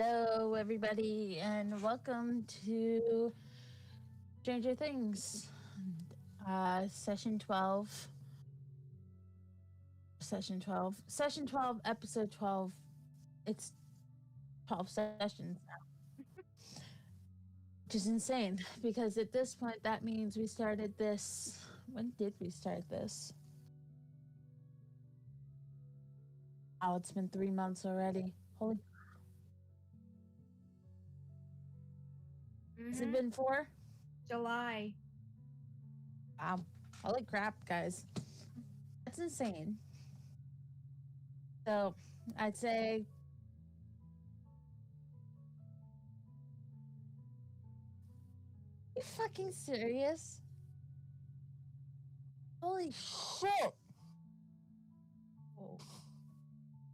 Hello, everybody, and welcome to Stranger Things, session 12. Session 12, episode 12. It's 12 sessions now, which is insane because at this point, that means we started this. When did we start this? Oh, it's been 3 months already. Holy. Has it been 4? July. Wow. Holy crap, guys. That's insane. So, I'd say you fucking serious? Holy shit! Oh.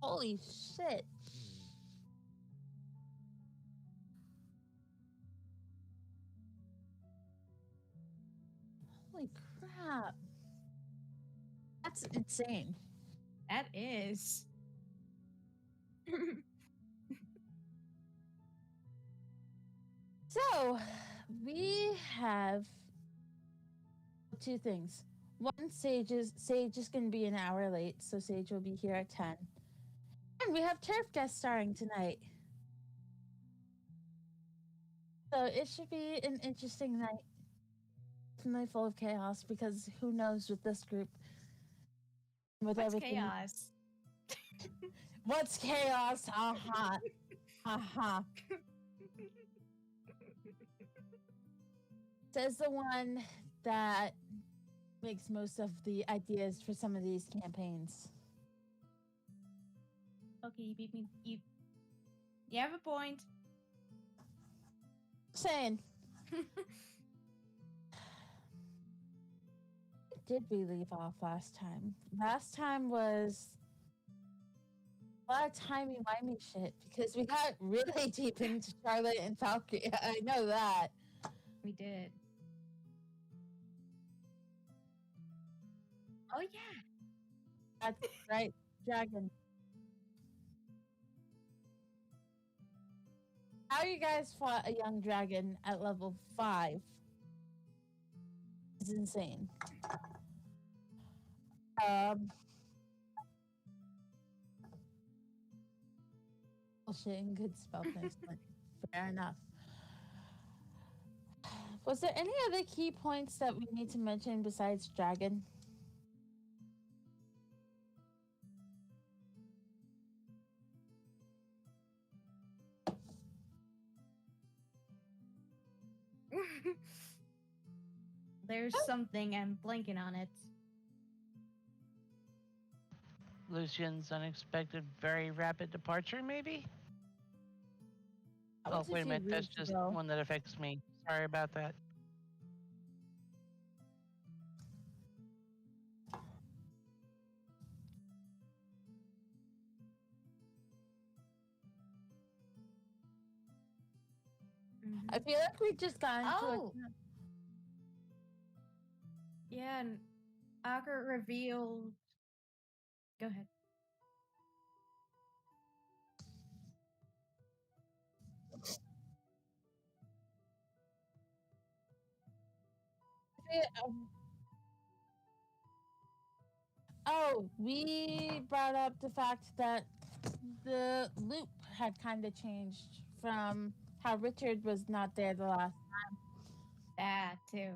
Holy shit! Holy crap! That's insane. That is. So, we have 2 things. One, Sage is going to be an hour late, so Sage will be here at 10. And we have Turf guest starring tonight. So it should be an interesting night. Definitely full of chaos because who knows with this group. With What's everything. chaos? What's chaos? Aha. Aha. Says the one that makes most of the ideas for some of these campaigns. Okay, you beat me. You have a point. Saying. Did we leave off last time? Last time was a lot of timey-wimey shit because we got really deep into Charlotte and Valkyrie. I know that. We did. Oh, yeah. That's right, Dragon. How you guys fought a young dragon at level 5 is insane. Bullshit and good spell placement. Fair enough. Was there any other key points that we need to mention besides dragon? There's something, I'm blanking on it. Lucian's unexpected, very rapid departure, maybe? That Oh, was a wait a few minute, that's weeks just ago. one that affects me. Sorry about that. I feel like we just got into Yeah, and Agar revealed. Go ahead. we brought up the fact that the loop had kind of changed from how Richard was not there the last time. That, too.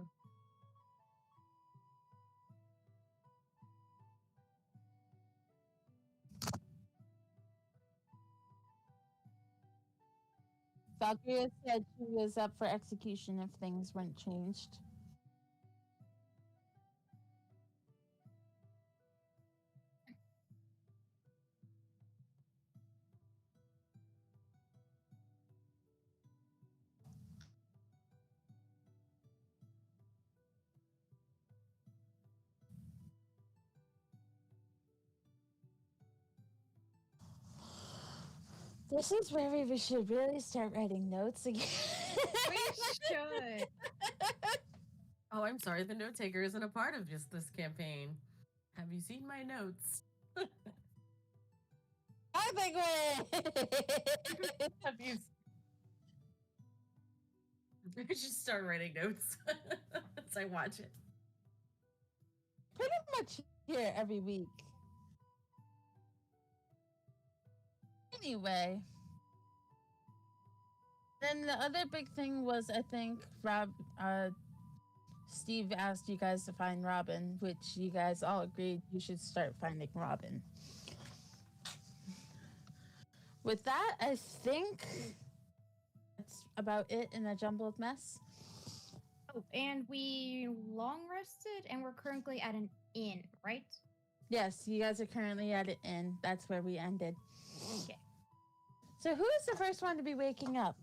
Valkyria said she was up for execution if things weren't changed. This is where we should really start writing notes again. We should. Oh, I'm sorry. The note taker isn't a part of just this campaign. Have you seen my notes? I nothing way. Abuse. I just start writing notes as I watch it. Pretty much here every week. Anyway. Then the other big thing was, I think, Steve asked you guys to find Robin, which you guys all agreed you should start finding Robin. With that, I think that's about it in a jumbled mess. Oh, and we long rested, and we're currently at an inn, right? Yes, you guys are currently at an inn. That's where we ended. Okay. So who is the first one to be waking up?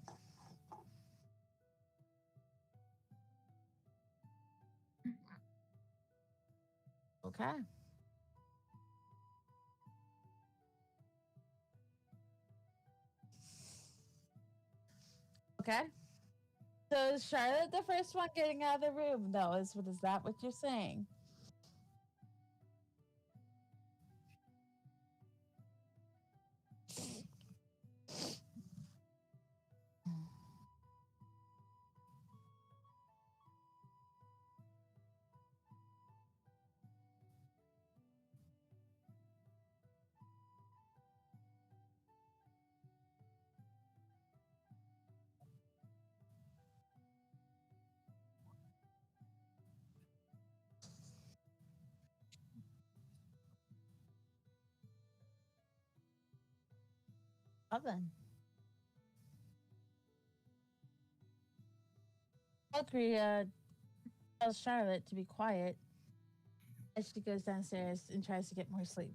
Okay. Okay. So is Charlotte the first one getting out of the room, though? Is that what you're saying? Well then. Valkyrie tells Charlotte to be quiet as she goes downstairs and tries to get more sleep.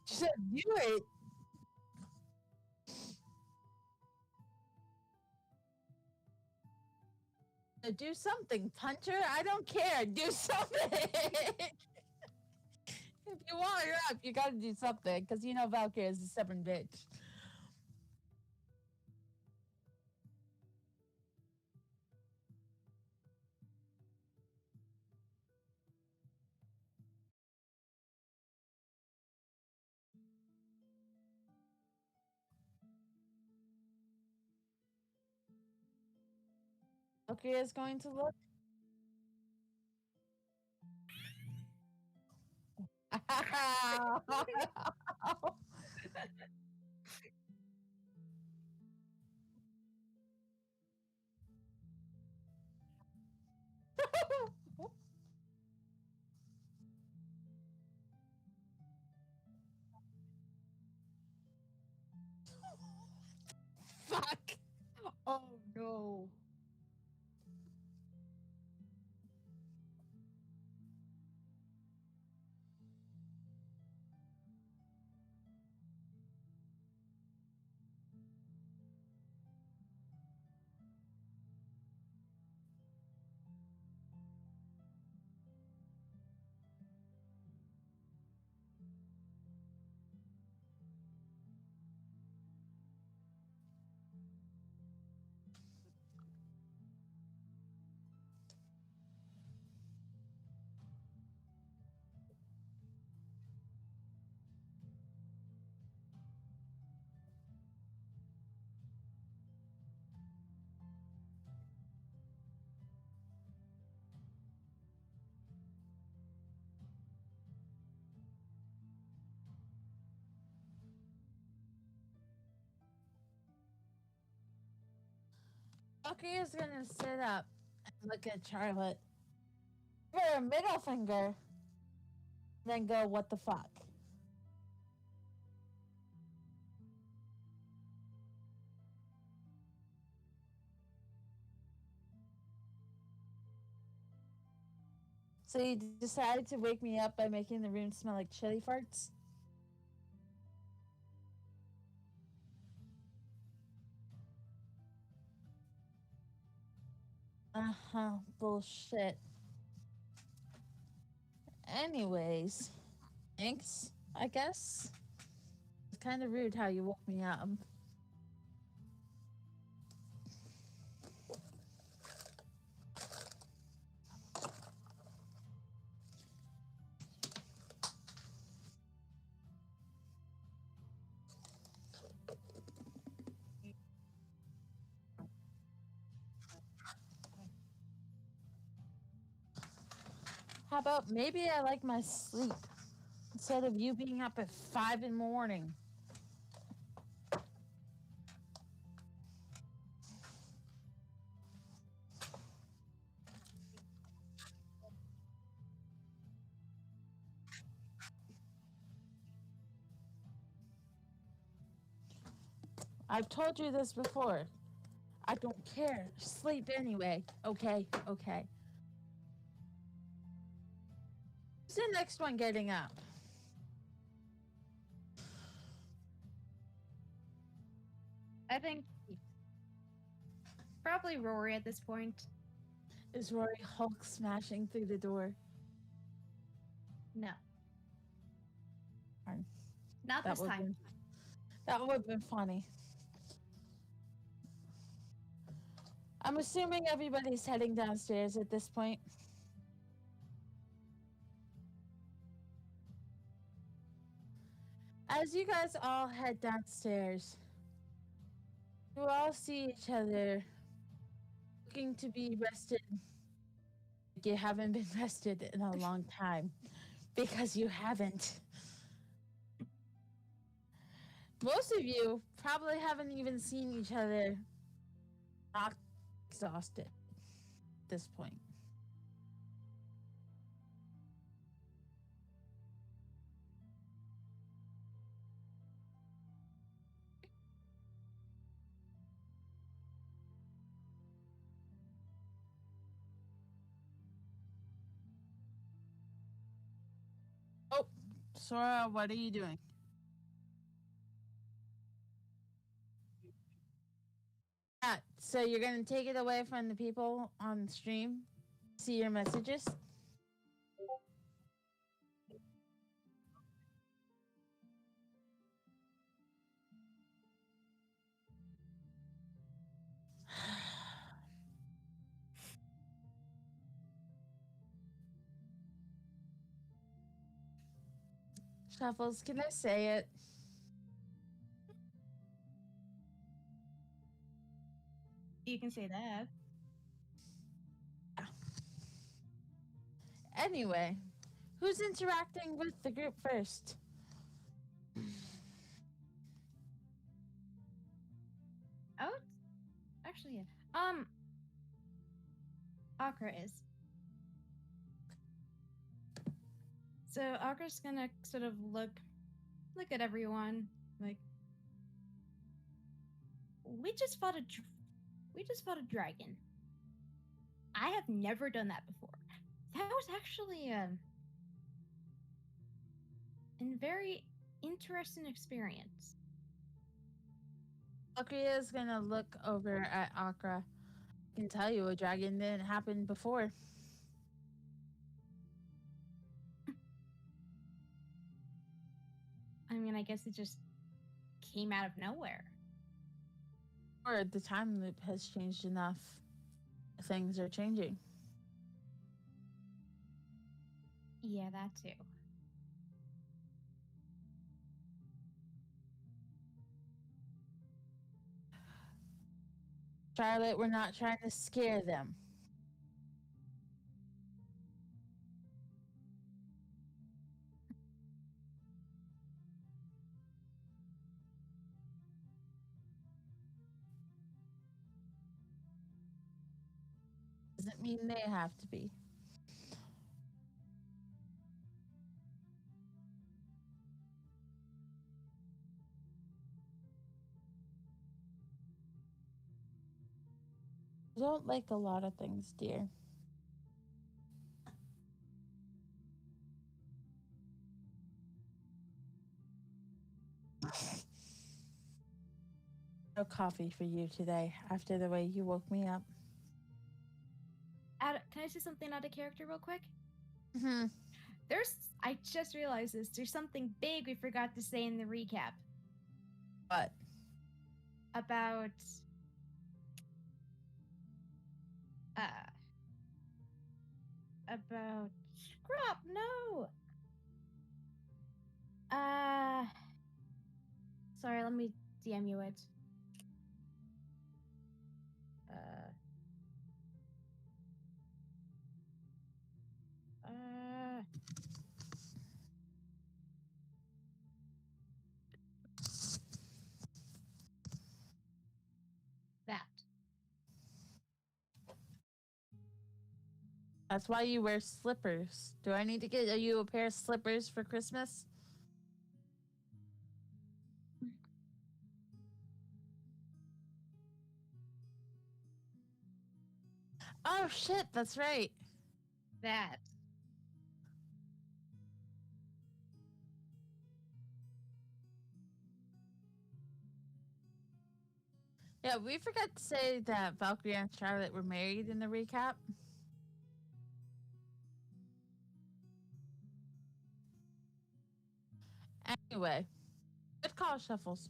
Just do it. Do something, puncher. I don't care. Do something. If you want her up, you gotta do something. Because you know Valkyrie is a stubborn bitch. Valkyrie is going to look. Fuck. Oh no. Valkyrie is gonna sit up and look at Charlotte. Give her a middle finger. Then go, what the fuck? So you decided to wake me up by making the room smell like chili farts? Uh-huh, bullshit. Anyways, thanks, I guess. It's kind of rude how you woke me up. How about maybe I like my sleep instead of you being up at 5 in the morning? I've told you this before. I don't care. Sleep anyway. Okay, okay. Who's the next one getting up? I think probably Rory at this point. Is Rory Hulk smashing through the door? No. Darn. Not this would've time. been- that would have been funny. I'm assuming everybody's heading downstairs at this point. As you guys all head downstairs, you all see each other looking to be rested. You haven't been rested in a long time because you haven't. Most of you probably haven't even seen each other not exhausted at this point. Oh, Sora, what are you doing? So you're gonna take it away from the people on stream? See your messages? Shuffles, can I say it? You can say that. Anyway, who's interacting with the group first? Oh, actually, yeah. Akra is. So Akra's gonna sort of look at everyone like, we just fought a dragon. I have never done that before. That was actually a very interesting experience. Akria is gonna look over at Akra. I can tell you a dragon didn't happen before. I mean, I guess it just came out of nowhere. Or the time loop has changed enough. Things are changing. Yeah, that too. Charlotte, we're not trying to scare them. Doesn't mean they have to be. I don't like a lot of things, dear. No coffee for you today after the way you woke me up. Can I say something out of character real quick? Mm-hmm. I just realized this. There's something big we forgot to say in the recap. But about uh about scrap. No. Sorry, let me DM you it. Uh, uh, that. that's why you wear slippers. Do I need to get you a pair of slippers for Christmas? Oh shit, that's right. That. Yeah, we forgot to say that Valkyrie and Charlotte were married in the recap. Anyway, good call, Shuffles.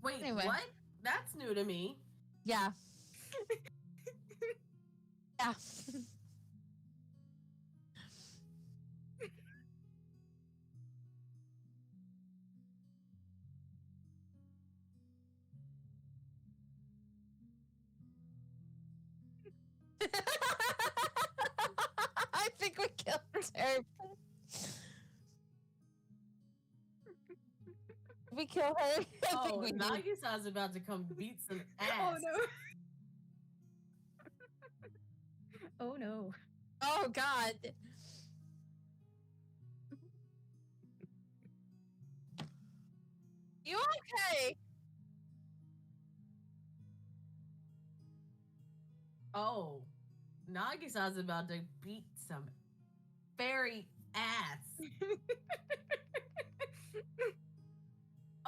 Wait, Anyway. what? That's new to me. Yeah. Yeah. I think we killed her. We kill her. I think Oh, we did. Nagisa's about to come beat some ass. Oh no. Oh no. Oh God. You okay? Oh, Nagisa's about to beat some fairy ass.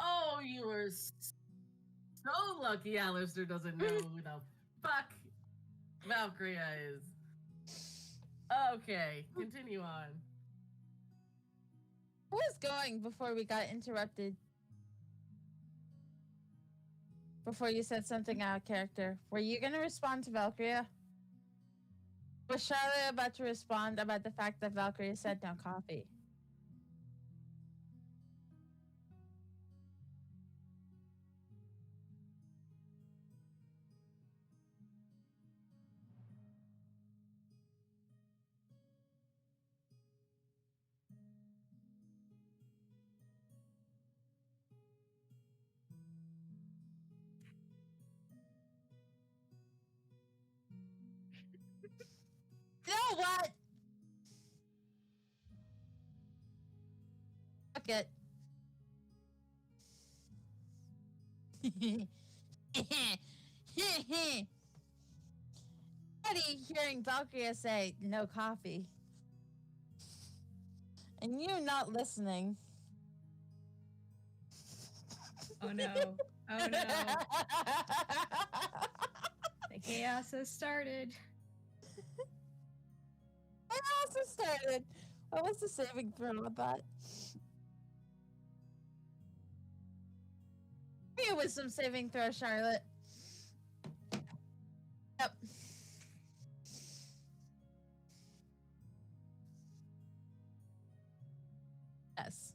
Oh, you are so lucky Alistair doesn't know who the fuck Valkyria is. Okay, continue on. Who was going before we got interrupted? Before you said something out of character. Were you going to respond to Valkyria? Was Charlotte about to respond about the fact that Valkyria said no coffee? You know what? Fuck it. Eddie hearing Valkyria say no coffee. And you not listening. Oh no. Oh no. The chaos has started. I also started. What was the saving throw with that? Give me a wisdom saving throw, Charlotte. Yep. Yes.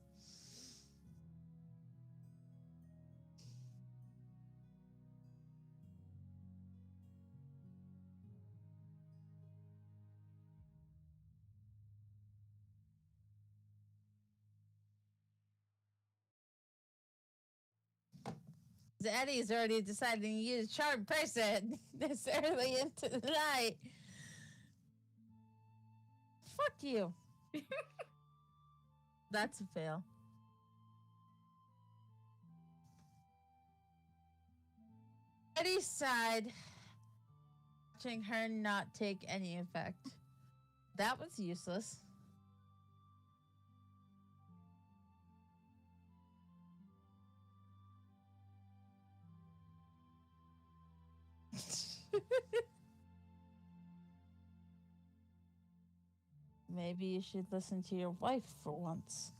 Eddie's already deciding to use charm person this early into the night. Fuck you. That's a fail. Eddie sighed, watching her not take any effect. That was useless. Maybe you should listen to your wife for once.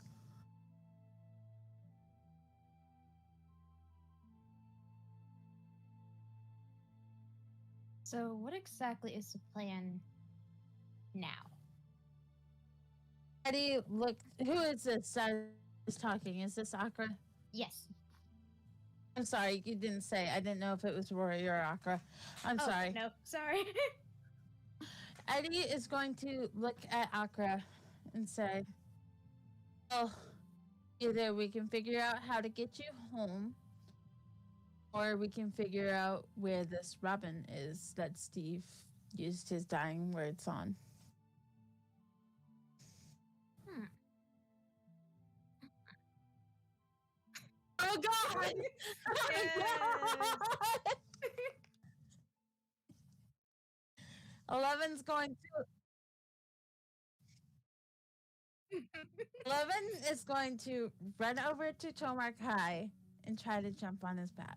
So, what exactly is the plan now? Eddie, look, who is this that is talking? Is this Akra? Yes. I'm sorry, you didn't say. I didn't know if it was Rory or Akra. I'm Oh, sorry. no, sorry. Eddie is going to look at Akra and say, well, either we can figure out how to get you home, or we can figure out where this Robin is that Steve used his dying words on. Hmm. Oh, God! Oh, Yes. God! 11's going to 11 is going to run over to Tomar Kai and try to jump on his back.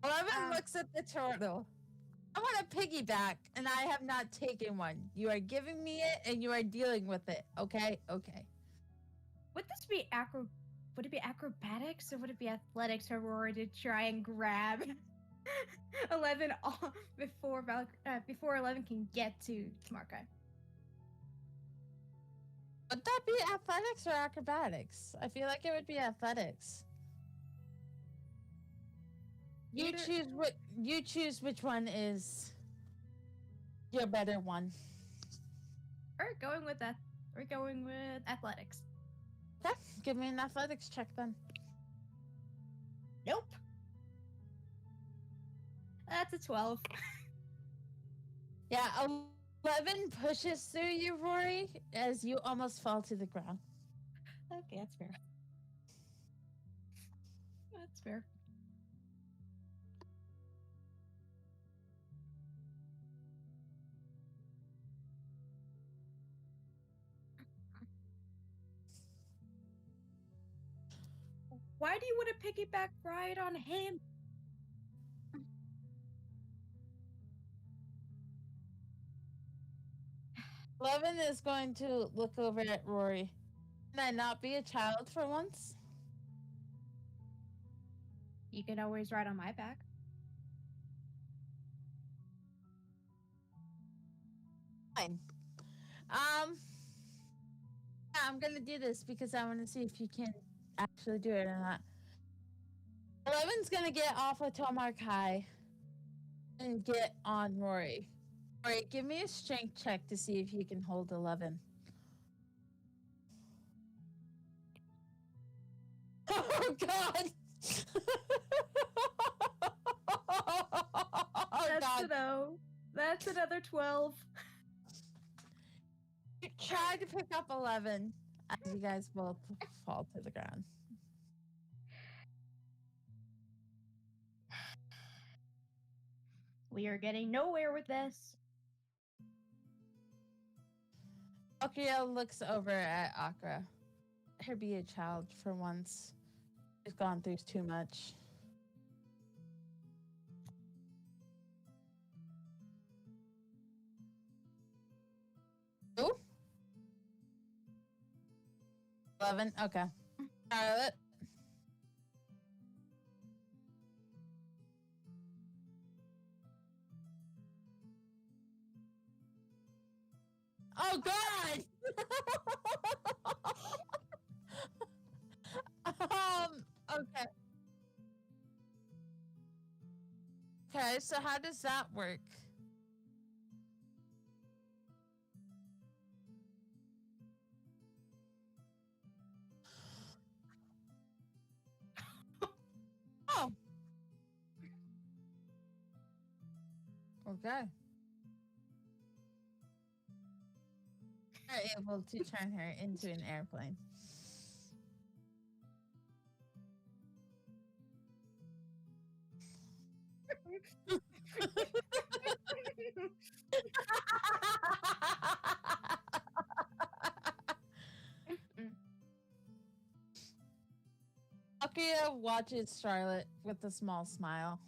Eleven looks at the turtle. I want a piggyback, and I have not taken one. You are giving me it, and you are dealing with it. Okay, okay. Would this be Would it be acrobatics or would it be athletics for Rory to try and grab 11 before 11 can get to Markai? Would that be athletics or acrobatics? I feel like it would be athletics. You choose which one is your better one. We're going with that. We're going with athletics. Okay, give me an athletics check then. Nope. That's a 12. Yeah, 11 pushes through you, Rory, as you almost fall to the ground. Okay, that's fair. That's fair. Why do you want to piggyback ride on him? Eleven is going to look over at Rory. Can I not be a child for once? You can always ride on my back. Fine. Yeah, I'm gonna do this because I want to see if you can actually do it or not. 11's gonna get off of Tomar Kai and get on Rory. Rory, give me a strength check to see if you can hold 11. Oh, God! Oh, That's God. That's another 12. You try to pick up 11 as you guys both fall to the ground. We are getting nowhere with this. Akira looks over at Akra. Let her be a child for once. She's gone through too much. Who? 11? Okay. Charlotte? Oh, God! Okay. Okay, so how does that work? Oh. Okay. Are able to turn her into an airplane. Akira watches Charlotte with a small smile.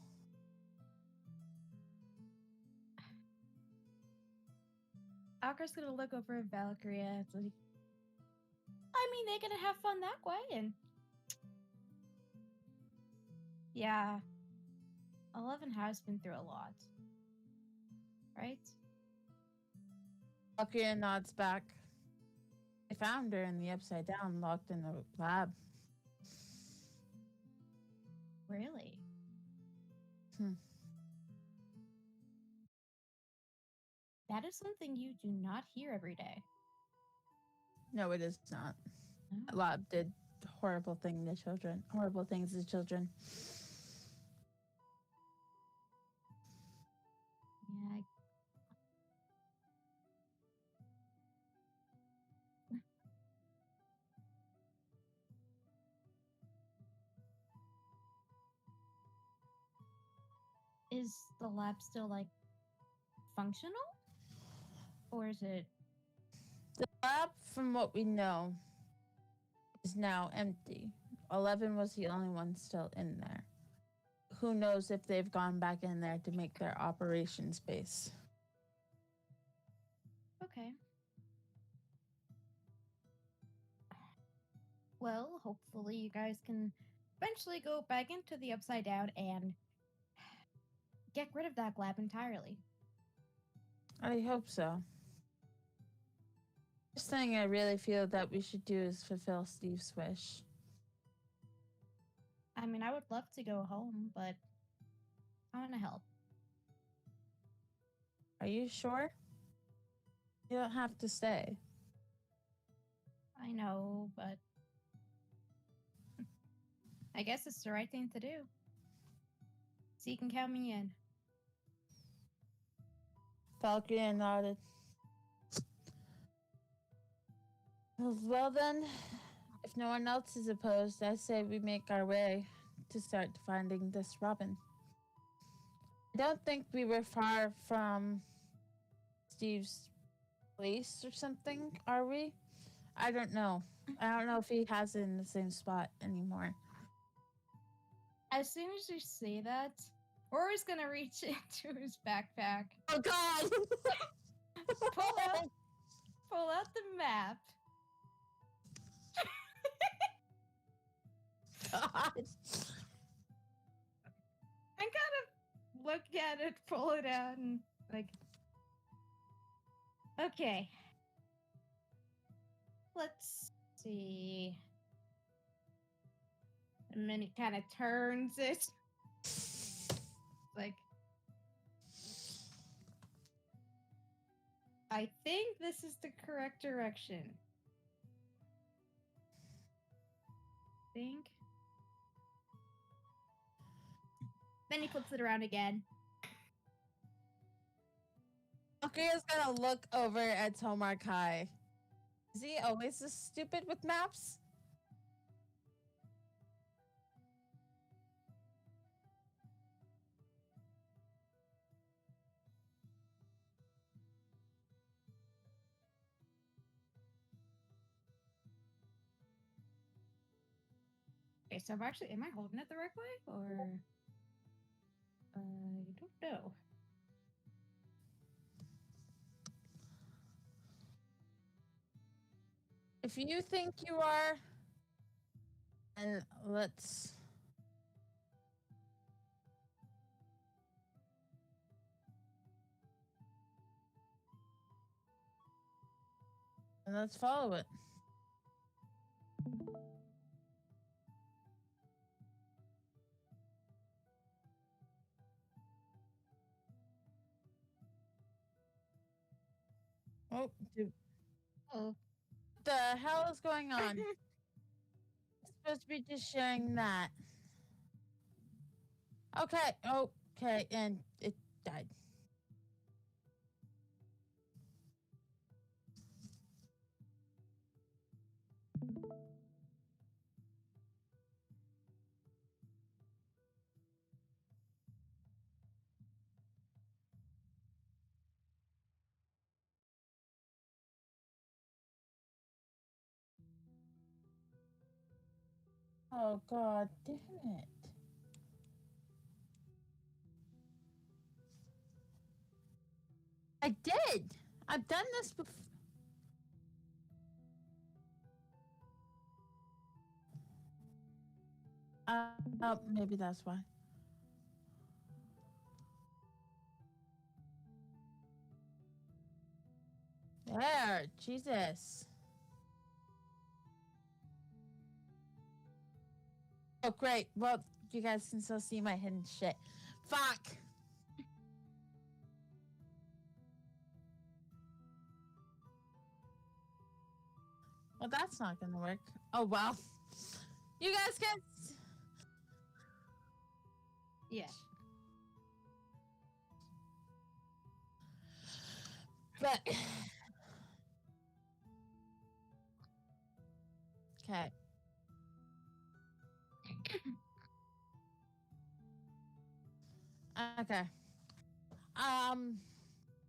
Akara's gonna look over at Valkyria. It's like, I mean, they're gonna have fun that way, and yeah, 11 has been through a lot, right? Valkyria nods back. I found her in the Upside Down, locked in the lab. Really? Hmm. That is something you do not hear every day. No, it is not. No. That lab did horrible things to children. Horrible things to children. Yeah. Is the lab still like functional? Or is it The lab, from what we know, is now empty. 11 was the only one still in there. Who knows if they've gone back in there to make their operations base. okay? Well, hopefully you guys can eventually go back into the Upside Down and get rid of that lab entirely. I hope so. First thing I really feel that we should do is fulfill Steve's wish. I mean, I would love to go home, but I want to help. Are you sure? You don't have to stay. I know, but I guess it's the right thing to do. So you can count me in. Valkyria nodded. Well then, if no one else is opposed, I say we make our way to start finding this Robin. I don't think we were far from Steve's place or something, are we? I don't know. I don't know if he has it in the same spot anymore. As soon as you say that, Rory's gonna reach into his backpack, Oh God! pull out the map. God. And kind of look at it, pull it out, and like, okay. Let's see. And then he kind of turns it. Like, I think this is the correct direction. Think. Then he flips it around again. Valkyria's gonna look over at Tomar Kai. Is he always this stupid with maps? Okay, so am I holding it the right way? Or, I don't know. If you think you are, then let's. And let's follow it. Oh, dude. Oh. What the hell is going on? It's supposed to be just sharing that. Okay, okay, and it died. Oh God, damn it. I did. I've done this before. Maybe that's why. There, Jesus. Oh, great. Well, you guys can still see my hidden shit. Fuck. Well, that's not gonna work. Oh, well. You guys can. Yeah. But. Okay. Okay.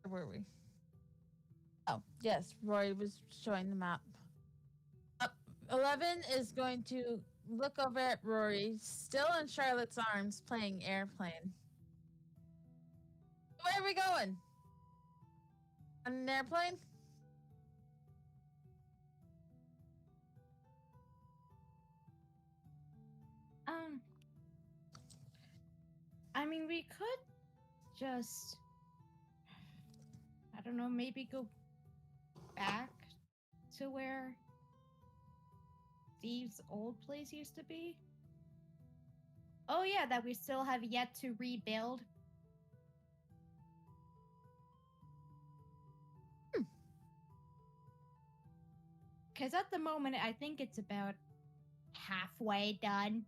Where were we? Oh, yes. Rory was showing the map. 11 is going to look over at Rory, still in Charlotte's arms, playing airplane. Where are we going? On an airplane? I mean, we could just, I don't know, maybe go back to where Steve's old place used to be. Oh yeah, that we still have yet to rebuild. Because at the moment, I think it's about halfway done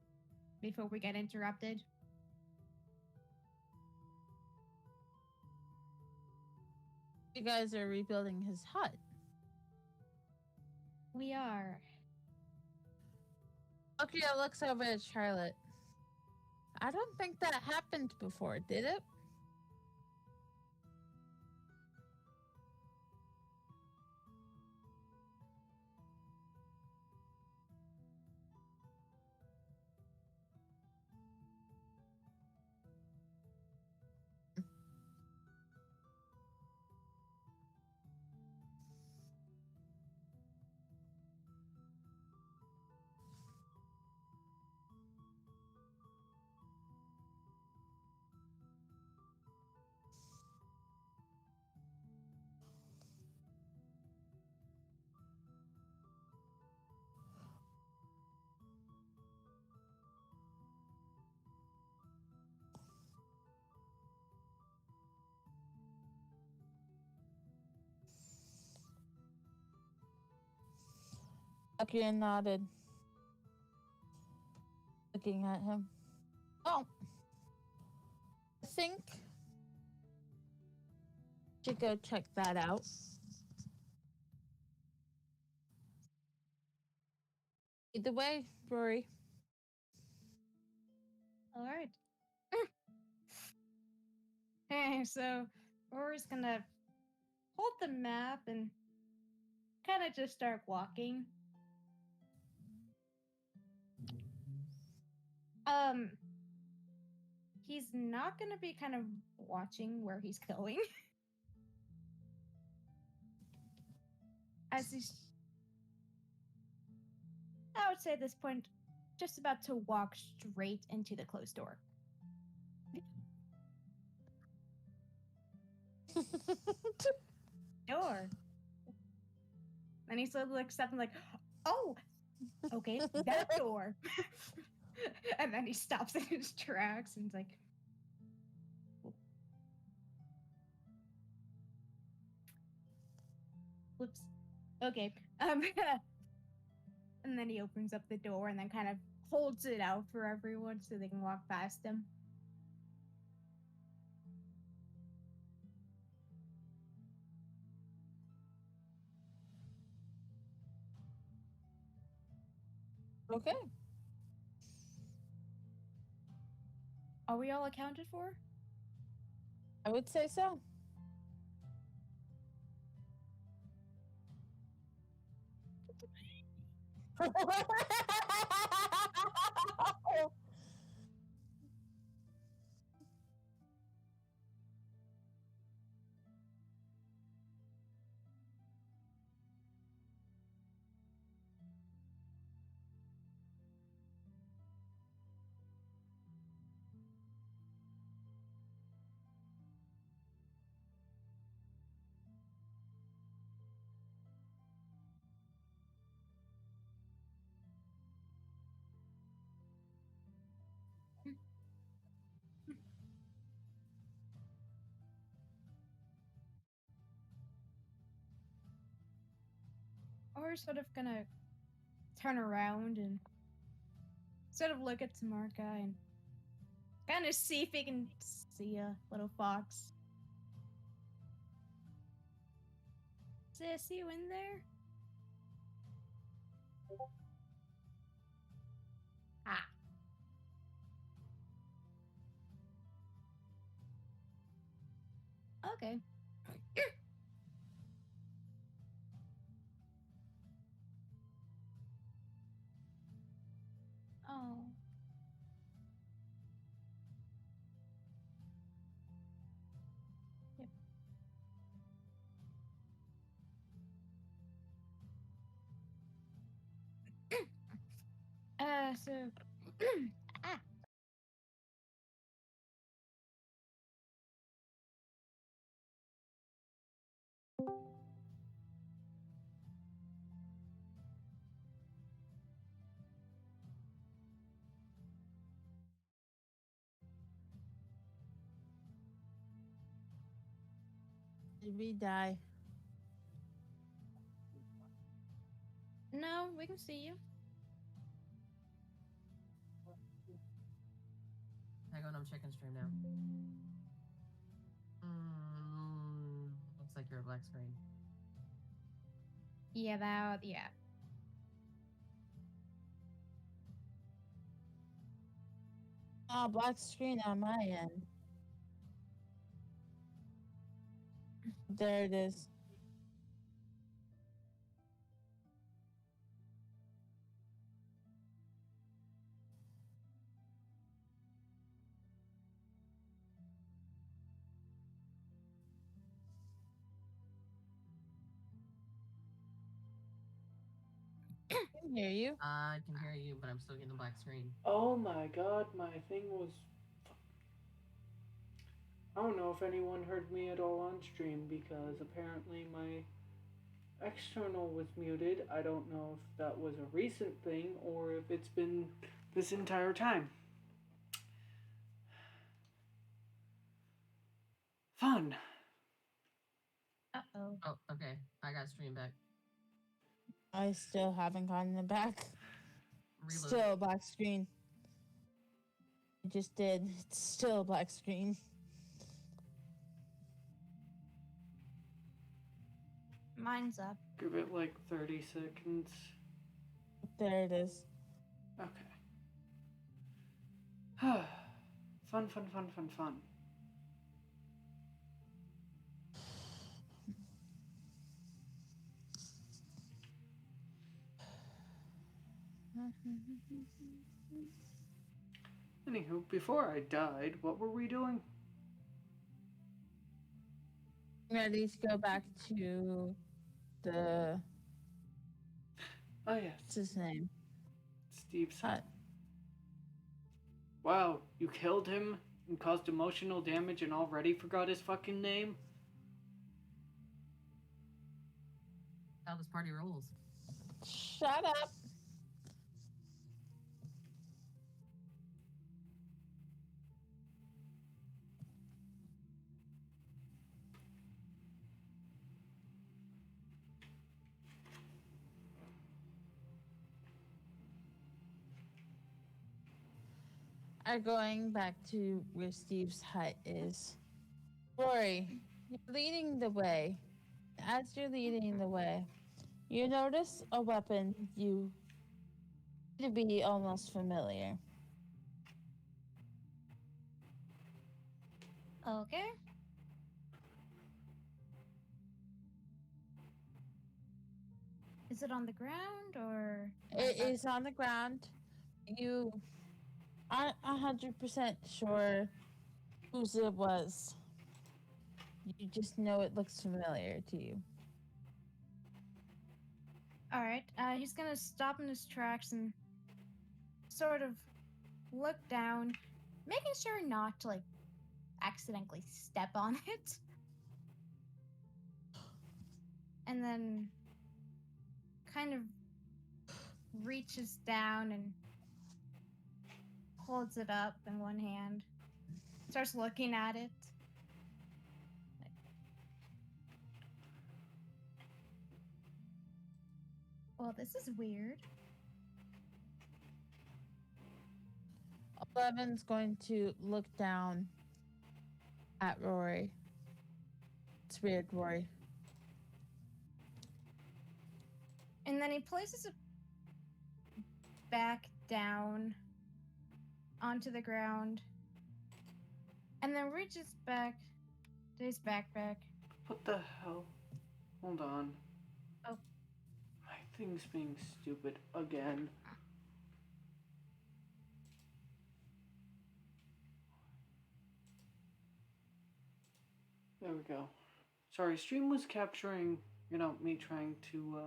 before we get interrupted. You guys are rebuilding his hut. We are. Okria looks over at Charlotte. I don't think that happened before, did it? Okria nodded, looking at him. Oh, I think should go check that out. Either way, Rory. All right. Okay, so Rory's gonna hold the map and kind of just start walking. He's not gonna be kind of watching where he's going. As he's, I would say at this point, just about to walk straight into the closed door. Door. And he slowly looks up and like, oh, okay, that door. And then he stops in his tracks and he's like, whoops. Okay. And then he opens up the door and then kind of holds it out for everyone so they can walk past him. Okay. Are we all accounted for? I would say so. Rory's sort of gonna turn around and sort of look at Tamarka and kind of see if he can see a little fox. Sis, you in there? Ah. Okay. Oh. Yep. So ah. Did we die? No, we can see you. Hang on, I'm checking stream now. Looks like you're a black screen. Yeah, yeah. Oh, black screen on my end. There it is. I can hear you. I can hear you, but I'm still getting the black screen. Oh my god, my thing was. I don't know if anyone heard me at all on stream because apparently my external was muted. I don't know if that was a recent thing or if it's been this entire time. Fun. Uh-oh. Oh, okay. I got stream back. I still haven't gotten it back. Reload. Still a black screen. I just did. It's still a black screen. Mine's up. Give it like 30 seconds. There it is. Okay. Fun, fun, fun, fun, fun. Anywho, before I died, what were we doing? Ready to go back to the. Oh yes, What's his name? Steve's Hut. Wow, you killed him and caused emotional damage and already forgot his fucking name? How this party rolls. Shut up. Are going back to where Steve's hut is. Rory, you're leading the way. As you're leading the way, you notice a weapon you to be almost familiar. Okay. Is it on the ground or? It is on the ground. You aren't 100% sure whose it was. You just know it looks familiar to you. All right. He's gonna stop in his tracks and sort of look down, making sure not to like accidentally step on it, and then kind of reaches down and holds it up in one hand, starts looking at it. Well, this is weird. 11's going to look down at Rory. It's weird, Rory. And then he places it back down onto the ground. And then reaches back to his backpack. What the hell? Hold on. Oh. My thing's being stupid again. There we go. Sorry, stream was capturing, me trying to,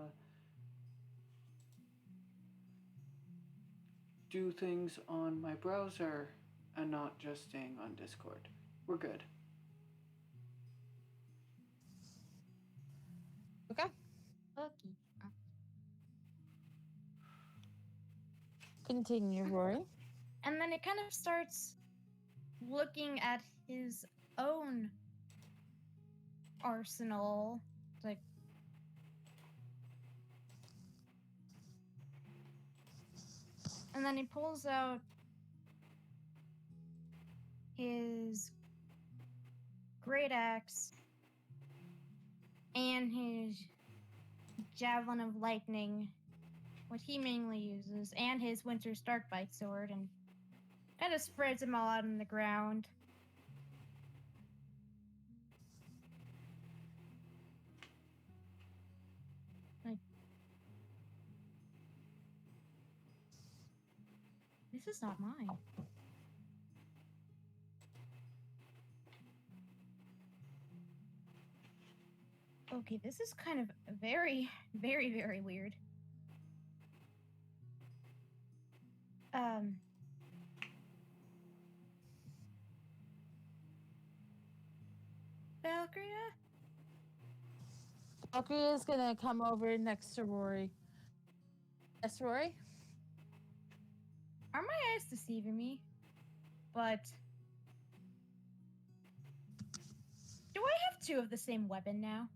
do things on my browser and not just staying on Discord. We're good. Okay. Okay. Continue, Rory. And then it kind of starts looking at his own arsenal. It's like, and then he pulls out his great axe and his javelin of lightning, what he mainly uses, and his winter's darkbite sword, and kind of spreads them all out on the ground. Like, this is not mine. Okay, this is kind of very, very, very weird. Valkyria? Valkyrie is gonna come over next to Rory. Yes, Rory? Are my eyes deceiving me? But do I have two of the same weapon now?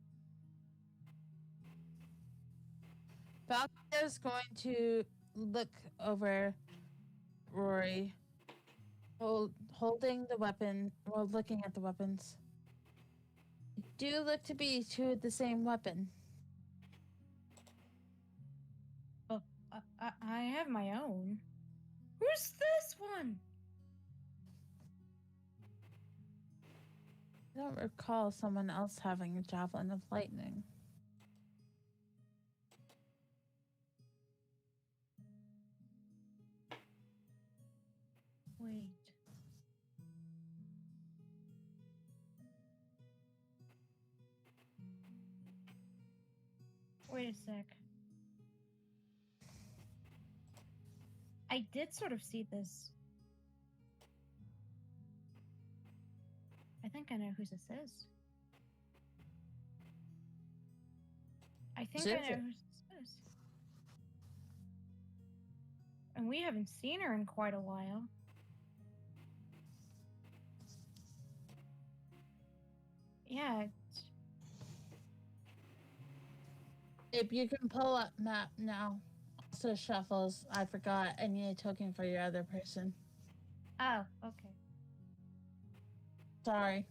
Valkyrie is going to look over Rory, holding the weapon, or looking at the weapons. Do look to be two of the same weapon. Oh, I have my own. Who's this one? I don't recall someone else having a javelin of lightning. Wait. Wait a sec. I did sort of see this. I think I know who this is. I think I know who this is. And we haven't seen her in quite a while. Yeah. If you can pull up map now. Also shuffles. I forgot. I need a token for your other person. Oh, okay. Sorry.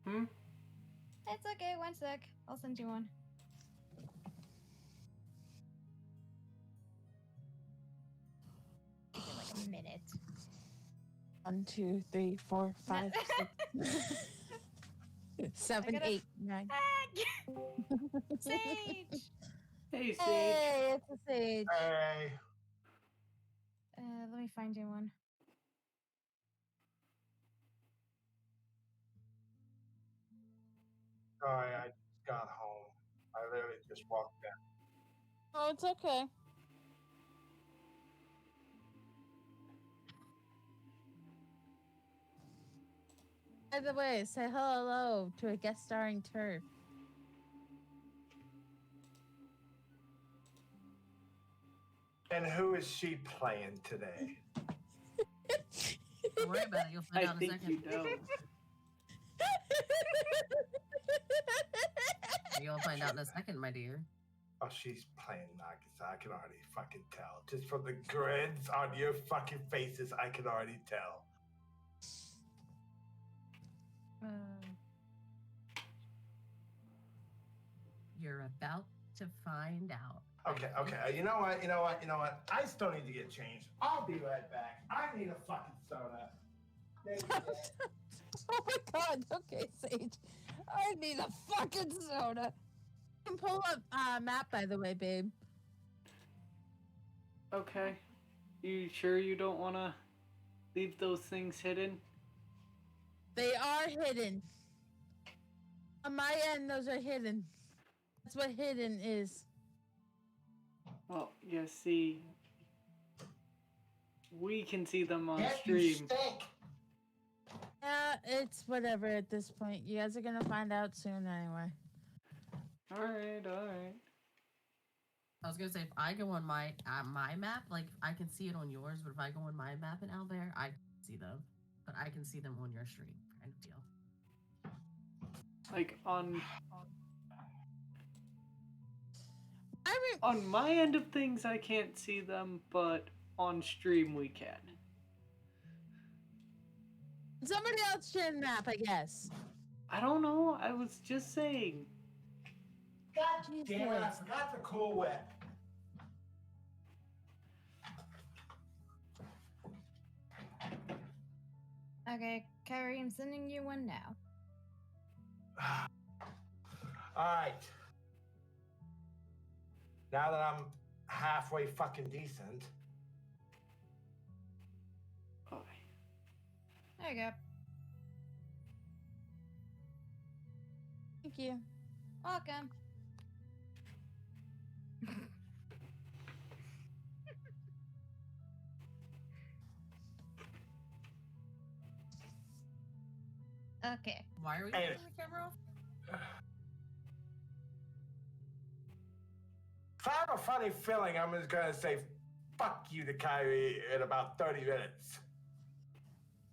It's okay, one sec. I'll send you one. Give me like a minute. 1, 2, 3, 4, 5, 6, 7, gotta- 8, 9. Sage! Hey, Sage. Hey, it's a sage. Hey. Let me find you one. Sorry, I just got home. I literally just walked in. Oh, it's okay. By the way, say hello to a guest starring turd. And who is she playing today? Don't worry about it. You'll find I out in a think second. you don't. You'll find out in a second, my dear. Oh, she's playing Nagisa. I can already fucking tell. Just from the grins on your fucking faces, I can already tell. You're about to find out. Okay. You know what? I still need to get changed. I'll be right back. I need a fucking soda. There you go. Oh my god, okay, Sage. I need a fucking soda. You can pull up map, by the way, babe. Okay. You sure you don't want to leave those things hidden? They are hidden. On my end, those are hidden. That's what hidden is. Well, you see, we can see them on Get you stream. stink. Yeah, it's whatever at this point. You guys are gonna find out soon anyway. Alright. I was gonna say if I go on my map, like I can see it on yours, but if I go on my map in Albert, I can't see them, but I can see them on your stream, kind of deal. Like, on I on my end of things, I can't see them, but on stream, we can. somebody else share the map, I guess. I don't know. I was just saying. God damn it! I Jesus. forgot the Cool Whip. Okay, Carrie, I'm sending you one now. All right. Now that I'm halfway fucking decent, Okay. There you go. Thank you. Welcome. Okay. Why are we Hey. turning the camera off? if I have a funny feeling, I'm just gonna say fuck you to Kyrie in about 30 minutes.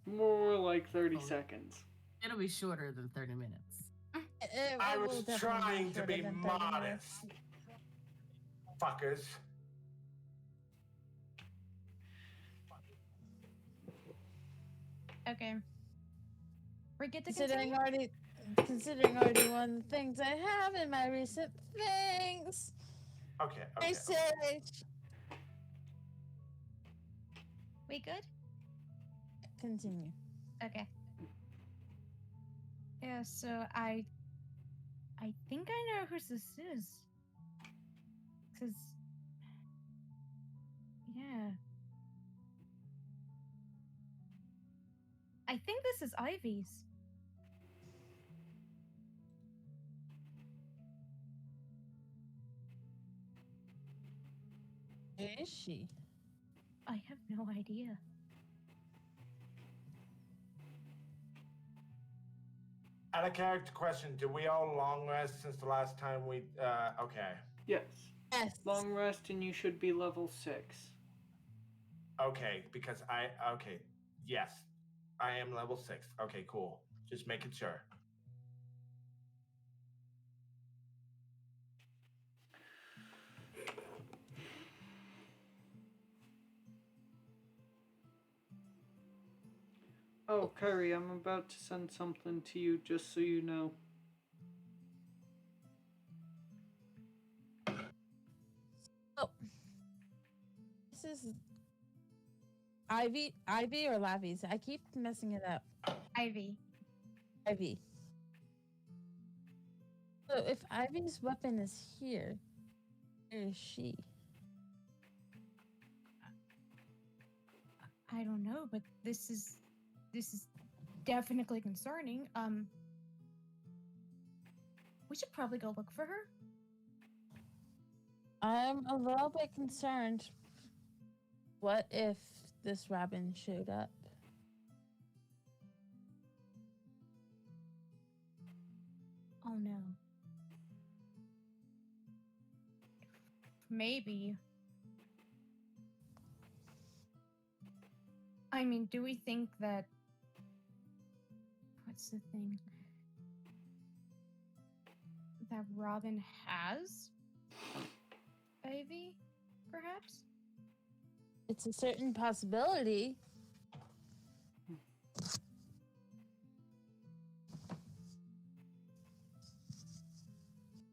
More like 30 Oh. seconds. It'll be shorter than 30 minutes. I will was definitely trying to shorter be than 30 minutes. modest. Fuckers. Okay. We're good to Considering continue? already one of the things I have in my recent things. Okay. Hey, Sage. We good? Continue. Okay. Yeah, so I think I know who this is. Cause yeah. I think this is Ivy's. Where is she? I have no idea. Out of character question, did we all long rest since the last time we okay. Yes. Yes. Long rest and you should be level 6. Okay, because yes. I am level 6. Okay, cool. Just making sure. Oh, Kyrie, I'm about to send something to you just so you know. Oh. This is Ivy or Lavies? I keep messing it up. Ivy. Ivy. So if Ivy's weapon is here, where is she? I don't know, but this is definitely concerning. We should probably go look for her. I'm a little bit concerned. What if this Robin showed up? Oh no. Maybe. I mean, do we think that... What's the thing? That Robin has Ivy, perhaps? It's a certain possibility.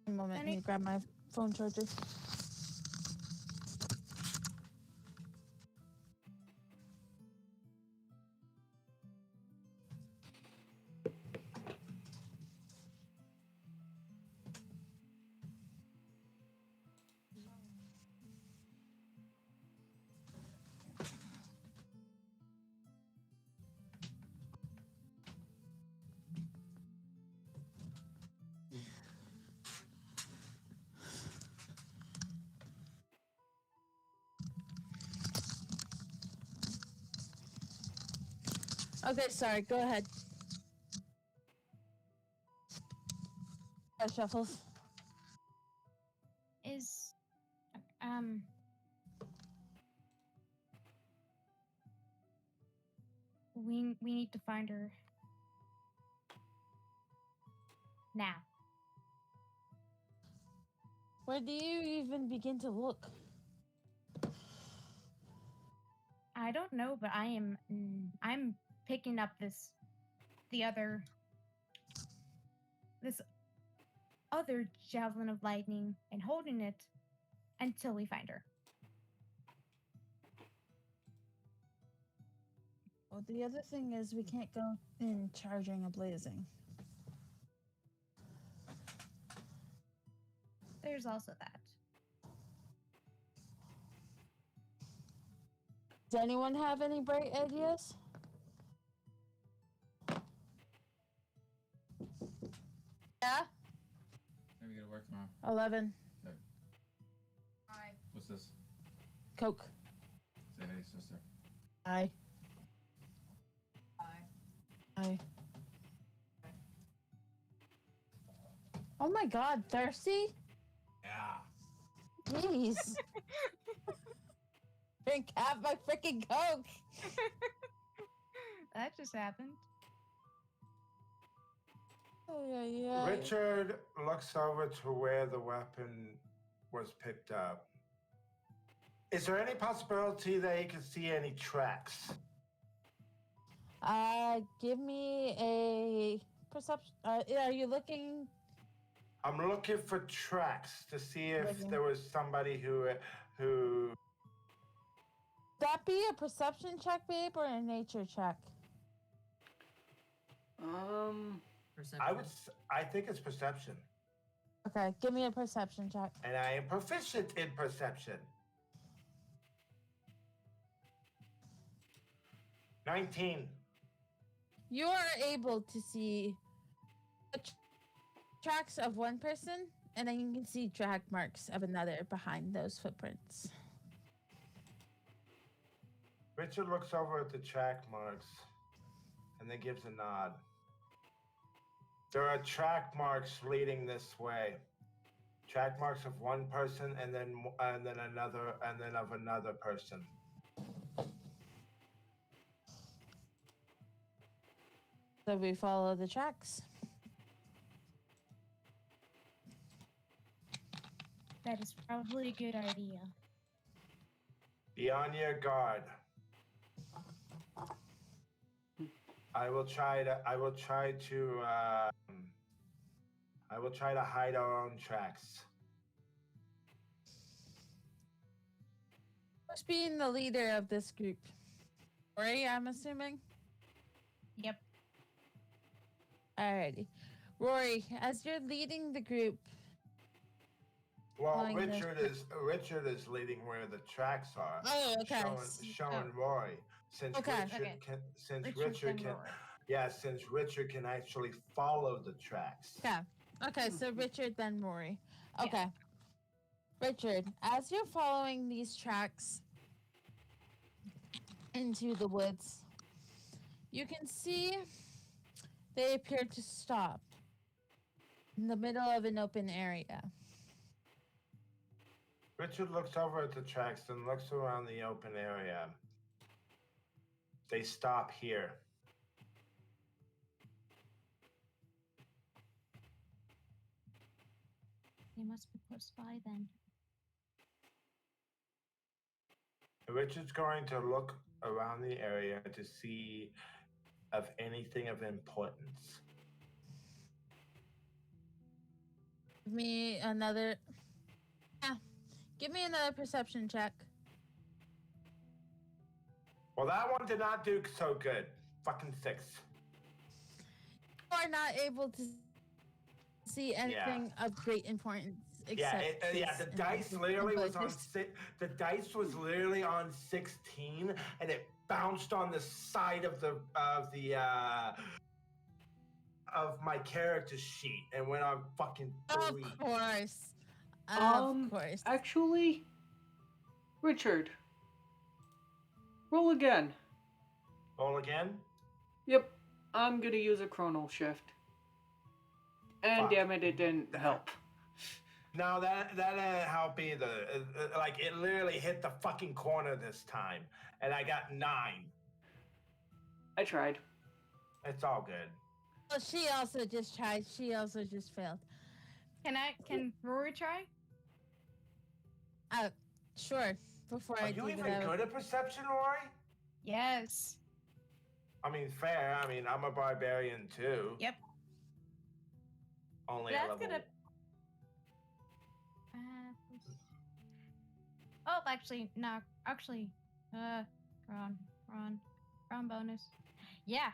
One moment, let me grab my phone charger. Okay, sorry, go ahead. Shuffles. Is we need to find her now. Where do you even begin to look? I don't know, but I'm picking up this other javelin of lightning and holding it until we find her. Well, the other thing is we can't go in charging a blazing. There's also that. Does anyone have any bright ideas? Yeah? Maybe get to work tomorrow. 11. What's this? Coke. Say hey, sister. Aye. Aye. Oh my god, thirsty? Yeah. Jeez. Drink half my freaking Coke. That just happened. Oh, yeah. Richard looks over to where the weapon was picked up. Is there any possibility that he can see any tracks? Give me a perception. Are you looking? I'm looking for tracks to see if Looking. there was somebody who. That be a perception check, babe, or a nature check? Perception. I think it's perception, Okay, give me a perception check. and I am proficient in perception. 19. You are able to see the tracks of one person, and then you can see drag marks of another behind those footprints. Richard looks over at the track marks and then gives a nod. There are track marks leading this way. Track marks of one person and then another and then of another person. So we follow the tracks. That is probably a good idea. Be on your guard. I will try to hide our own tracks. Who's being the leader of this group? Rory, I'm assuming? Yep. Alrighty. Rory, as you're leading the group, Well, Following the- Richard is leading where the tracks are. Oh, okay. Showing Rory. Since Okay. Richard can actually follow the tracks. Yeah. Okay, so Richard, then Rory. Yeah. Okay. Richard, as you're following these tracks into the woods, you can see they appear to stop in the middle of an open area. Richard looks over at the tracks and looks around the open area. They stop here. They must be close by then. Richard's going to look around the area to see of anything of importance. Give me another. Yeah. Give me another perception check. Well, that one did not do so good. Fucking 6. You are not able to see anything of great importance. Yeah, Except the his dice and literally was on bushes. the dice was literally on 16, and it bounced on the side of my character sheet and went on fucking 3. Of course. Um, Of course. Actually, Richard, roll again. Roll again. Yep, I'm gonna use a chronal shift. And Fuck. damn it didn't help. No, that didn't help either. Like it literally hit the fucking corner this time, and I got 9. I tried. It's all good. Well, she also just tried. She also just failed. Can Rory try? Sure. Before Are I you give even it out. good at perception, Rory? Yes. I mean, fair. I mean, I'm a barbarian too. Yep. Only That's a level. gonna. Oh, actually, no. Actually, wrong bonus. Yeah.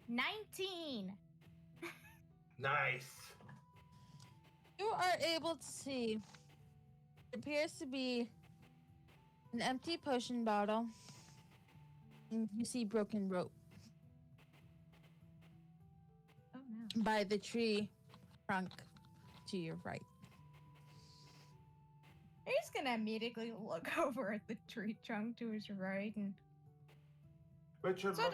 19. Nice. You are able to see. It appears to be an empty potion bottle. And you see broken rope Oh no. by the tree trunk to your right. He's gonna immediately look over at the tree trunk to his right and. Richard So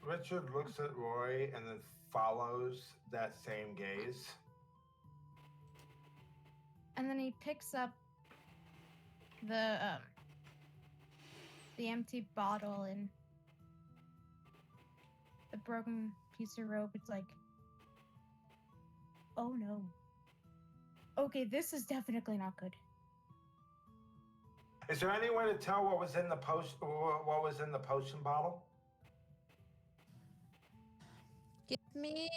looks at Rory and then follows that same gaze. And then he picks up the empty bottle and the broken piece of rope. It's like, oh no. Okay, this is definitely not good. Is there any way to tell what was in the potion bottle? Give me.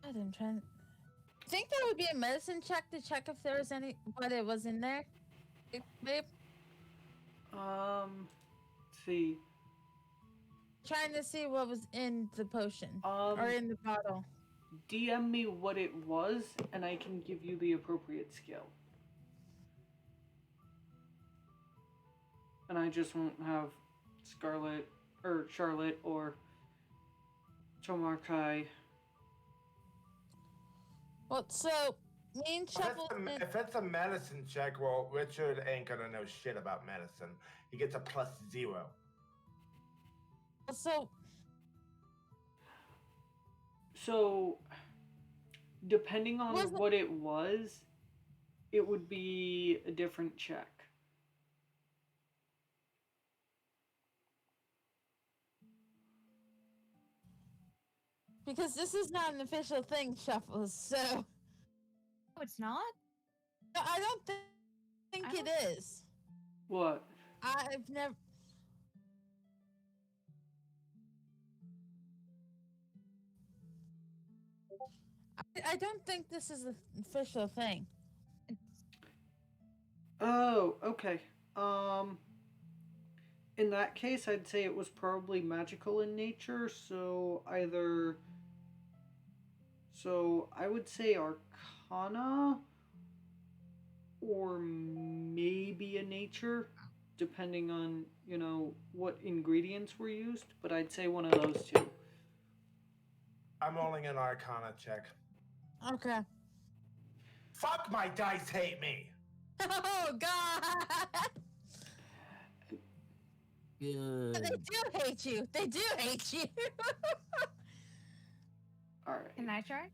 God, I'm trying. I think that would be a medicine check to check if there was what it was in there. Babe, Let's see. trying to see what was in the potion or in the bottle. DM me what it was, and I can give you the appropriate skill. And I just won't have Charlotte or Tomarkai. Well, so me and Shuffle. If it's a medicine check, well, Richard ain't gonna know shit about medicine. He gets a +0. So, depending on Was it- what it was, it would be a different check. Because this is not an official thing, Shuffles. So Oh, it's not? no, I don't think I it don't- is. What? I've never. I don't think this is an official thing. Oh, okay. In that case, I'd say it was probably magical in nature, so I would say Arcana or maybe a nature, depending on, what ingredients were used, but I'd say one of those two. I'm rolling an Arcana check. Okay. Fuck, my dice hate me. Oh God! Good. They do hate you. They do hate you. Alright. Can I try?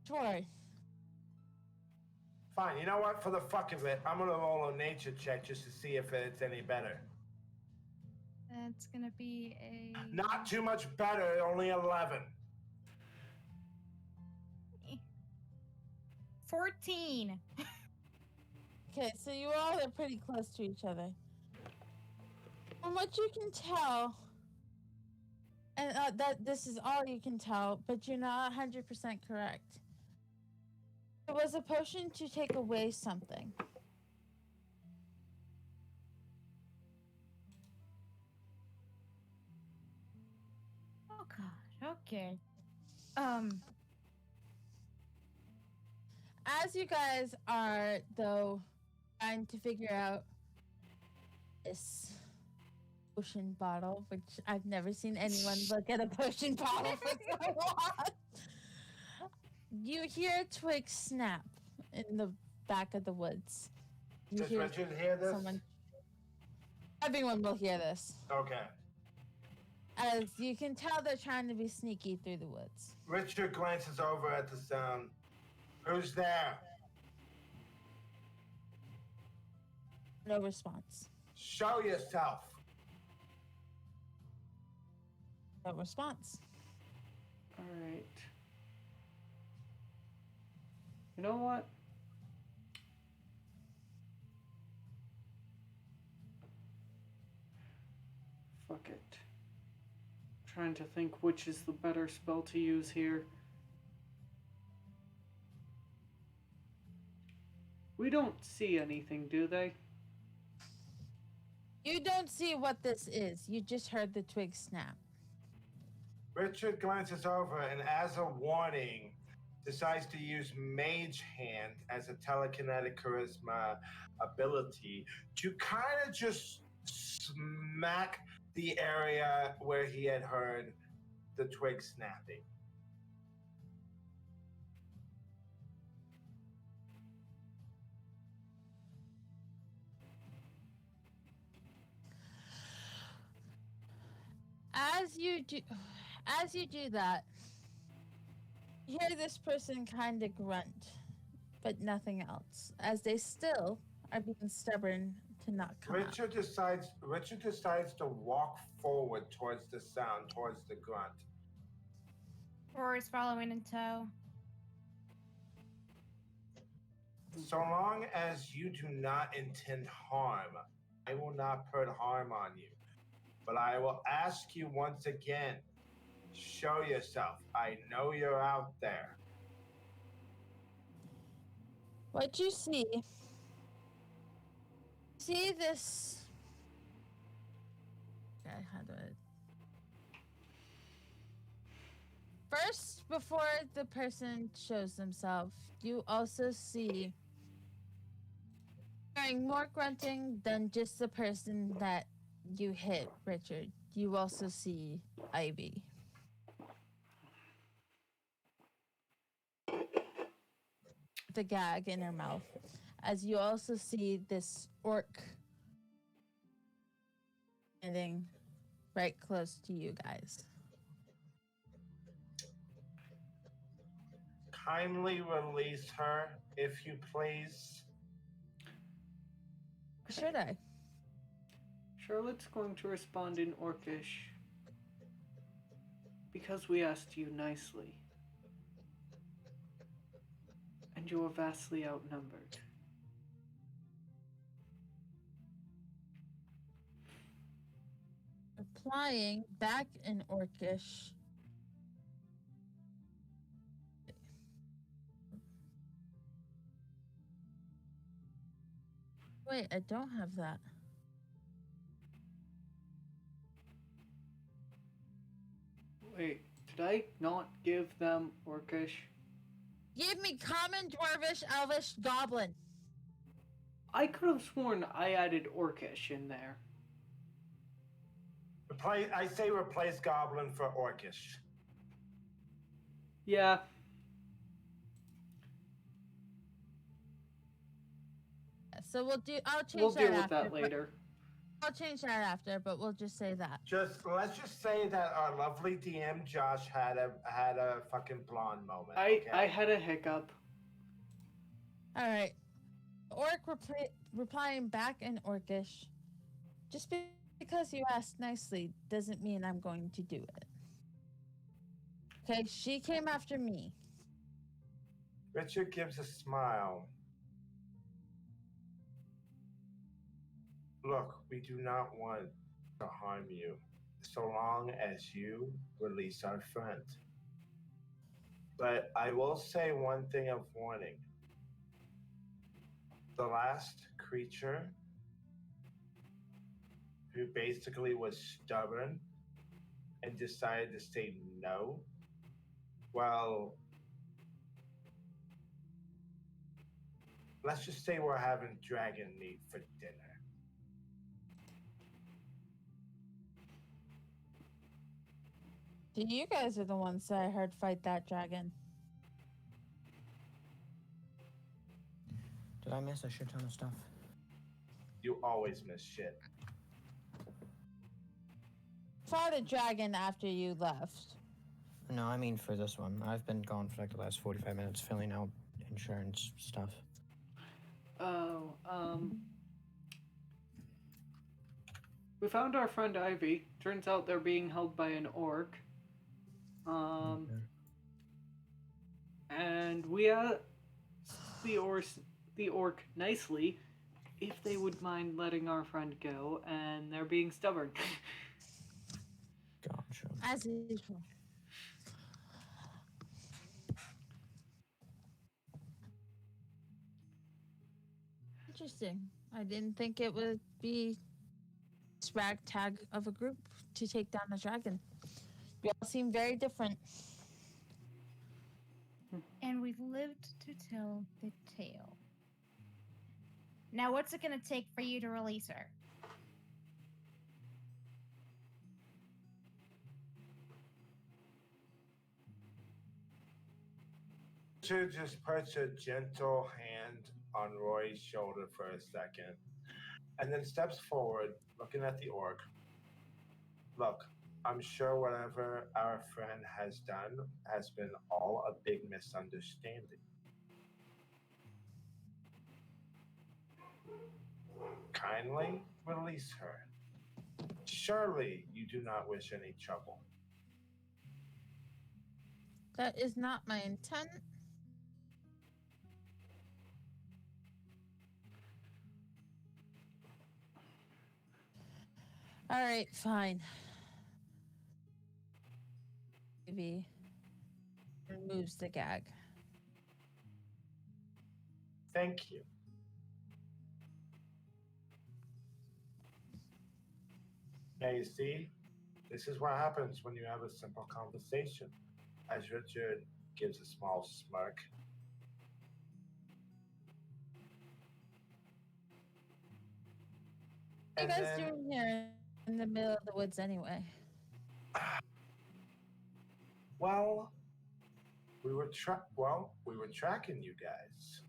Sure. Fine, you know what? For the fuck of it, I'm gonna roll a nature check just to see if it's any better. That's gonna be a. Not too much better, only 11. 14. Okay, so you all are pretty close to each other. From what you can tell, and that this is all you can tell, but you're not 100% correct. It was a potion to take away something. Oh god. Okay. As you guys are, though, trying to figure out this potion bottle, which I've never seen anyone look at a potion bottle for so long, you hear a twig snap in the back of the woods. You Does Richard hear this? Everyone will hear this. Okay. As you can tell, they're trying to be sneaky through the woods. Richard glances over at the sound. Who's there? No response. Show yourself. No response. Alright. You know what? Fuck it. Trying to think which is the better spell to use here. We don't see anything, do they? You don't see what this is. You just heard the twig snap. Richard glances over and, as a warning, decides to use Mage Hand as a telekinetic charisma ability to kind of just smack the area where he had heard the twig snapping. As you do that, you hear this person kind of grunt, but nothing else, as they still are being stubborn to not come out. Richard decides to walk forward towards the sound, towards the grunt. Rory's following in tow. So long as you do not intend harm, I will not put harm on you. But I will ask you once again, show yourself. I know you're out there. What you see this. Okay, how do I? First, before the person shows themselves, you also see hearing more grunting than just the person that you hit, Richard. You also see Ivy. The gag in her mouth. As you also see this orc standing right close to you guys. Kindly release her, if you please. Should I? Charlotte's going to respond in Orcish. Because we asked you nicely. And you are vastly outnumbered. Replying back in Orcish. Wait, I don't have that. Wait, did I not give them Orcish? Give me common, dwarvish, elvish, goblin. I could have sworn I added Orcish in there. I say replace Goblin for Orcish. Yeah. So I'll change We'll that deal with after, that later. I'll change that after, but we'll just say that. Let's just say that our lovely DM Josh had a fucking blonde moment. I Okay? had a hiccup. All right. Orc replying back in Orcish. Just because you asked nicely doesn't mean I'm going to do it. Okay, she came after me. Richard gives a smile. Look, we do not want to harm you so long as you release our friend. But I will say one thing of warning. The last creature who basically was stubborn and decided to say no, well, let's just say we're having dragon meat for dinner. You guys are the ones that I heard fight that dragon. Did I miss a shit ton of stuff? You always miss shit. Fought a dragon after you left. No, I mean for this one. I've been gone for like the last 45 minutes filling out insurance stuff. Oh, we found our friend Ivy. Turns out they're being held by an orc. Okay. And we asked the orc nicely if they would mind letting our friend go, and they're being stubborn. Gotcha. As usual. Interesting. I didn't think it would be this ragtag of a group to take down a dragon. We all seem very different. And we've lived to tell the tale. Now, what's it gonna take for you to release her? Richard just puts a gentle hand on Roy's shoulder for a second, and then steps forward, looking at the orc. Look, I'm sure whatever our friend has done has been all a big misunderstanding. Kindly release her. Surely you do not wish any trouble. That is not my intent. All right, fine. Maybe removes the gag. Thank you. Now you see, this is what happens when you have a simple conversation. As Richard gives a small smirk. What are you And guys then- doing here in the middle of the woods anyway? Well, we were tracking you guys.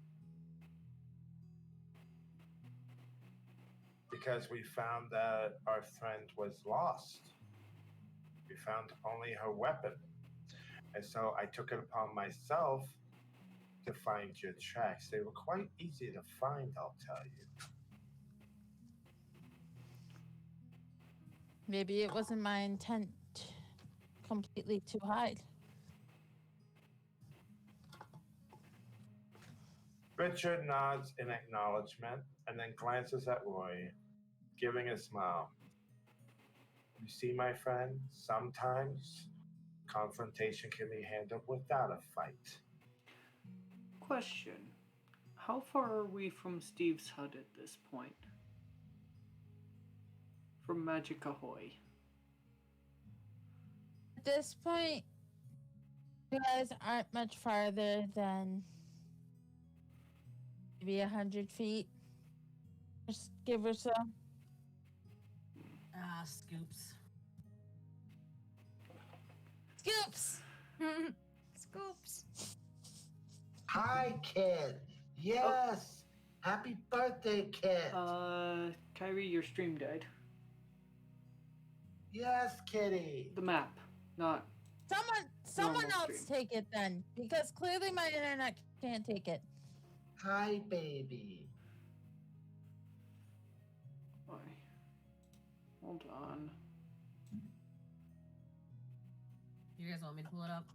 Because we found that our friend was lost. We found only her weapon. And so I took it upon myself to find your tracks. They were quite easy to find, I'll tell you. Maybe it wasn't my intent completely to hide. Richard nods in acknowledgement and then glances at Roy, giving a smile. You see, my friend, sometimes confrontation can be handled without a fight. Question. How far are we from Steve's hut at this point? From Magic Ahoy. At this point, you guys aren't much farther than maybe 100 feet. Just give or so. Scoops. Scoops! Scoops. Hi, kid. Yes. Happy birthday, kid. Kyrie, your stream died. Yes, kitty. The map, not. Someone Normal else stream. take it then, because clearly my internet can't take it. Hi, baby. Why? Hold on. You guys want me to pull it up?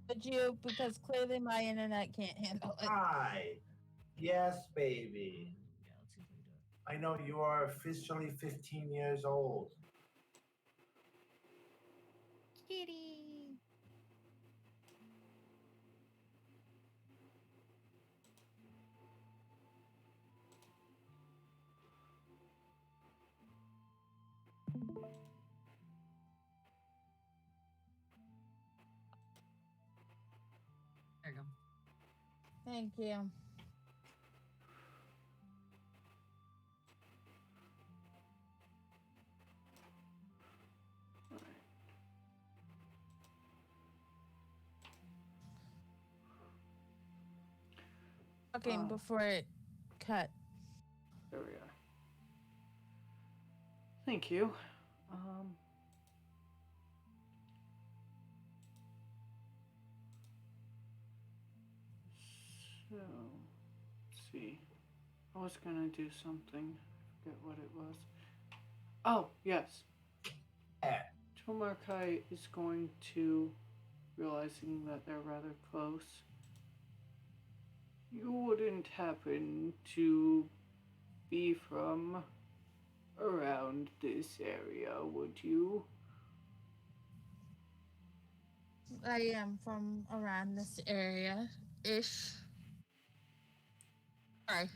Would you? Because clearly my internet can't handle it. Hi. Yes, baby. Yeah, let's see if we can do it. I know you are officially 15 years old. Kitty. There you go. Thank you. Okay, Oh. before it cut. There we are. Thank you. So, let's see. I was gonna do something. I forget what it was. Oh, yes. Yeah. Tomarkai is going to, realizing that they're rather close. You wouldn't happen to be from around this area, would you? I am from around this area-ish. Sorry.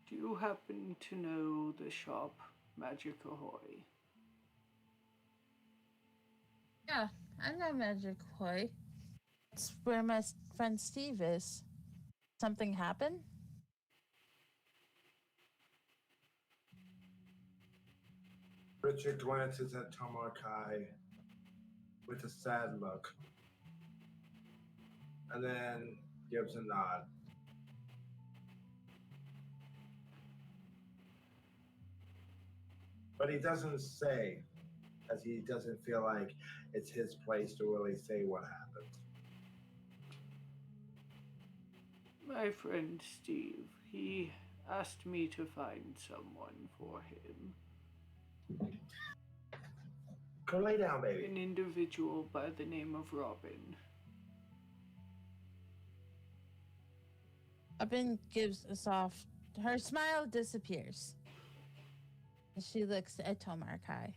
Do you happen to know the shop Magic Ahoy? Yeah, I know Magic Hoy. It's where my friend Steve is. Something happened? Richard glances at Tomarkai with a sad look, and then gives a nod. But he doesn't say, as he doesn't feel like it's his place to really say what happened. My friend Steve, he asked me to find someone for him. Go lay down, baby. An individual by the name of Robin. Robin gives a soft. Her smile disappears. She looks at Tomarkai.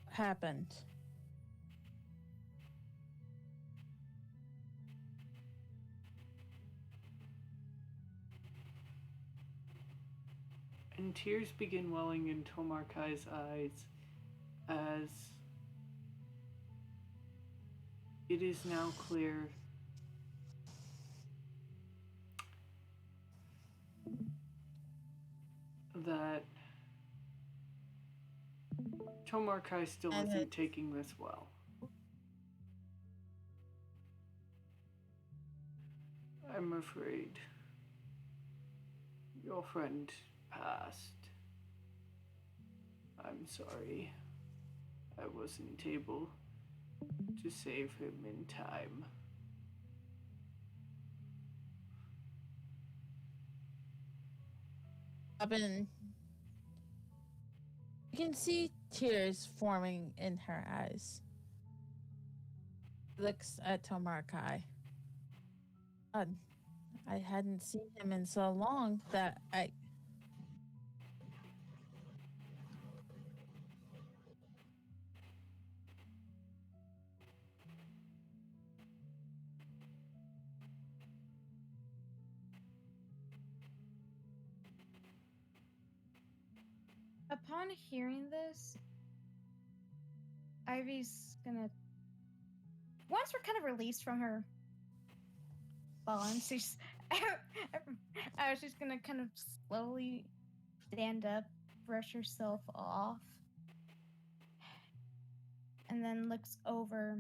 What happened? And tears begin welling in Tomarkai's eyes as it is now clear that Tomarkai still And isn't taking this well. I'm afraid your friend passed. I'm sorry. I wasn't able to save him in time. Robin. You can see tears forming in her eyes. Looks at Tomarkai. God, I hadn't seen him in so long that I. Upon hearing this, Ivy's gonna. Once we're kind of released from her bonds, she's gonna kind of slowly stand up, brush herself off, and then looks over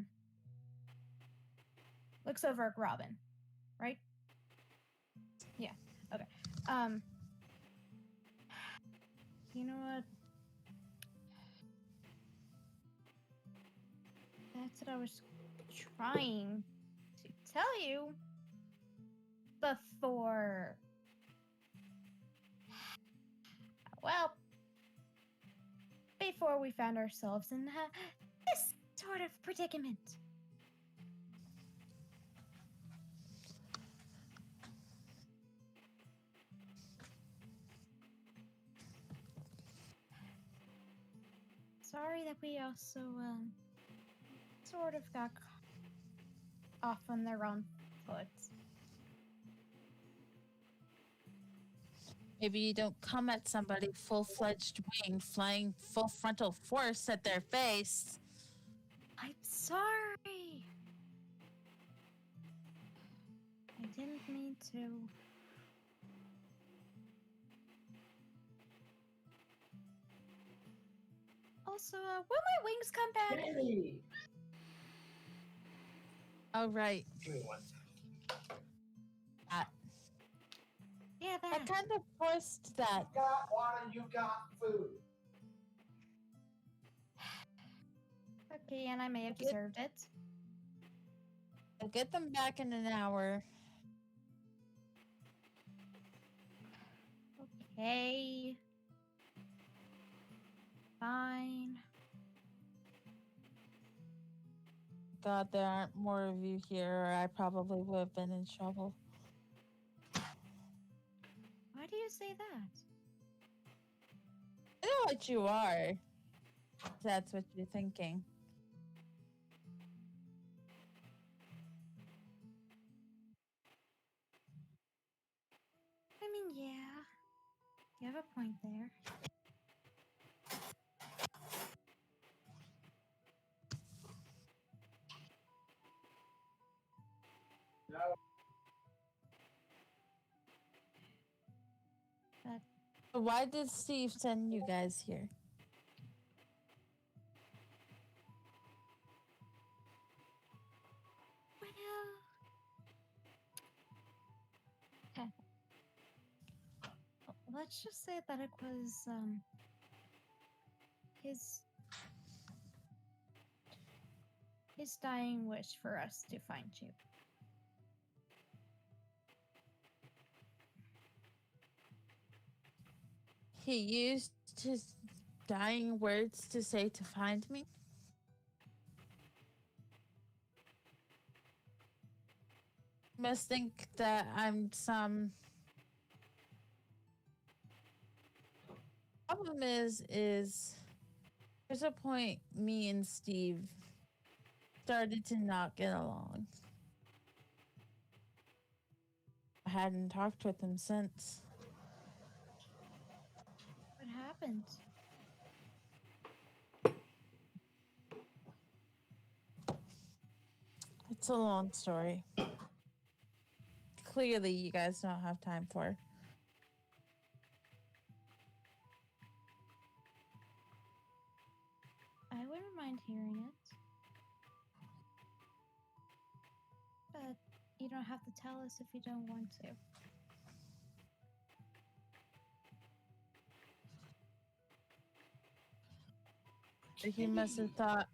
at Robin, right? Yeah. Okay. You know what? That's what I was trying to tell you before. Well, before we found ourselves in this sort of predicament. sorry that we also sort of got off on their own foot. Maybe you don't come at somebody full-fledged wing, flying full frontal force at their face. I'm sorry. I didn't mean to. Also, will my wings come back? Hey! Oh, right. Give me one second. Yeah, I that. kind of forced that. You got water, you got food. Okay, and I may have Get- deserved it. I'll get them back in an hour. Okay. Fine. God, there aren't more of you here, or I probably would have been in trouble. Why do you say that? I know what you are. If that's what you're thinking. I mean, yeah. You have a point there. No. So why did Steve send you guys here? Well, let's just say that it was his dying wish for us to find you. He used his dying words to say to find me? You must think that I'm some... Problem is there's a point me and Steve started to not get along. I hadn't talked with him since. What happened? It's a long story. Clearly, you guys don't have time for it. I wouldn't mind hearing it. But you don't have to tell us if you don't want to. He must have thought.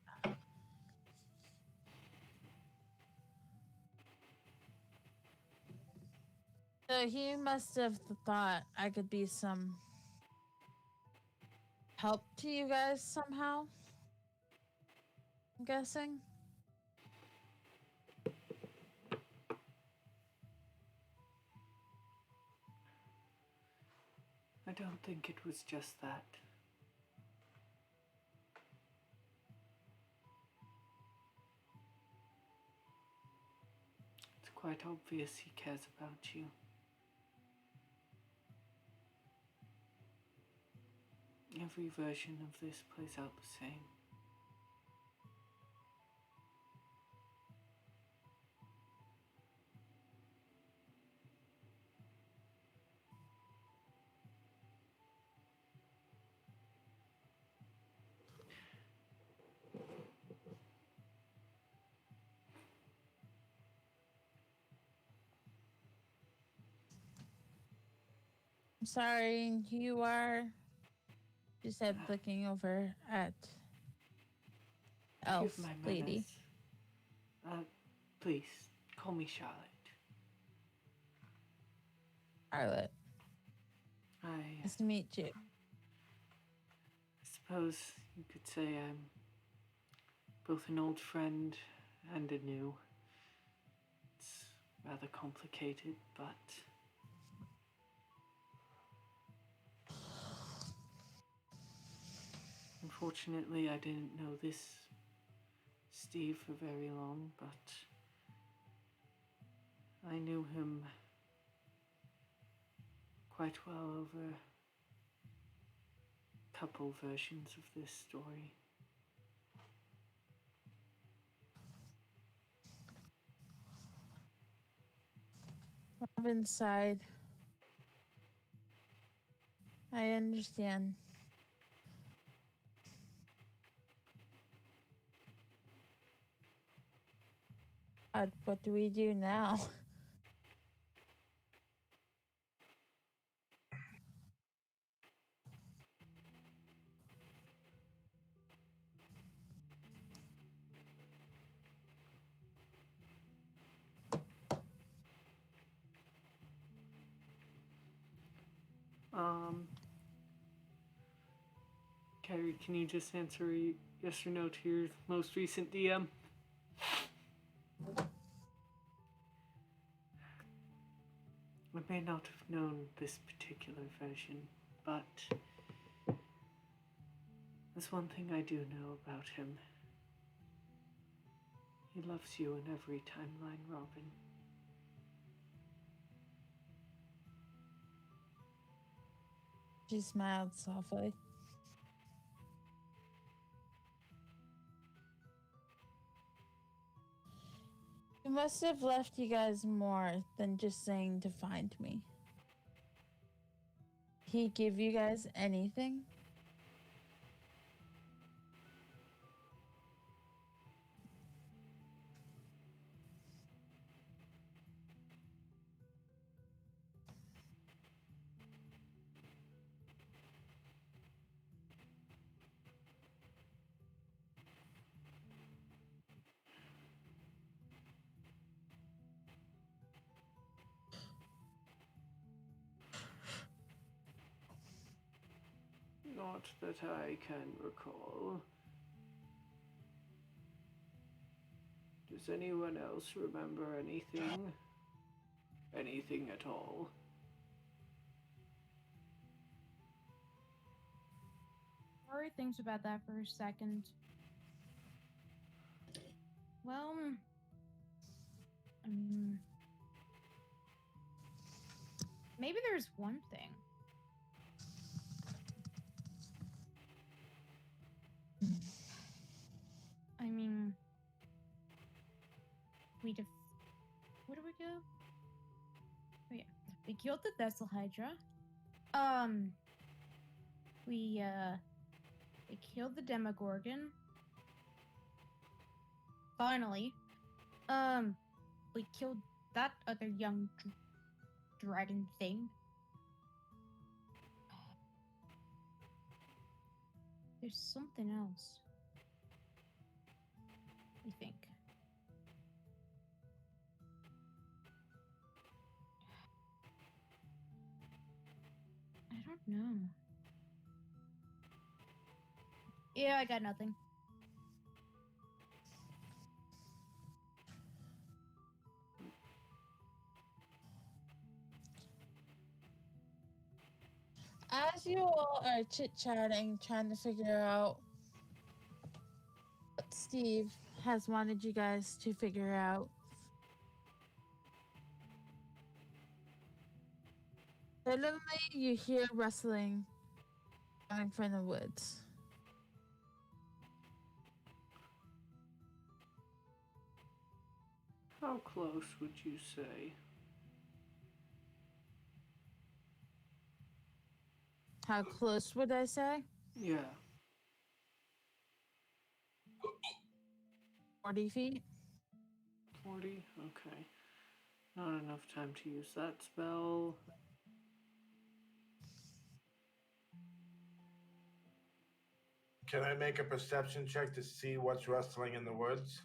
So he must have thought I could be some help to you guys somehow. I'm guessing. I don't think it was just that. It's quite obvious he cares about you. Every version of this plays out the same. I'm sorry, you are. She said, looking over at Elf Forgive my Lady. manners. Please, call me Charlotte. Charlotte. I Nice to meet you. suppose you could say I'm both an old friend and a new. It's rather complicated, but Unfortunately, I didn't know this Steve for very long, but I knew him quite well over a couple versions of this story. Robin sighed. I understand. What do we do now? Carrie, can you just answer yes or no to your most recent DM? I may not have known this particular version, but there's one thing I do know about him. He loves you in every timeline, Robin. She smiled softly. He must have left you guys more than just saying to find me. He give you guys anything? Not that I can recall. Does anyone else remember anything? Anything at all? Rory thinks about that for a second. Well, maybe there's one thing. I mean, where do we go? Oh yeah, we killed the Vessel Hydra. We killed the Demogorgon. Finally, we killed that other young dragon thing. There's something else. I think. I don't know. Yeah, I got nothing. As you all are chit-chatting, trying to figure out what Steve has wanted you guys to figure out, suddenly you hear rustling coming from the woods. How close would you say? How close would I say? Yeah. 40 feet? 40? Okay. Not enough time to use that spell. Can I make a perception check to see what's rustling in the woods?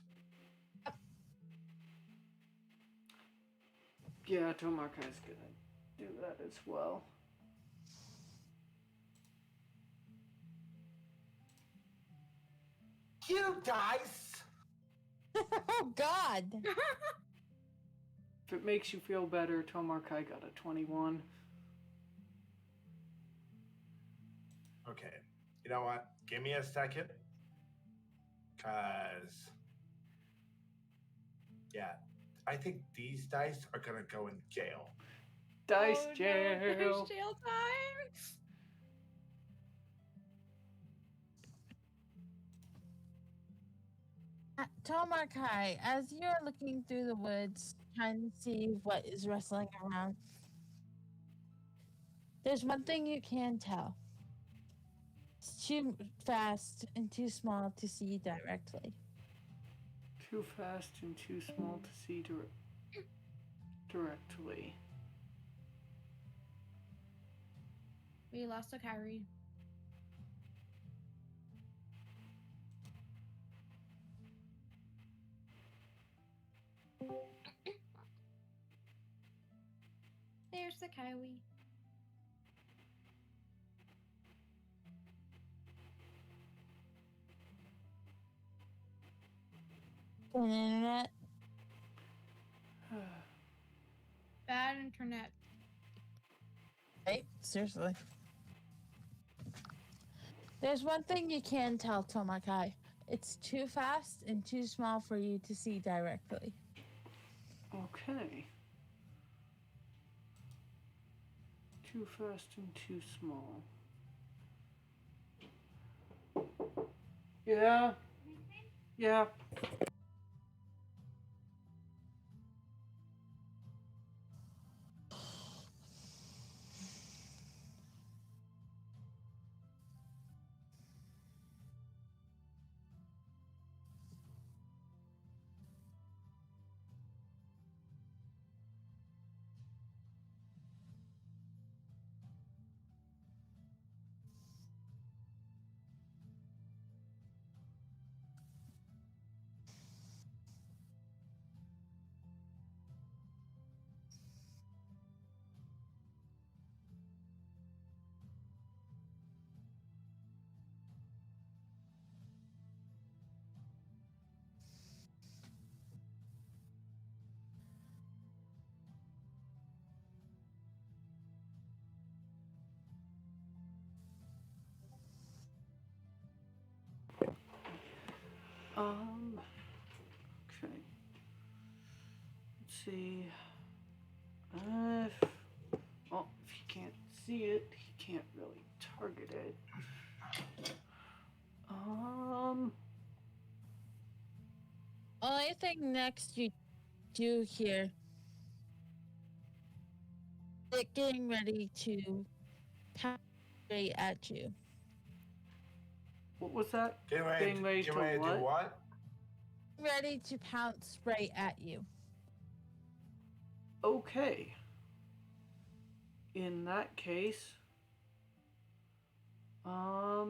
Yeah, Tomarkai's gonna do that as well. You dice! Oh, God! If it makes you feel better, Tomarkai got a 21. Okay. You know what? Give me a second. Cause yeah, I think these dice are gonna go in jail. Dice Oh, no, jail. there's jail time. Tomarkai, as you're looking through the woods, trying to see what is rustling around, there's one thing you can tell. It's too fast and too small to see directly. Too fast and too small to see directly. We lost a Kyrie. There's the Kyrie. On the internet, Bad internet. right? Seriously. There's one thing you can tell, Tomarkai. It's too fast and too small for you to see directly. Okay. Too fast and too small. Yeah. Yeah. Okay. Let's see. Well, if he can't see it, he can't really target it. Only thing next you do here, it getting ready to pounce straight at you. What was that? Get ready, Getting ready get to ready to do what? what? Ready to pounce right at you. Okay. In that case, yeah,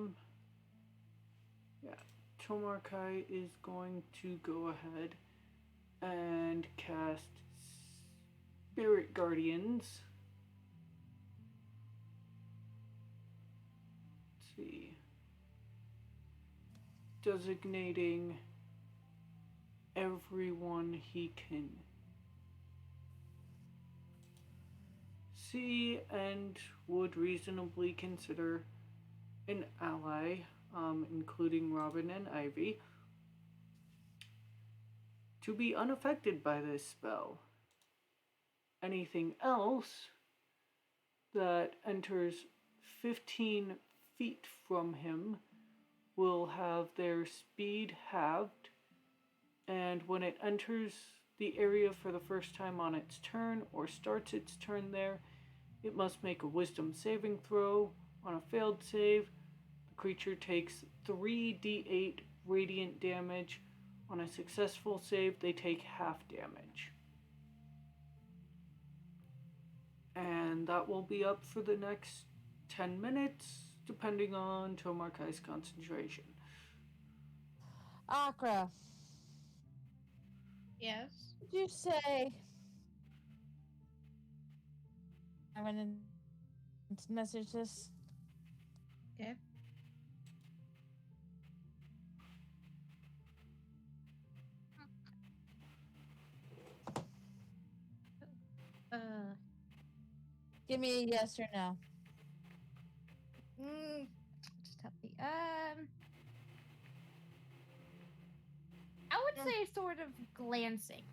Tomarkai is going to go ahead and cast Spirit Guardians. Let's see. Designating everyone he can see and would reasonably consider an ally, including Robin and Ivy, to be unaffected by this spell. Anything else that enters 15 feet from him will have their speed halved, and when it enters the area for the first time on its turn or starts its turn there, it must make a wisdom saving throw. On a failed save, the creature takes 3d8 radiant damage. On a successful save, they take half damage. And that will be up for the next 10 minutes, depending on Tomarkai's concentration. Akra, Yes. would you say I'm gonna message this? Okay. Give me a yes or no. Just help me. say sort of glancing.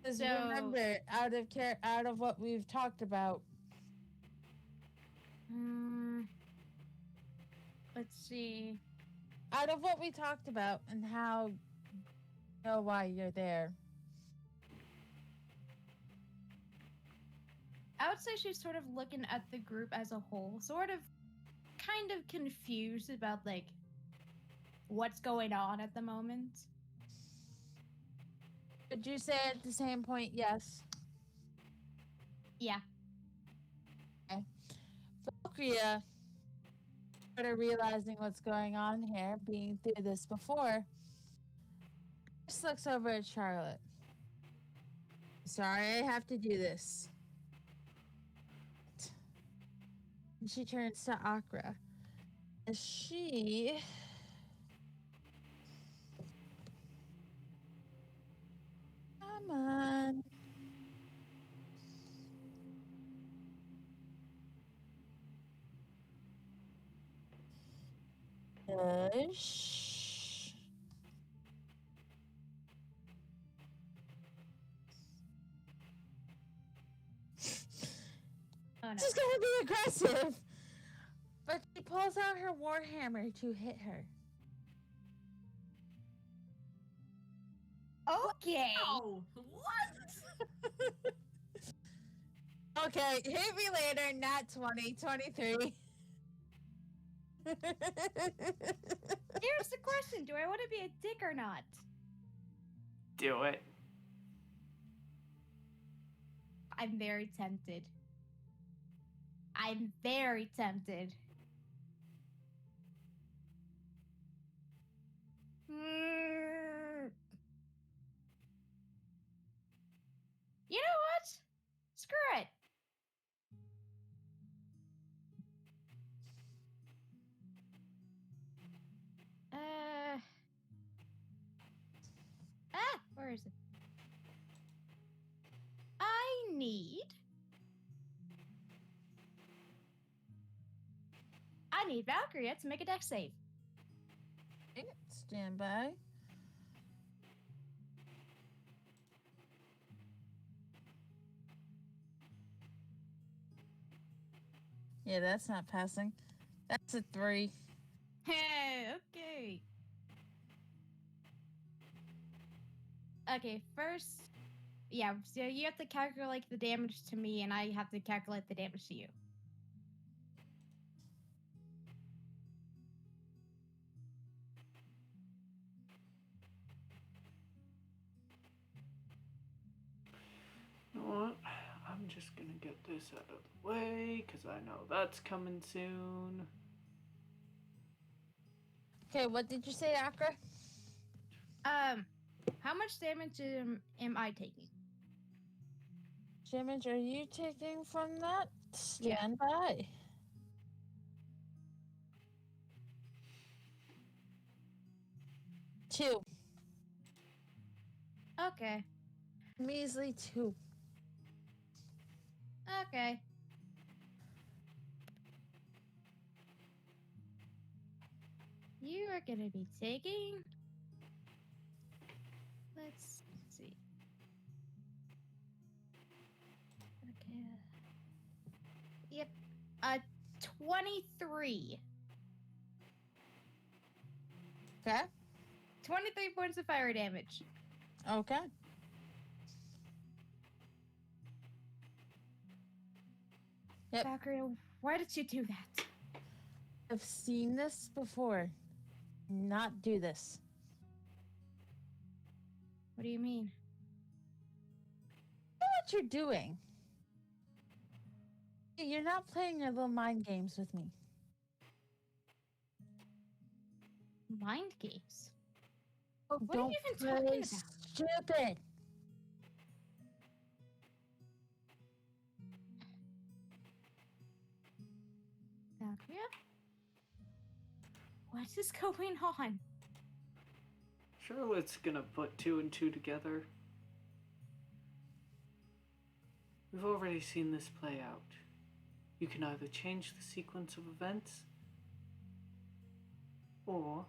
Because So- remember, out of what we've talked about, Let's see. out of what we talked about and how you know why you're there. I would say she's sort of looking at the group as a whole, sort of kind of confused about like what's going on at the moment. Would you say at the same point, yes? Yeah. Valkyria, sort of realizing what's going on here, being through this before, just looks over at Charlotte. Sorry, I have to do this. And she turns to Akra. As she. Come on. Push. Oh no. She's gonna be aggressive. But she pulls out her warhammer to hit her. Okay. Oh, what? Okay, hit me later, not 20, 23. Here's the question: do I want to be a dick or not? Do it. I'm very tempted. I'm very tempted. You know what? Screw it. Where is it? I need Valkyria to make a dex save. Stand by. Yeah, that's not passing. That's a 3. Hey, okay. Okay, first, yeah, so you have to calculate the damage to me, and I have to calculate the damage to you. You know what? I'm just gonna get this out of the way because I know that's coming soon. Okay, what did you say, Akra? How much damage am I taking? Damage are you taking from that? Yeah. Stand by. Two. Okay. Measly 2. Okay. You are gonna be taking. Let's see. Okay. Yep. 23. Okay. 23 points of fire damage. Okay. Yep. Valkyria, why did you do that? I've seen this before. Not do this. What do you mean? I know what you're doing. You're not playing your little mind games with me. Mind games? Oh, What are don't you even play talking about? stupid. Valkyria? What is going on? Charlotte's gonna put 2 and 2 together. We've already seen this play out. You can either change the sequence of events, or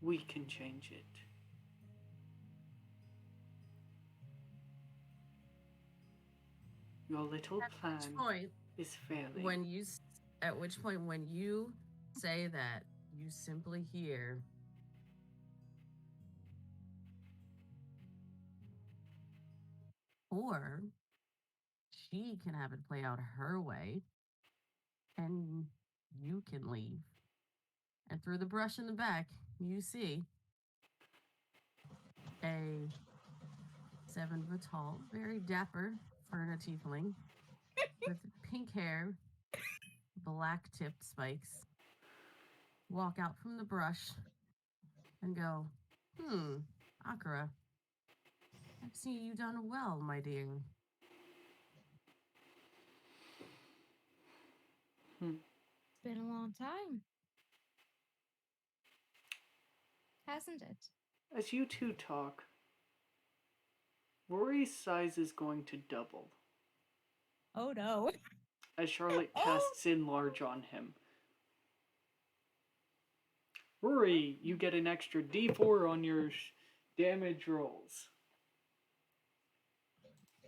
we can change it. Your little At plan which point, is failing. at which point, when you say that, you simply hear. Or she can have it play out her way, and you can leave. And through the brush in the back, you see a 7 foot tall, very dapper Ferna tiefling with pink hair, black tipped spikes walk out from the brush and go, Akira, I see you done well, my dear. It's been a long time, hasn't it? As you two talk, Rory's size is going to double Oh no. as Charlotte casts Enlarge on him. Rory, you get an extra d4 on your damage rolls.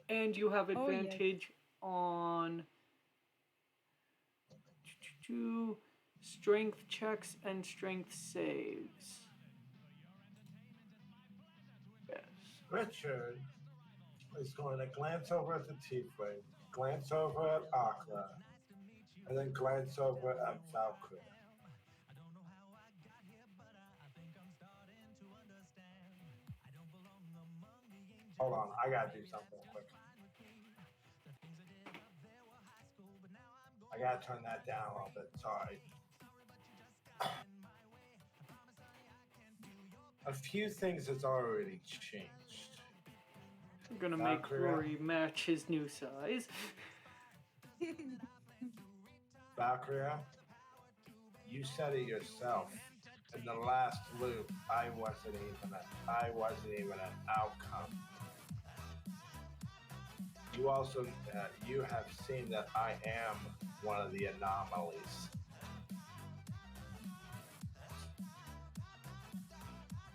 And you have Oh, yes. advantage on strength checks and strength saves. Yes. Richard is going to glance over at the tiefling, glance over at Akla, and then glance over at Valkyrie. Hold on, I gotta do something quick. I gotta turn that down a little bit, sorry. A few things has already changed. I'm gonna make Valkyrie. Rory match his new size. Valkyria, you said it yourself. In the last loop, I wasn't even an outcome. You also, you have seen that I am one of the anomalies.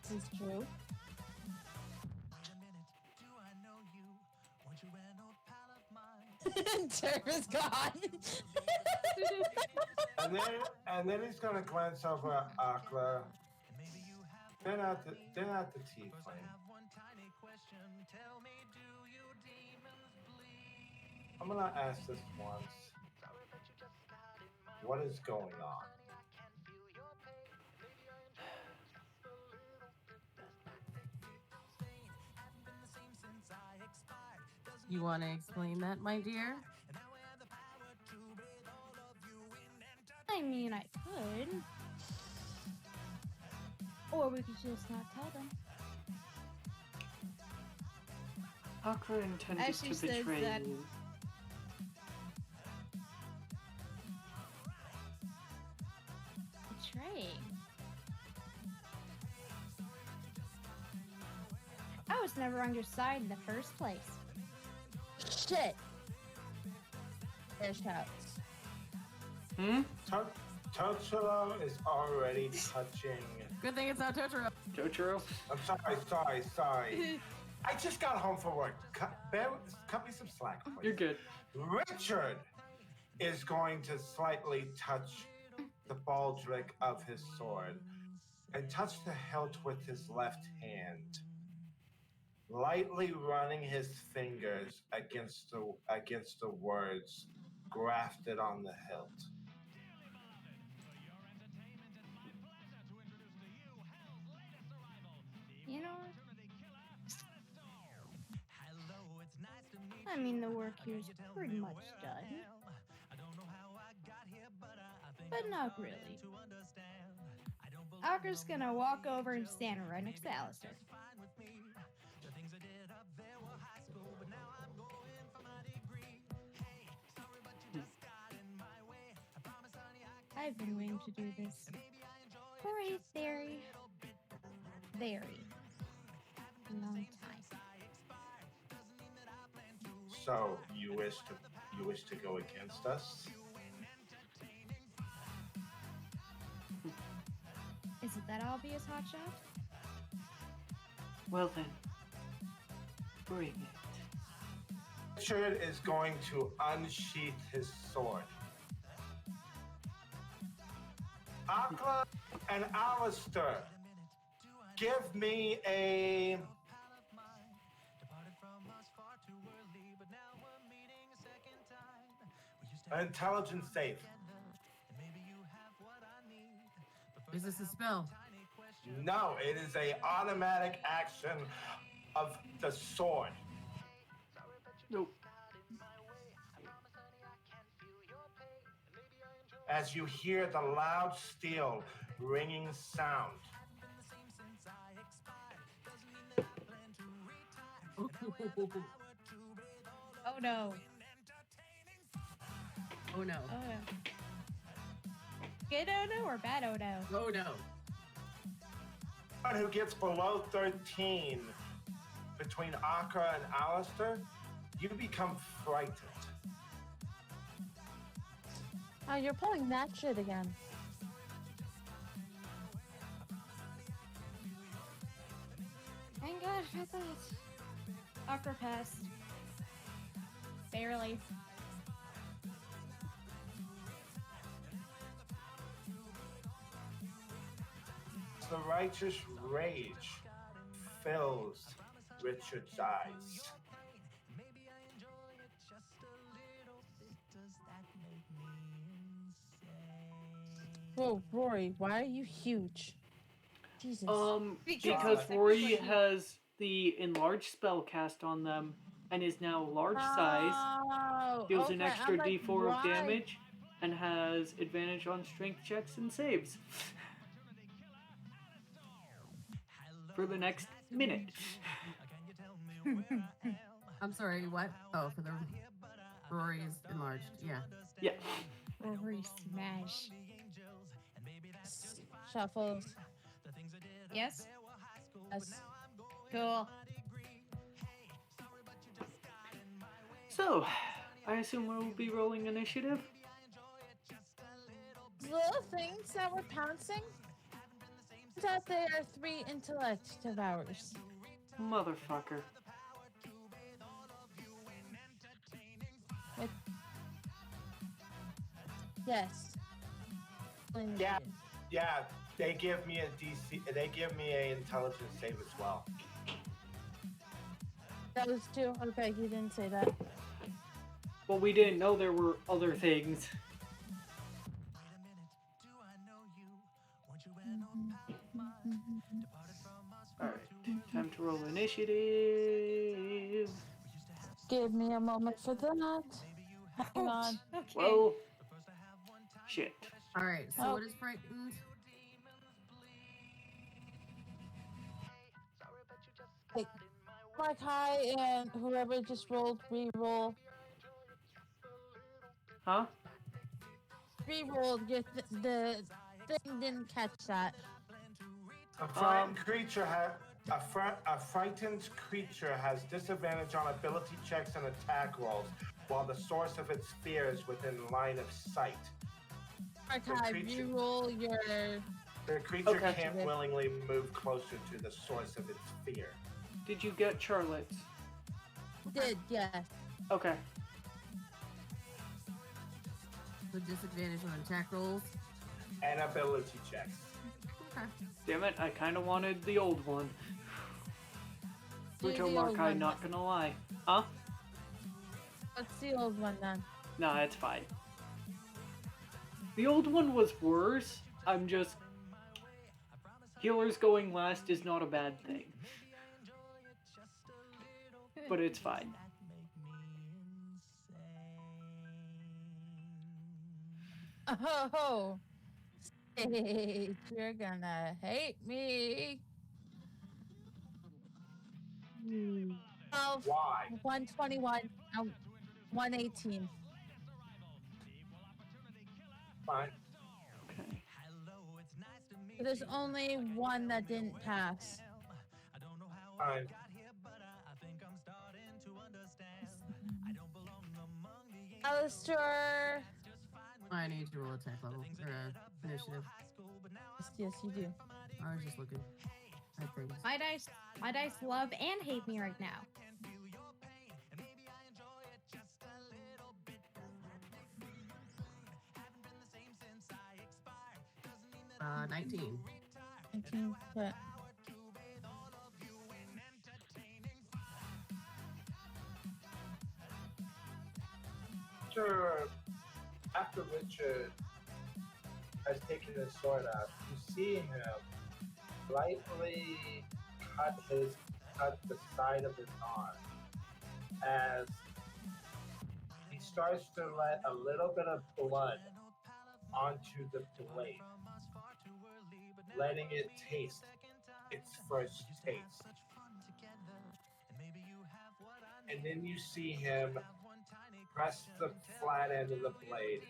This is true. Turf is gone. And then he's gonna glance over at Akla, then at the tiefling. I'm gonna ask this once. What is going on? You want to explain that, my dear? I mean, I could. Or we could just not tell them. Akra intended As she to says betray that- you. Betraying. I was never on your side in the first place. Shit. There's shouts. Totoro is already touching. Good thing it's not Totoro. Jotaro? I'm sorry. I just got home from work. Cut me some slack, please. You're good. Richard is going to slightly touch the baldric of his sword and touch the hilt with his left hand, lightly running his fingers against the words grafted on the hilt. You know what? I mean, the work here's pretty much done. But not really. Akra's gonna walk over and stand right next to Alistair. I've been waiting to do this for a very long time. So you wish to go against us? Is it that obvious, Hotshot? Well then, bring it. Richard is going to unsheath his sword. Akla and Alistair, give me an intelligence save. Is this a spell? No, it is a automatic action of the sword. Nope. As you hear the loud steel ringing sound. Oh no. Oh no. Oh no. Good oh no or bad oh no? Oh no. Anyone who gets below 13 between Akra and Alistair, you become frightened. Oh, you're pulling that shit again. Thank God for that. Awkward pass. Barely. The righteous rage fills Richard's eyes. Whoa, Rory, why are you huge? Jesus. Because Rory has the enlarged spell cast on them and is now large size, Oh, deals an okay, extra I'm like, d4 of why? damage, and has advantage on strength checks and saves. For the next minute. I'm sorry, what? Oh, for the Rory's enlarged. Yeah. Yeah. Rory smash. Shuffles. Yes? Yes. Cool. So, I assume we'll be rolling initiative? The things that we're pouncing, that they are 3 intellect devours. Motherfucker. Yes. Yeah, they give me a DC. They give me a intelligence save as well. Those two. Okay, you didn't say that. Well, we didn't know there were other things. Alright, time to roll initiative. Give me a moment for that. Hang on. Okay. Well, shit. Alright, so Oh. what is frightened? Mark high and whoever just rolled, re-roll. Huh? Re-rolled. The thing didn't catch that. A frightened creature a frightened creature has disadvantage on ability checks and attack rolls, while the source of its fear is within line of sight. Mark The high, creature- re-roll your... The creature Okay. can't willingly move closer to the source of its fear. Did you get Charlotte's? Did, yes. Okay. The disadvantage on attack rolls. And ability checks. Okay. Damn it, I kind of wanted the old one. Do Which the I'm old one not gonna lie. Huh? What's the old one then? Nah, it's fine. The old one was worse. I'm just... Healers going last is not a bad thing. But it's fine. Oh, Sage, you're gonna hate me. 12, Why? 121, 118. Fine. Okay. There's only one that didn't pass. Fine. Alistair. I need to roll attack level or initiative. Yes, you do. I was just looking at things. My dice love and hate me right now. 19. 19 hit. After Richard has taken his sword out, you see him lightly cut the side of his arm as he starts to let a little bit of blood onto the blade, letting it taste its first taste. And then you see him press the flat end of the blade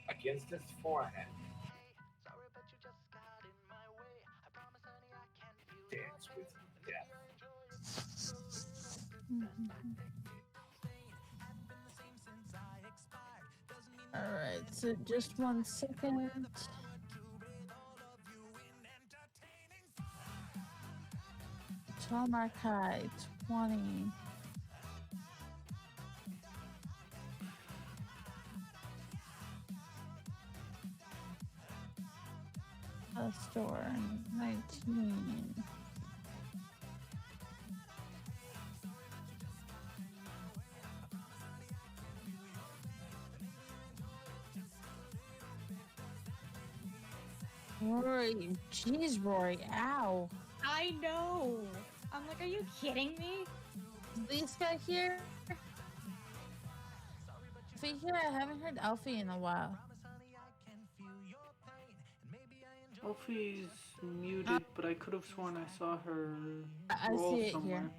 against his forehead. Dance with death. All right, so just 1 second. Trauma Kai 20. Store 19. Rory, jeez, Rory, ow. I know. I'm like, are you kidding me? Is this guy here? Alfie here? I haven't heard Alfie in a while. Alfie's muted, but I could have sworn I saw her I roll see it somewhere. here.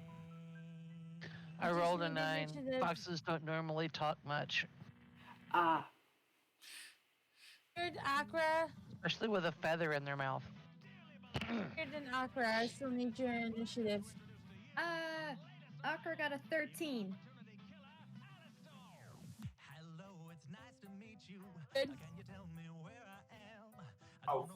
I Just rolled a need 9. initiative. Foxes don't normally talk much, Ah, Heard Akra. especially with a feather in their mouth. Heard an Akra. I still need your initiative. Akra got a 13. Good. Oh,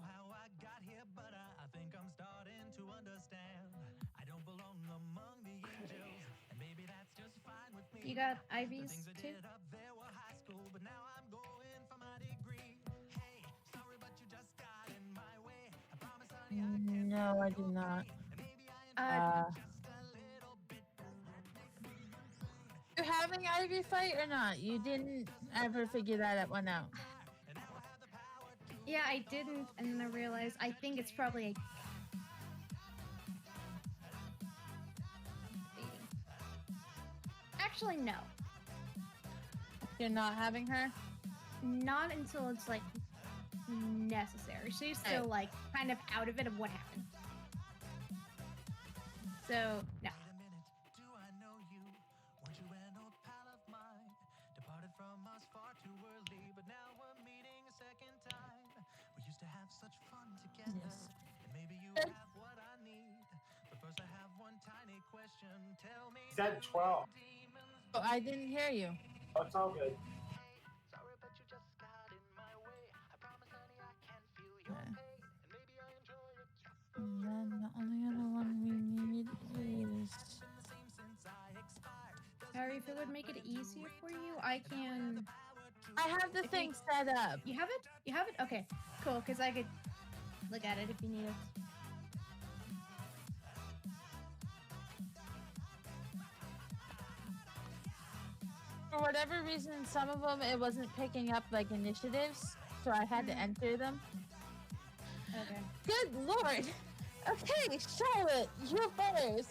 You got IVs too? No, I do not. Uh, You're having Ivy fight or not? You didn't ever figure that one out. yeah, I didn't, and then I realized I think it's probably Actually, no. You're not having her? Not until it's like necessary. She's still like kind of out of it of what happened. So no. Yes. said 12. Oh, I didn't hear you. Oh, it's all good. Okay. And then the only other one we need is... Harry, if it would make it easier for you, I can. I have the thing set up. You have it? You have it? Okay, cool. Because I could look at it if you need it. For whatever reason, some of them it wasn't picking up like initiatives, so I had to enter them. Okay. Good lord! Okay, Charlotte, you're first.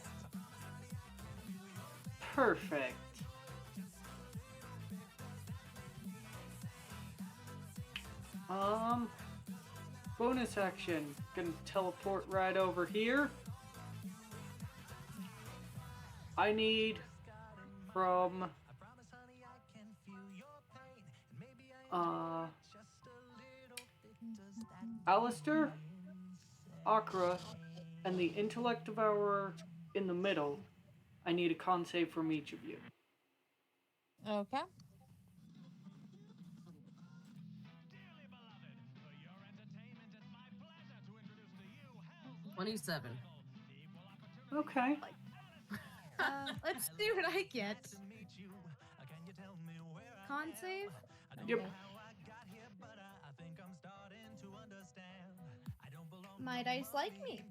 Perfect. Bonus action. Gonna teleport right over here. I need from Alistair, Akra, and the intellect devourer in the middle. I need a con save from each of you. Okay. $27. Okay. Let's see what I get. Con save? Yep. Okay. my dice like me.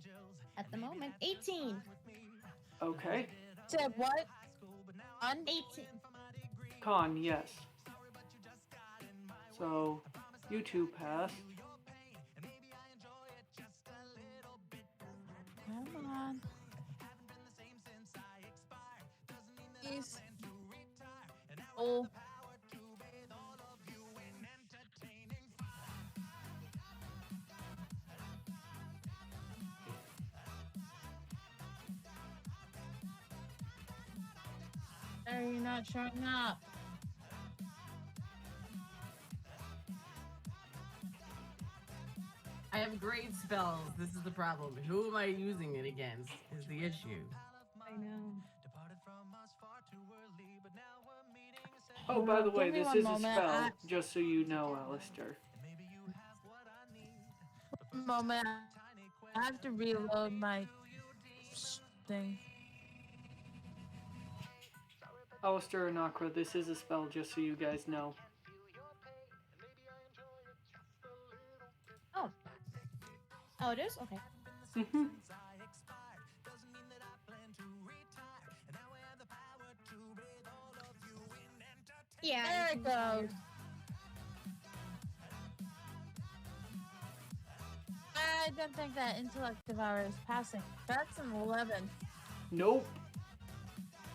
At the moment, 18. Okay. Said what? On 18. Con, yes. So, you two pass. Come on. Please. Oh. Are you not showing up? I have great spells. This is the problem. Who am I using it against? Is the issue. I know. Oh, by the way, Give me this one is a moment. spell, just so you know, Alistair. Moment. I have to reload my thing. Alistair and Akra, this is a spell, just so you guys know. Oh. Oh, it is? Okay. Mhm. Yeah. There it goes. I don't think that intellect devour is passing. That's an 11. Nope.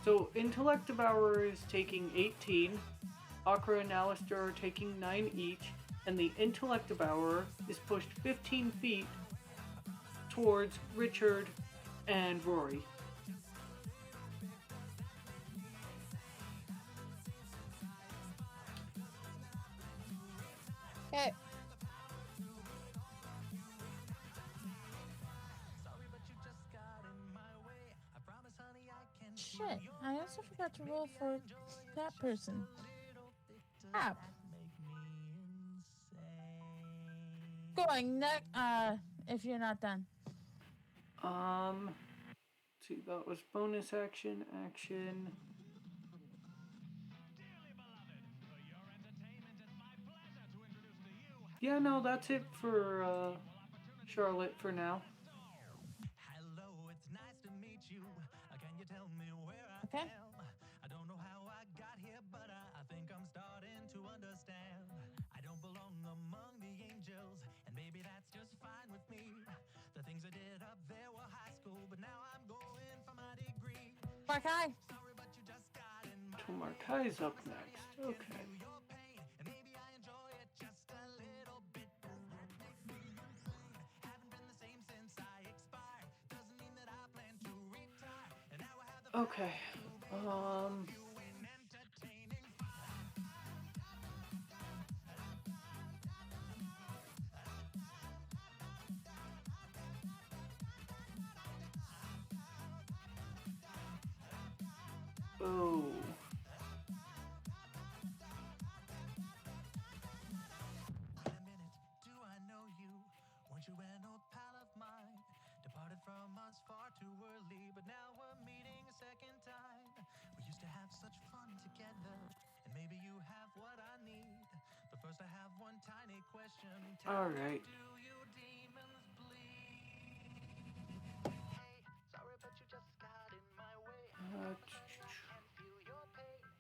So, Intellect Devourer is taking 18, Akra and Alistair are taking 9 each, and the Intellect Devourer is pushed 15 feet towards Richard and Rory. Okay. Shit, I also forgot to roll for that person. Crap. Going next, if you're not done. Let's see, that was bonus action, action. Yeah, no, that's it for, Charlotte for now. Okay. Markai. Tomarkai's up next. Okay. Okay. Oh. All right.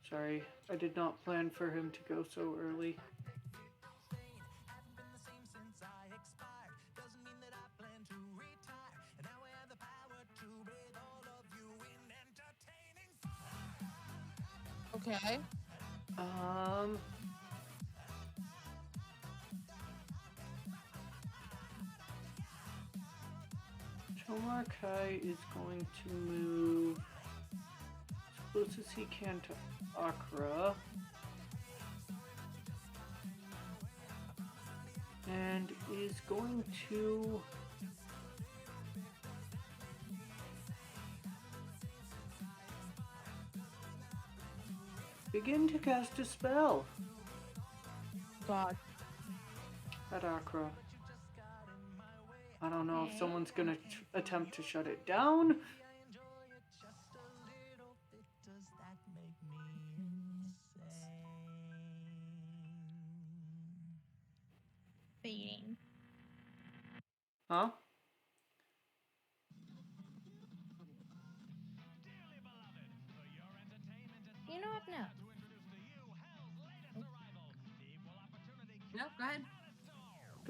Sorry, I did not plan for him to go so early. Okay. Tomarkai is going to move as close as he can to Akra. And is going to begin to cast a spell God. at Akra. I don't know if someone's gonna attempt to shut it down. Fading. Huh?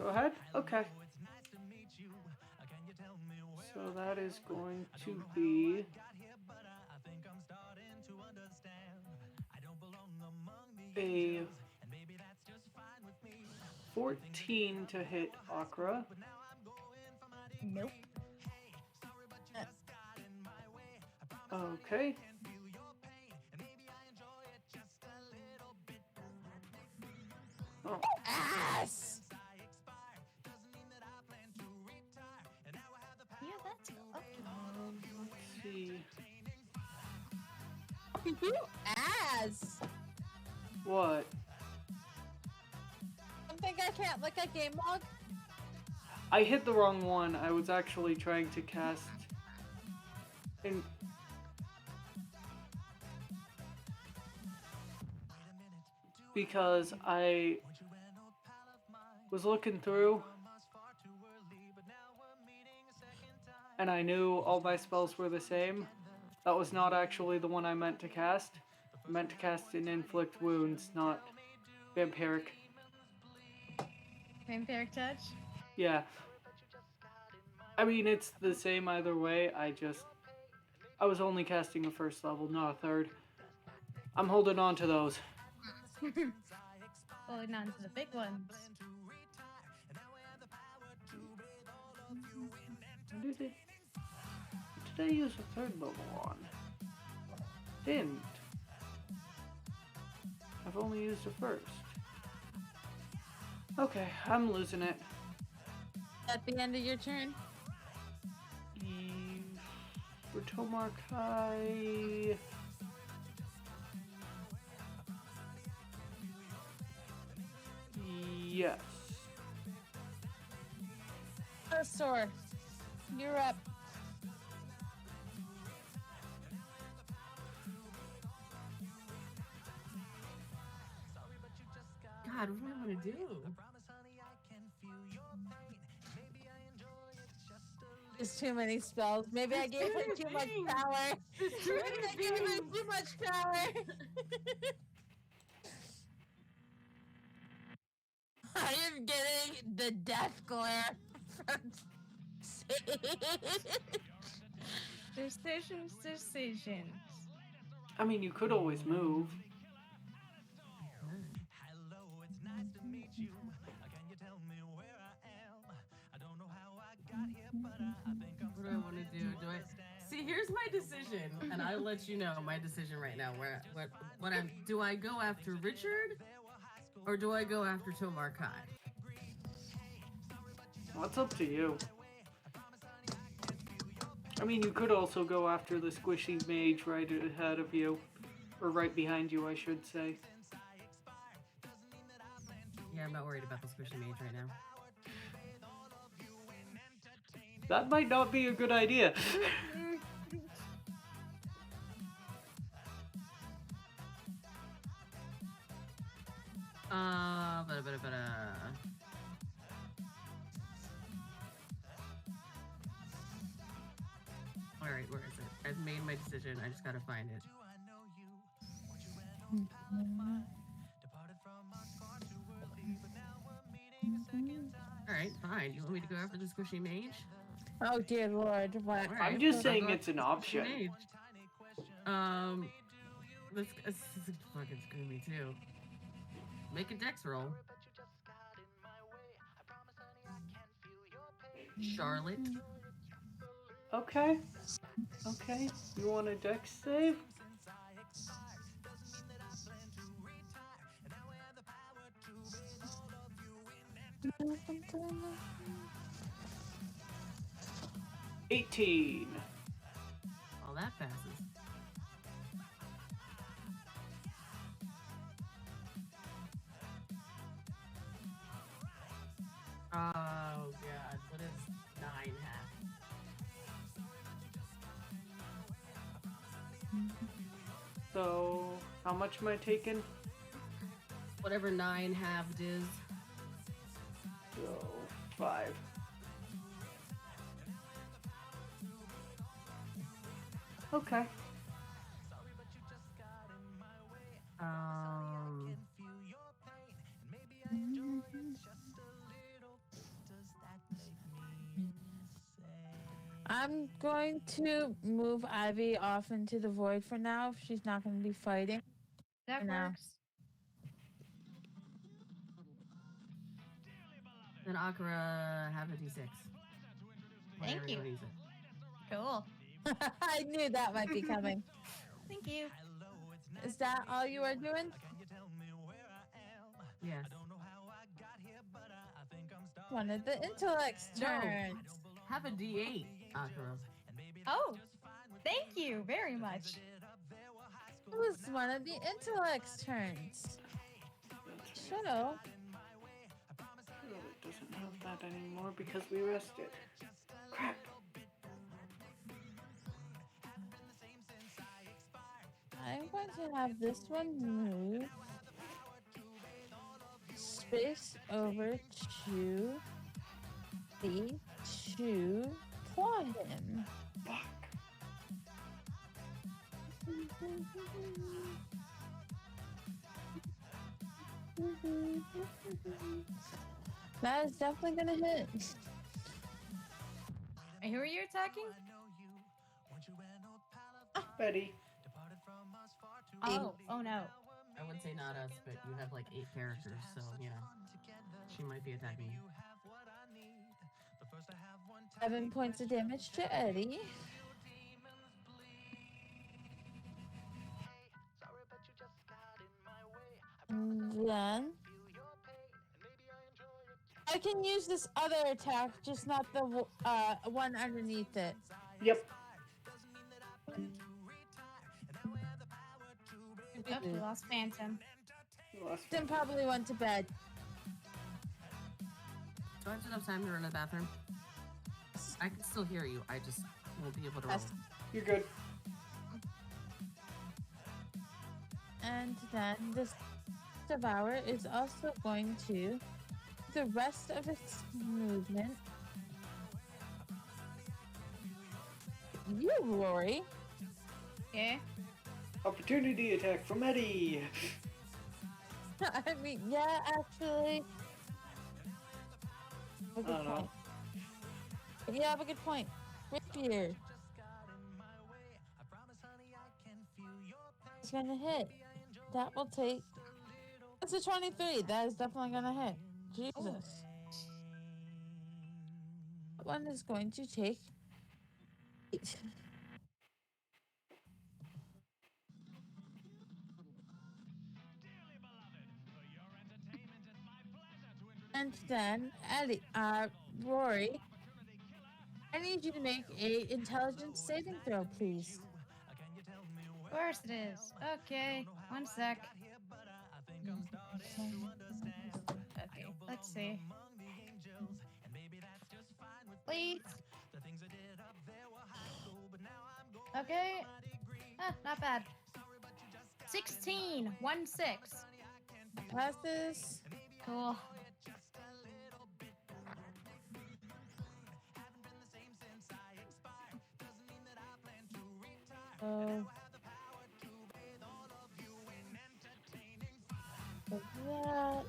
Go ahead? Okay. So that is going to be a 14 to hit Akra. Nope. Okay. Oh, Ass! Yeah, that's okay. let's see. You ass! What? I think I can't look at game log. I hit the wrong one. I was actually trying to cast in because I was looking through and I knew all my spells were the same. That was not actually the one I meant to cast. I meant to cast an inflict wounds, not vampiric. Vampiric touch. Yeah. I mean, it's the same either way. I was only casting a first level, not a third. I'm holding on to those. Holding on to the big ones. Did I use a third level on? Didn't. I've only used a first. Okay, I'm losing it. At the end of your turn. For Tomar Kai. Yes. Sore. You're up. God, what do I want to do? There's too many spells. Maybe I gave her too much power. There's too Maybe I many gave her things. too much power. I am getting the death glare from Decisions. I mean, you could always move. What do I want to do? See? Here's my decision, and I'll let you know my decision right now. Do I go after Richard, or do I go after Tomar Kai? Well, it's up to you. I mean, you could also go after the squishy mage right ahead of you. Or right behind you, I should say. Yeah, I'm not worried about the squishy mage right now. That might not be a good idea. Alright, where is it? I've made my decision. I just gotta find it. Alright, fine. You want me to go after the squishy mage? Oh dear lord, what? Alright, I'm just I'll saying go it's an after the option. mage. This is fucking screw me too. Make a dex roll. Charlotte. Okay. Okay. You want a dex save? $18. All that passes. Oh god, what is 9 half? So, how much am I taking? Whatever 9 halved is. So, 5. Okay. going to move Ivy off into the void for now. If she's not going to be fighting. That No. works. Then Akira, have a d6. Thank Whenever you. wanna use it. Cool. I knew that might be coming. Thank you. Is that all you are doing? Yes. One of the intellect's No. turns. Have a d8, Akira. Oh, thank you very much. It was one of the intellect's turns. So, Oh, it doesn't have that anymore because we rested. Crap. I'm going to have this one move space over to the to claw him. Fuck. That is definitely gonna hit. And who are you attacking? Betty. Oh, oh no. I would say not us, but you have like 8 characters, so you know. She might be attacking you. 7 points of damage to Eddie. And then I can use this other attack, just not the one underneath it. Yep. Oh, we lost Phantom. Lost Then probably went to bed. Do I have enough time to run to the bathroom? I can still hear you. I just won't be able to roll. Yes. You're good. And then this Devour is also going to the rest of its movement. You, Rory. Okay. Opportunity attack from Eddie. I mean, yeah, actually. A I good don't know. point. You have a good point. Rapier. It's gonna hit. That will take. It's a 23. That is definitely gonna hit. Jesus. That one is going to take 8. And then, Rory, I need you to make a intelligence saving throw, please. Of course it is. Okay, one sec. Okay, let's see. Please. Okay. Not bad. 16. 1-6. Passes. Cool. So, with that.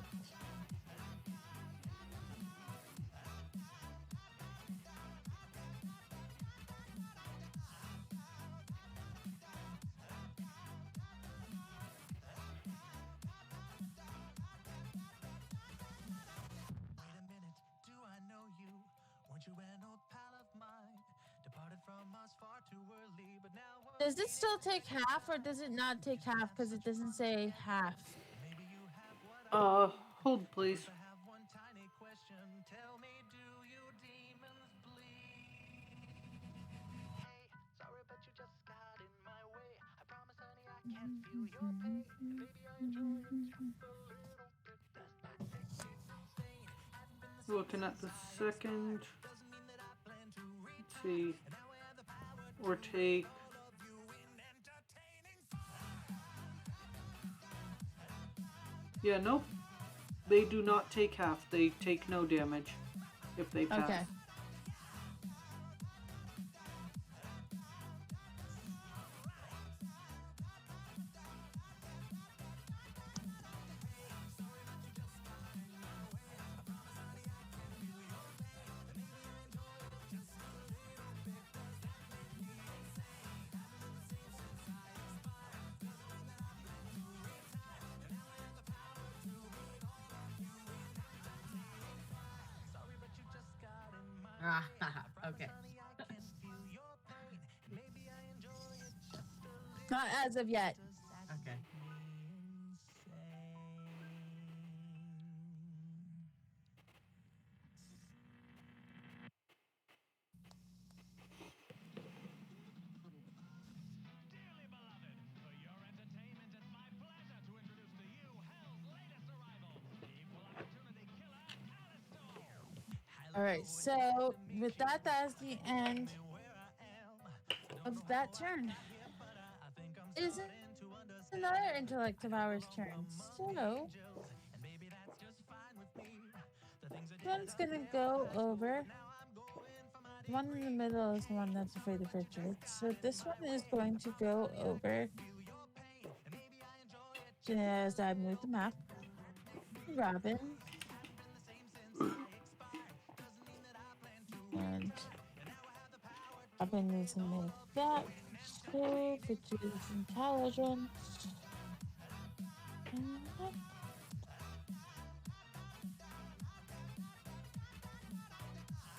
Does it still take half, or does it not take half because it doesn't say half? Hold please. Looking at the second. Let's see. Or take. Yeah, nope. They do not take half. They take no damage if they pass. Okay. Okay. Not as of yet. Okay. All right. So with that, that's the end of that turn. It is another intellect of ours turn. So one's gonna go over. The one in the middle is the one that's afraid of Richard. So this one is going to go over. As I move the map, Robin. And Robin needs to make that so which is intelligence. And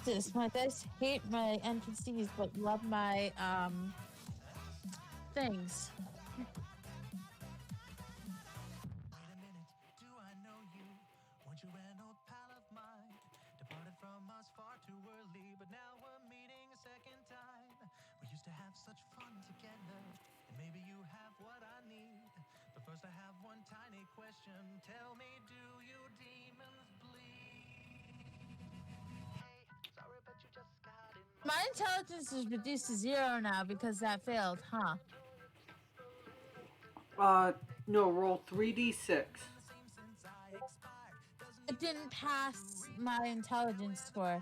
that. My dice hate my NPCs but love my things. My intelligence is reduced to 0 now because that failed, huh? No, roll 3d6. It didn't pass my intelligence score.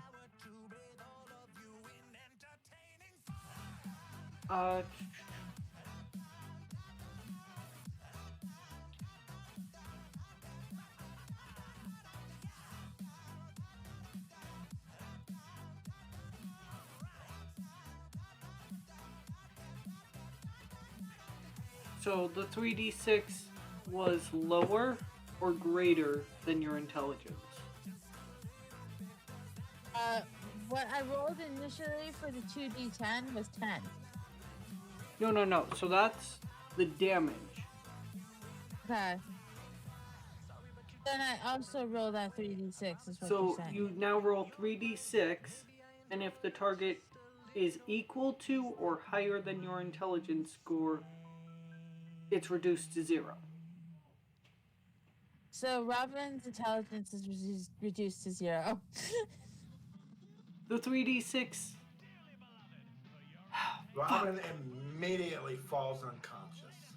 So the 3d6 was lower or greater than your intelligence? What I rolled initially for the 2d10 was 10. No. So that's the damage. Okay. Then I also roll that 3d6 is what So you're saying. you now roll 3d6, and if the target is equal to or higher than your intelligence score, it's reduced to 0. So Robin's intelligence is reduced to 0. The 3d6. Robin immediately falls unconscious.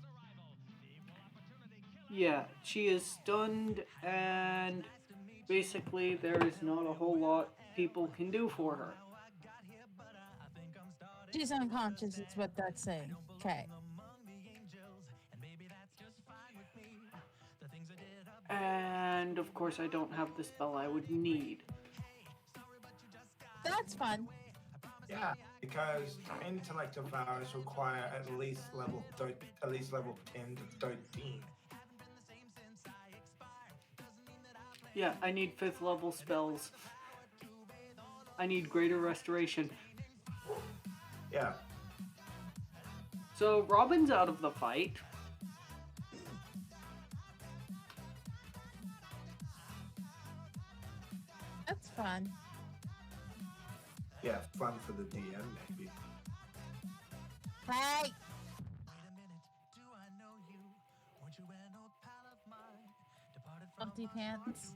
Yeah, she is stunned, and basically there is not a whole lot people can do for her. She's unconscious, is what that's saying. Okay. And of course I don't have the spell I would need. That's fun. Yeah, because intellect of ours require at least level 10 to 13. Yeah, I need 5th level spells. I need greater restoration. Yeah. So Robin's out of the fight. That's fun. Yeah, fun for the DM maybe. Hey! Bumpy pants.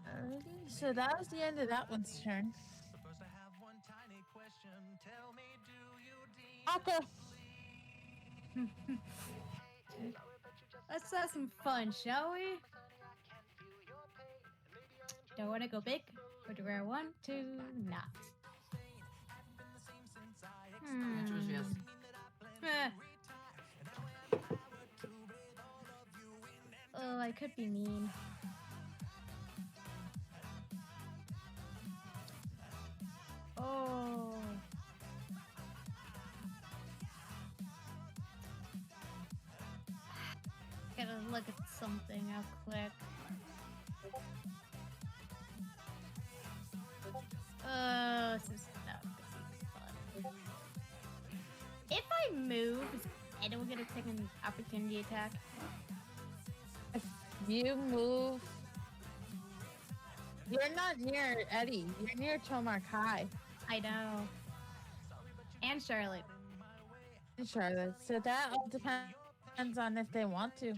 Alrighty, so that was the end of that one's turn. Okay. Let's have some fun, shall we? Do I want to go big? Or do I want to not? Answer is yes. Eh. Oh, I could be mean. Oh. Gotta look at something real quick. and then we're gonna take an opportunity attack. If you move, you're not near Eddie. You're near Tomar Kai I know. And Charlotte. and Charlotte. So that all depends on if they want to.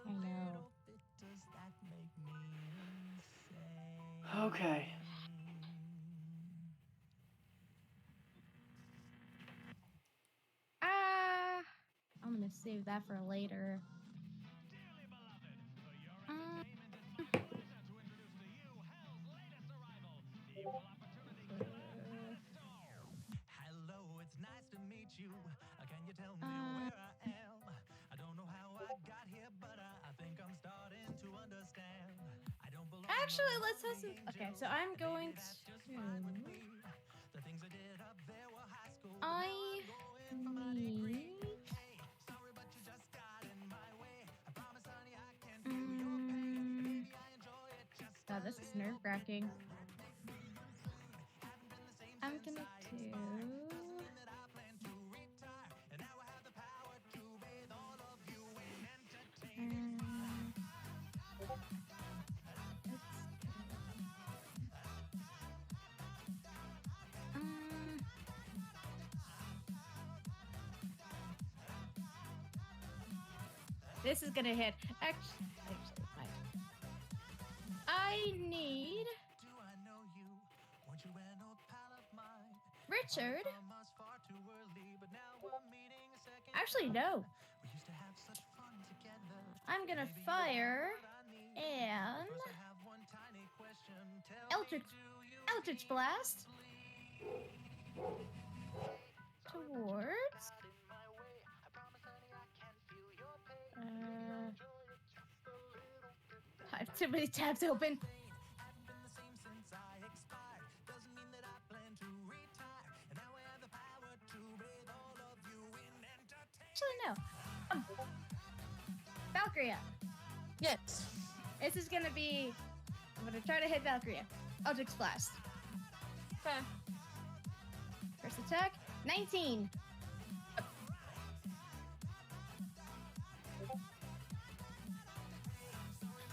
I know. Okay. I'm gonna save that for later. Hello, it's nice to meet you. Can you tell me where I am? I don't know how I got here, but I think I'm starting to understand. I don't belong. Actually, let's have some. Okay, so I'm going to. The things I did up there were high school. I need. Sorry, but you just got in my way. I promise, honey, I can feel your pain. Baby, I enjoy it just God, this is nerve wracking. I'm gonna do. This is gonna hit. Actually, fine. I need do I know you? Weren't you an old pal of mine? Richard. From us far too early, but now we're meeting a second. Actually, no. We used to have such fun together. I'm gonna fire and First, I have one tiny question. Tell Eldritch Blast towards. I have too many tabs open. Actually, no. Valkyria. Yes. This is gonna be. I'm gonna try to hit Valkyria. Eldritch Blast. Okay. First attack, 19.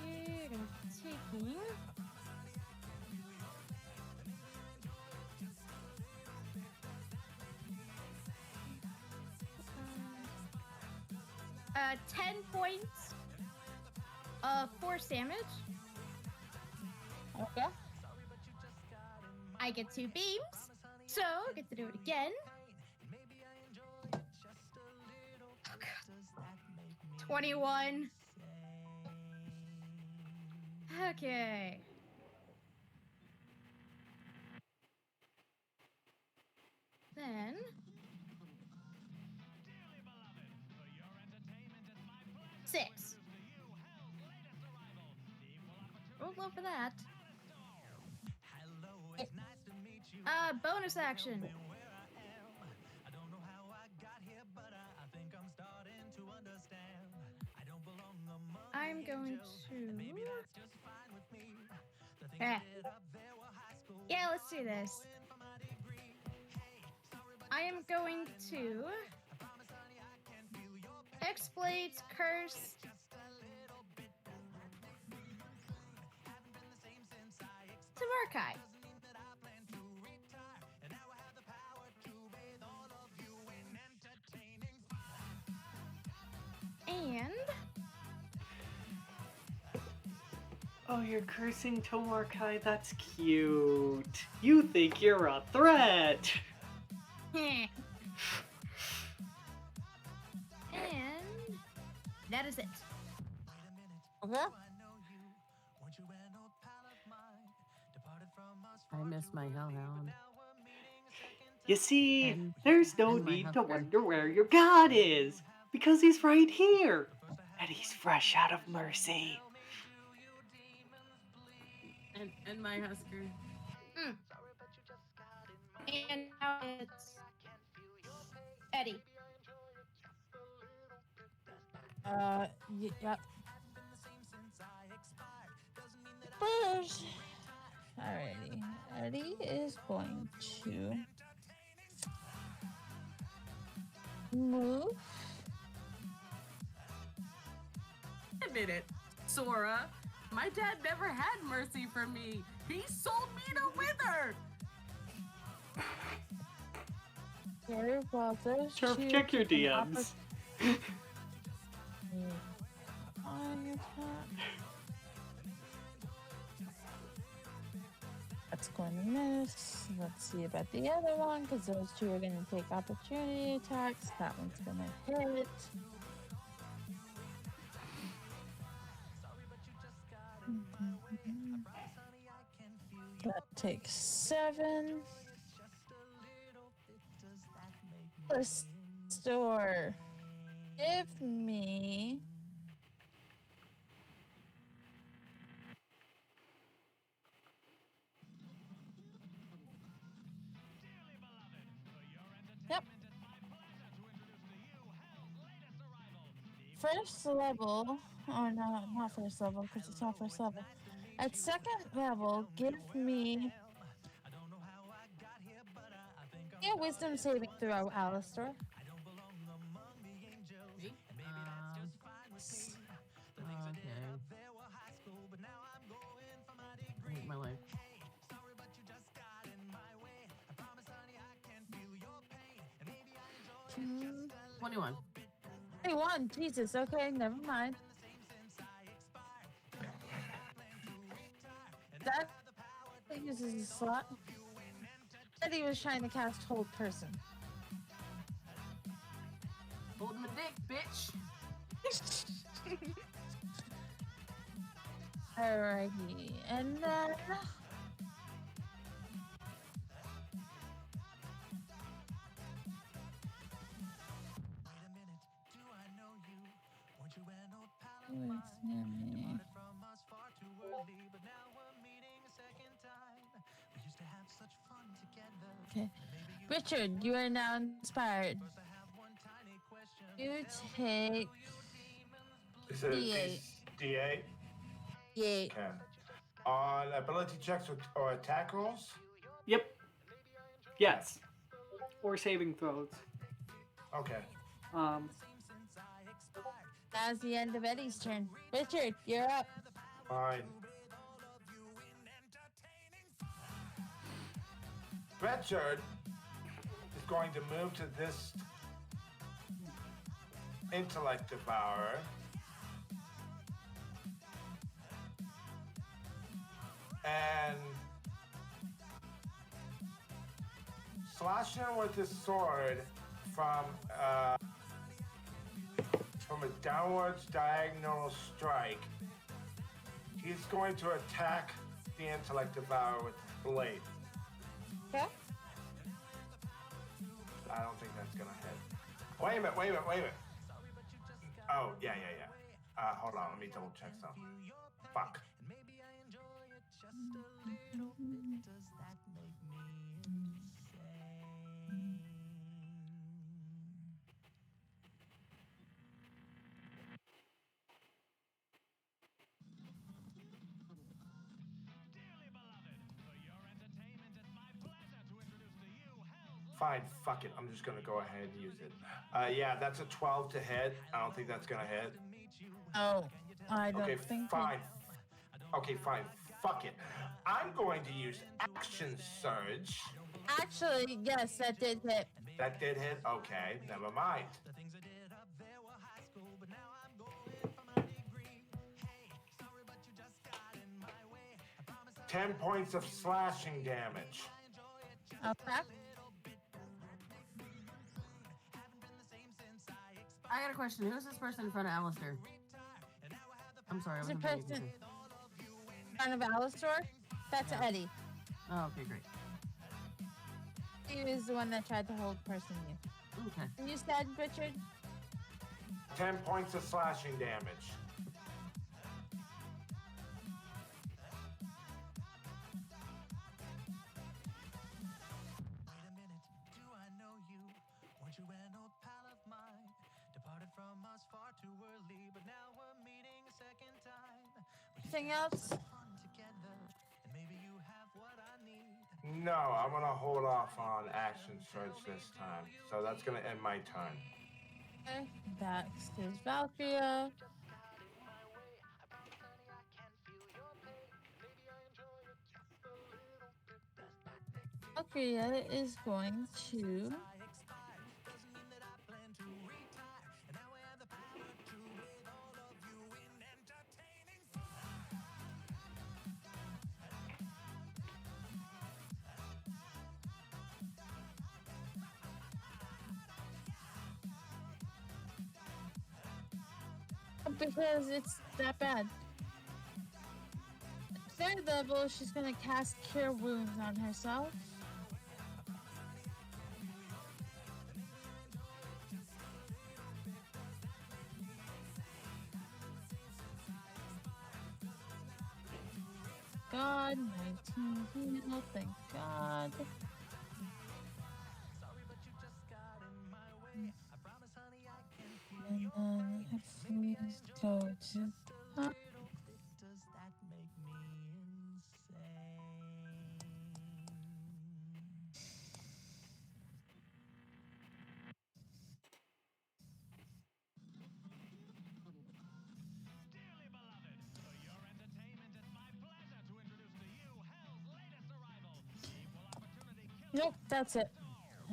Okay, gonna be taking. Uh, 10 points of force damage. Okay. I get 2 beams, so I get to do it again. Oh, God. 21. Okay. Then. Six. Rolled low for that. Bonus action. I don't know how I got here, but I think I'm starting to understand. I don't belong among I'm going to. maybe that's just fine with me. The things Ah. I did up there were high school. Yeah, let's do this. I am going to X-Blades Curse to Murkai. And Oh, you're cursing Tomar Kai? That's cute. You think you're a threat. and that is it. Okay. I miss my hellhound. You see, And- there's no and my need to Husker. wonder where your god is, because he's right here, and he's fresh out of mercy. And my Husker. And now it's Eddie. Yep. First, alrighty. Eddie is going to move minute, Sora. My dad never had mercy for me. He sold me to Wither. Very well. Those Turf, two check your can DMs. That's going to miss. Let's see about the other one, because those two are going to take opportunity attacks. That one's going to hit. That takes 7. Store. Give me. Yep. First level. Oh no, not first level, because it's not first level. At second level, give me. Yeah, wisdom saving throw, Alistair. Me? Okay. I hate my life. 21. 21. Jesus. Okay, never mind. That uses a slot. Said he was trying to cast Hold Person. Hold my dick, bitch. Alrighty, and then. Okay. Richard, you are now inspired. You take Is it D8. D8? D8. Okay. On ability checks or attack rolls? Yep. Yes. Or saving throws. Okay. That's the end of Eddie's turn. Richard, you're up. Fine. Richard is going to move to this intellect devourer. And slash him with his sword from a downwards diagonal strike. He's going to attack the intellect devourer with his blade. Okay. I don't think that's gonna hit. Wait a minute. Oh, yeah. Hold on, let me double check something. Fuck. Fine, fuck it. I'm just gonna go ahead and use it. Yeah, that's a 12 to hit. I don't think that's gonna hit. Oh, I don't Okay, think. fine. Okay, fine. Fuck it. I'm going to use action surge. Actually, yes, that did hit. That did hit? Okay, never mind. 10 points of slashing damage. Okay. I got a question. Who's this person in front of Alistair? I'm sorry, I Is the wasn't paying person attention. in front of Alistair? That's Yeah. Eddie. Oh, okay, great. He was the one that tried to hold person you. Okay. And you said, Richard? 10 points of slashing damage. Anything else? No, I'm gonna hold off on action surge this time. So that's gonna end my turn. Okay. Next is Valkyria. Bria is going to because it's that bad. Third level, she's gonna cast Cure Wounds on herself. God, 19 heal, thank God. And then if we go to Does that make me insane? Dearly beloved, for your entertainment, it's my pleasure to introduce to you Hell's latest arrival, Equal Opportunity Killer. Nope, that's it.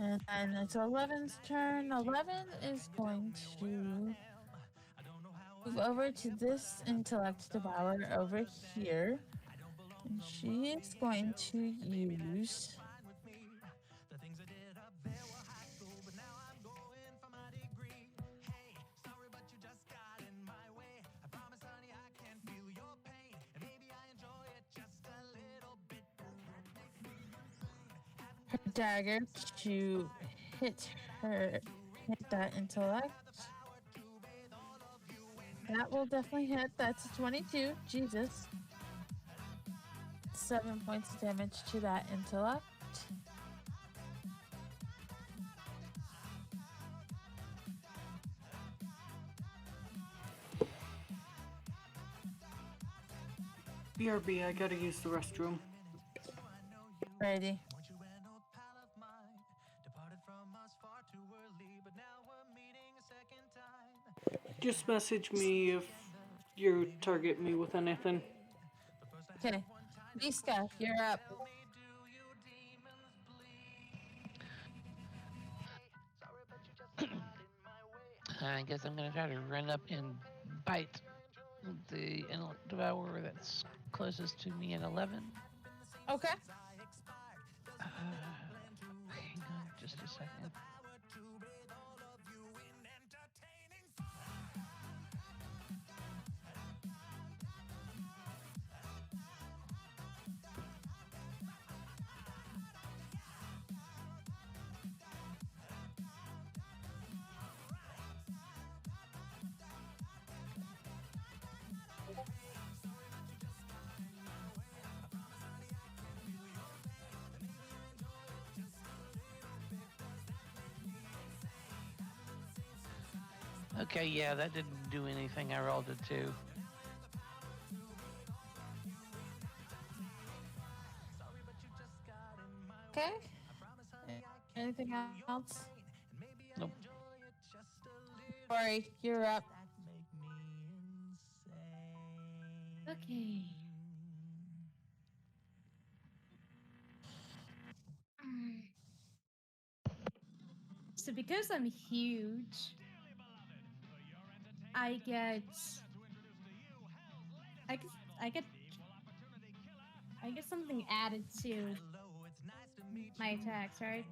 And then it's 11's turn. 11 is going to move over to this Intellect Devourer over here. And she is going to use The things I did up there were high school, but now I'm going for my degree. Hey, sorry, but you just got in my way. I promise, honey, I can feel your pain, and maybe I enjoy it just a little bit. Does that make me insane? her dagger to hit that Intellect. That will definitely hit. That's a 22. Jesus. 7 points of damage to that Intellect. BRB, I gotta use the restroom. Ready. Departed from us far too early, but now we're meeting a second time. Just message me if you target me with anything. Okay. Niska, you're up. I guess I'm gonna try to run up and bite the Intellect Devourer that's closest to me at 11. Okay. Hang on just a second. Okay, yeah, that didn't do anything. I rolled a 2. Okay. Anything else? Nope. Sorry, you're up. Okay. So because I'm huge, I get something added to my attacks, right?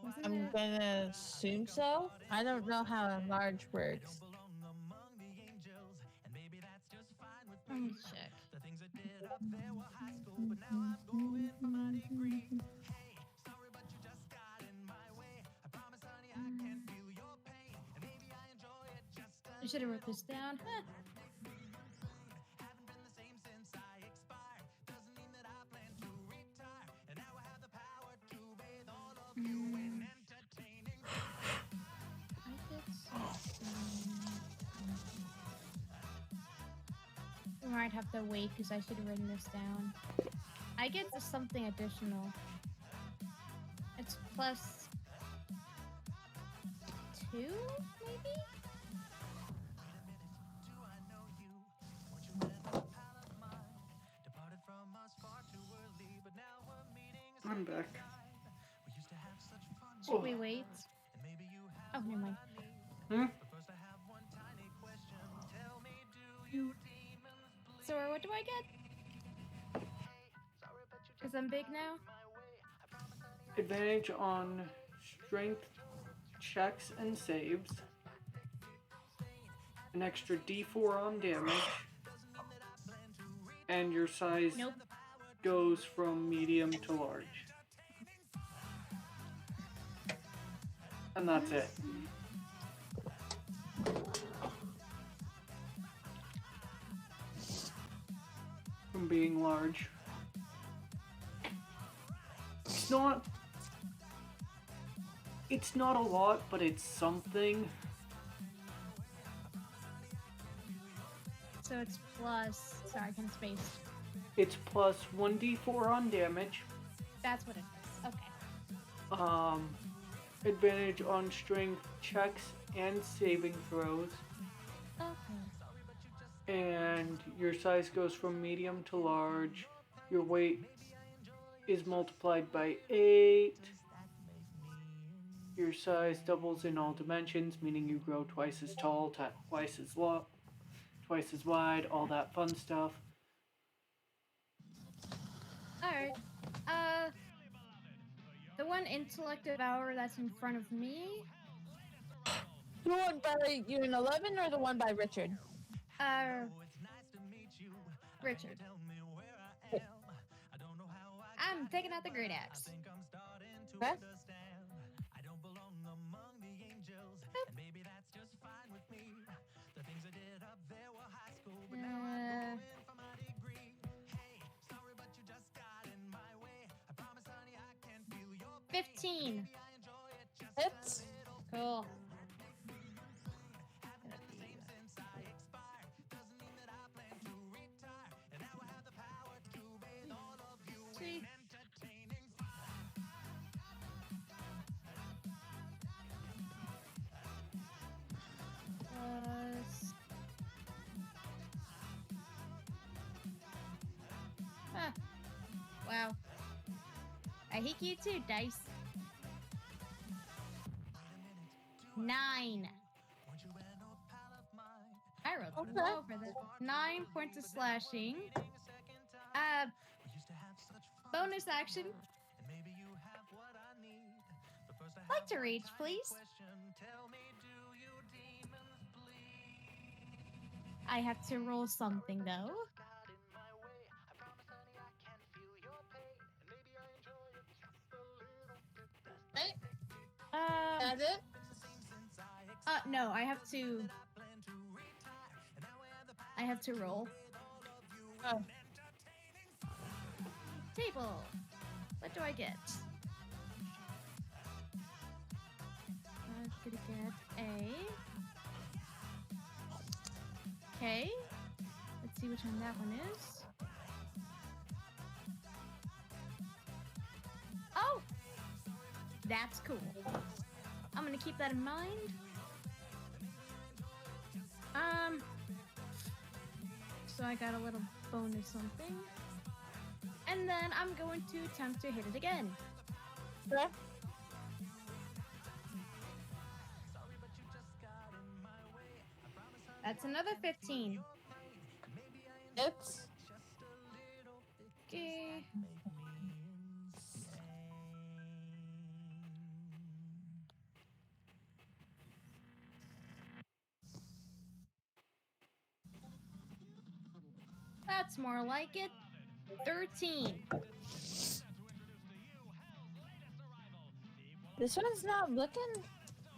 Wasn't I'm it? gonna assume so. I don't know how enlarge works. Let me check. I should have wrote this down. Huh. I did something. We might have to wait because I should have written this down. I get to something additional. It's plus 2, maybe? I'm back. Should we wait? Oh, never mind. Hmm? So what do I get? Because I'm big now? Advantage on strength checks and saves. An extra D4 on damage. And your size Nope. goes from medium to large. And that's it. From being large. It's not a lot, but it's something. So it's plus. Sorry, I can space. It's plus 1d4 on damage. That's what it is. Okay. Advantage on strength checks and saving throws. Okay. And your size goes from medium to large. Your weight is multiplied by 8. Your size doubles in all dimensions, meaning you grow twice as tall, twice as long, twice as wide, all that fun stuff. Alright. The one intellect devourer that's in front of me. The one by you in 11 or the one by Richard? Richard. I'm taking out the great axe. Okay. Uh, 15. Hits. Cool. See? Wow. I hate you too, dice. 9. I rolled pretty low for this. 9 points of slashing. Bonus action. Like to reach, please. I have to roll something though. That's it? No, I have to roll. Oh. Table. What do I get? I'm gonna get a. Okay. Let's see which one that one is. Oh! That's cool. I'm gonna keep that in mind. So I got a little bonus something. And then I'm going to attempt to hit it again. Okay. That's another 15. Hits. Okay. That's more like it. 13. This one's not looking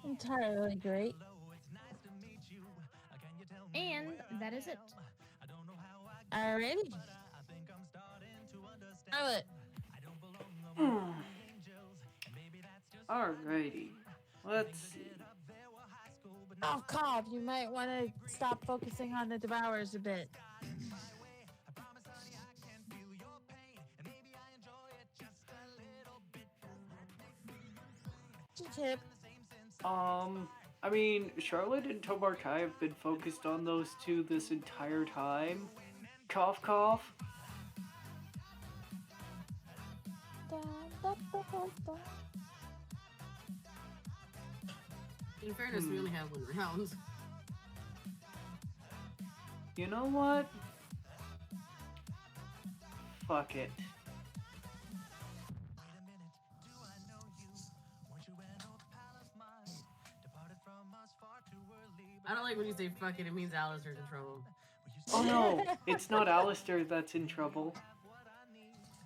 entirely great. And that is it. Alrighty. Charlotte. Alrighty. Let's see. Oh, Cobb, you might want to stop focusing on the devourers a bit. Tip. I mean, Charlotte and Tomarkai have been focused on those two this entire time. Cough, cough. In fairness, we only have one round. You know what? Fuck it. I don't like when you say fuck it means Alistair's in trouble. Oh no, it's not Alistair that's in trouble.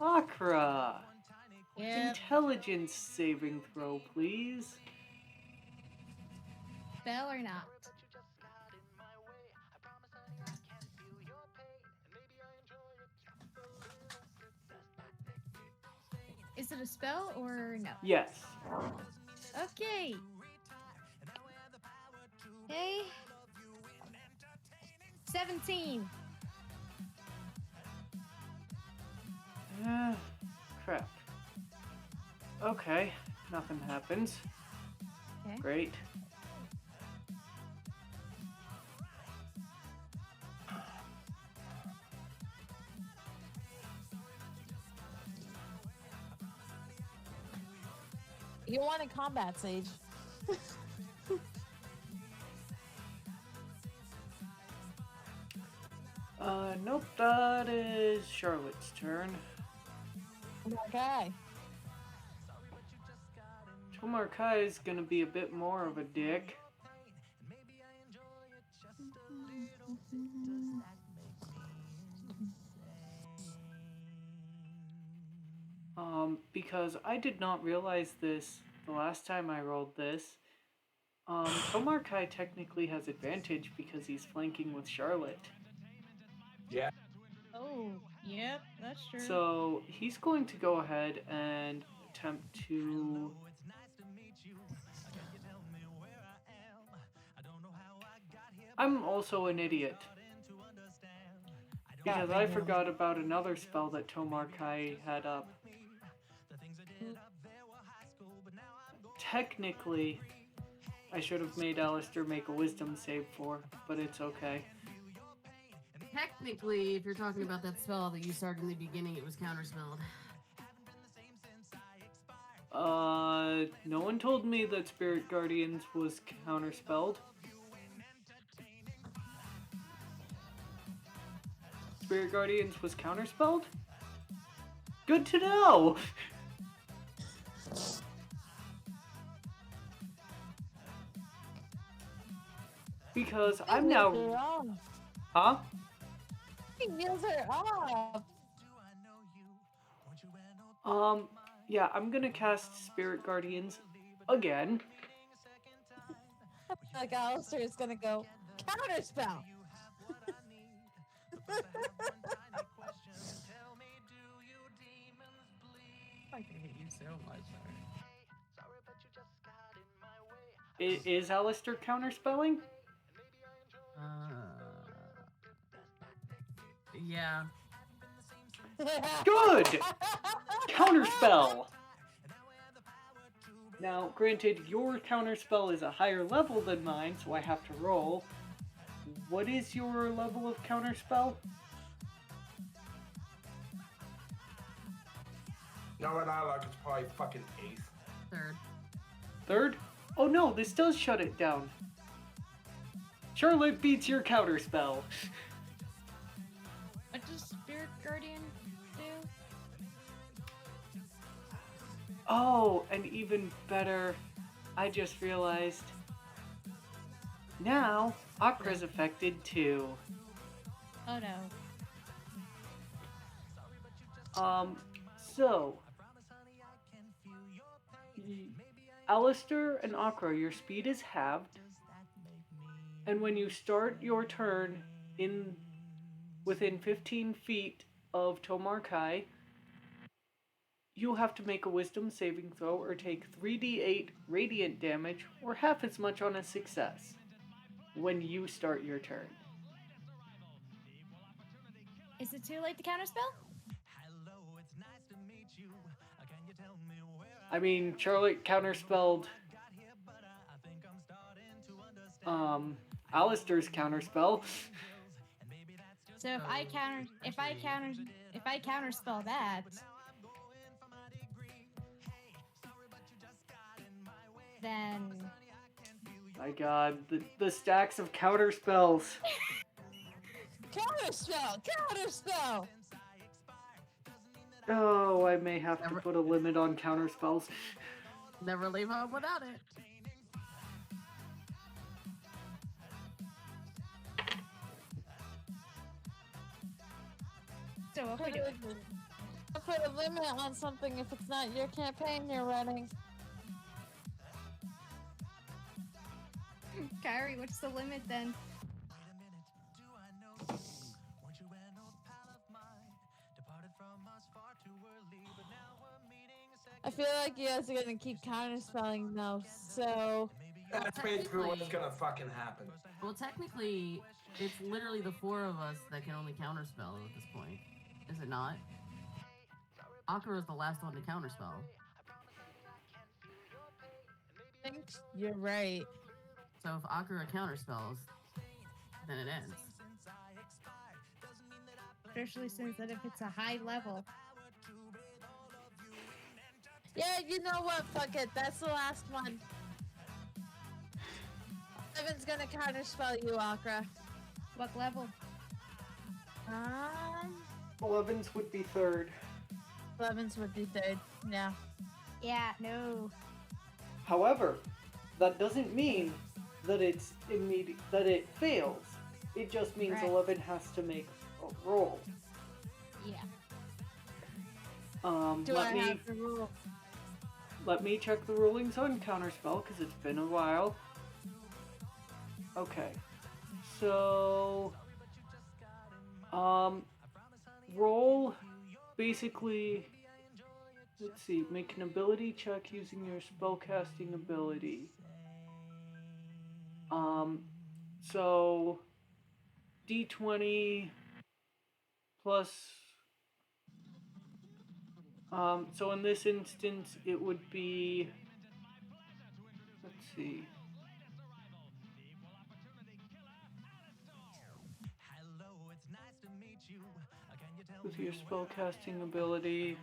Akra! Yep. Intelligence saving throw, please. Spell or not? Is it a spell or no? Yes. Okay. Okay. 17. Crap. Okay, nothing happens. Okay. Great. You want in combat, Sage. Nope, that is Charlotte's turn. Okay. Tomar Kai is gonna be a bit more of a dick. Because I did not realize this the last time I rolled this. Tomar Kai technically has advantage because he's flanking with Charlotte. Yeah. Oh, yep, that's true. So he's going to go ahead and attempt to. I'm also an idiot. Because I forgot about another spell that Tomar Kai had up. Technically, I should have made Alistair make a wisdom save for, but it's okay. Technically, if you're talking about that spell that you started in the beginning, it was counterspelled. No one told me that Spirit Guardians was counterspelled. Spirit Guardians was counterspelled? Good to know! Because I'm now... Huh? Wheels are off. Yeah, I'm gonna cast Spirit Guardians again. Like Alistair is gonna go counterspell. I can hate you so much. Is Alistair counterspelling? Yeah. Good! Counterspell! Now, granted, your counterspell is a higher level than mine, so I have to roll. What is your level of counterspell? No, we're not like it's probably fucking 8th. Third. Third? Oh no, this does shut it down. Charlotte beats your counterspell. What does Spirit Guardian do? Oh, and even better, I just realized. Now, Akra's affected too. Oh no. So, Alistair and Akra, your speed is halved, and when you start your turn within 15 feet of Tomar Kai, you have to make a wisdom saving throw or take 3d8 radiant damage, or half as much on a success, when you start your turn. Is it too late to counterspell? I mean, Charlotte counterspelled Alistair's counterspell. So if I counterspell that, then My god, the stacks of counter spells. Counterspell! Counterspell! Oh, I may have to Never- put a limit on counter spells. Never leave home without it. so what we Put do? a limit on something if it's not your campaign you're running. Kyrie, what's the limit then? I feel like you guys are gonna keep counterspelling though, so That's basically what's gonna fucking happen. Well, technically, it's literally the four of us that can only counterspell at this point. Is it not? Akira is the last one to counterspell. I think you're right. So if Akira counterspells, then it ends. Especially since that if it's a high level. Yeah, you know what? Fuck it. That's the last one. Evan's gonna counterspell you, Akra. What level? 11s would be third. 11s would be third. Yeah. Yeah, no. However, that doesn't mean that it's immediate that it fails. It just means Right. 11 has to make a roll. Yeah. Do I have the rule? Let me check the rulings on counterspell because it's been a while. Okay, so roll basically. Let's see. Make an ability check using your spellcasting ability. So D20 plus. So in this instance, it would be. Let's see. With your spellcasting ability.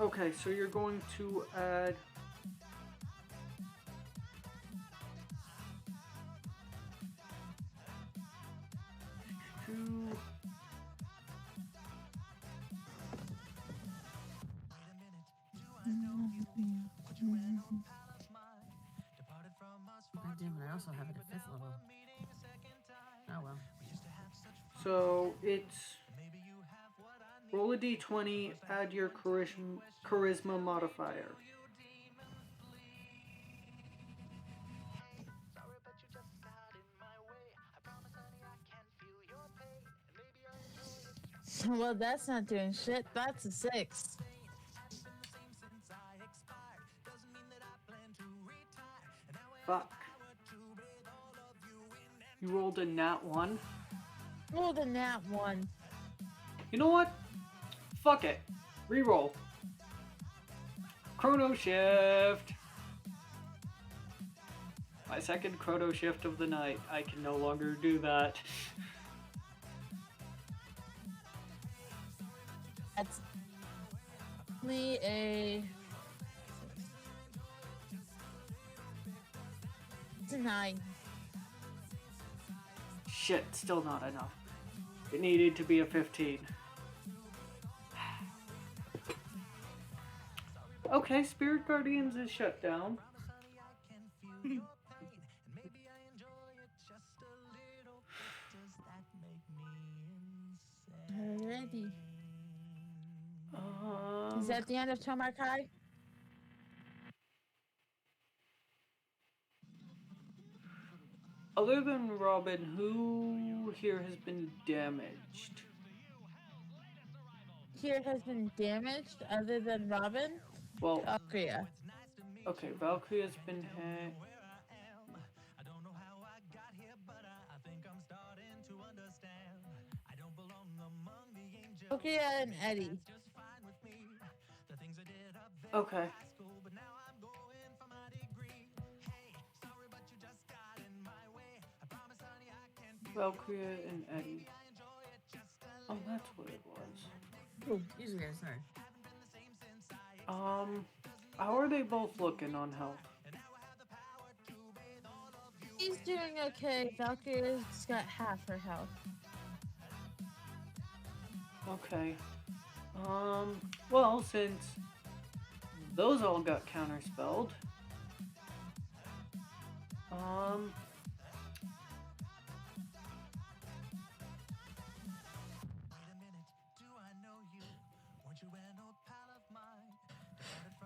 Okay, so you're going to add two. God damn it, I also have it at 5th level. Oh well. So it's roll a d20, add your charisma modifier. Well, that's not doing shit. That's a 6. Fuck. You rolled a nat 1. Rolled a nat 1. You know what? Fuck it. Reroll. Chrono shift. My second chrono shift of the night. I can no longer do that. That's only a. It's a 9. Shit, still not enough. It needed to be a 15. Okay, Spirit Guardians is shut down. Alrighty. Is that the end of Tomarkai? Other than Robin, who here has been damaged? here has been damaged other than Robin? Well, Valkyria. okay, Valkyria's been hit. Valkyria and Eddie. Okay. Valkyria and Eddie. Oh, that's what it was. Oh, excuse me, sorry. How are they both looking on health? He's doing okay. Valkyria's got half her health. Okay. Well, since those all got counterspelled,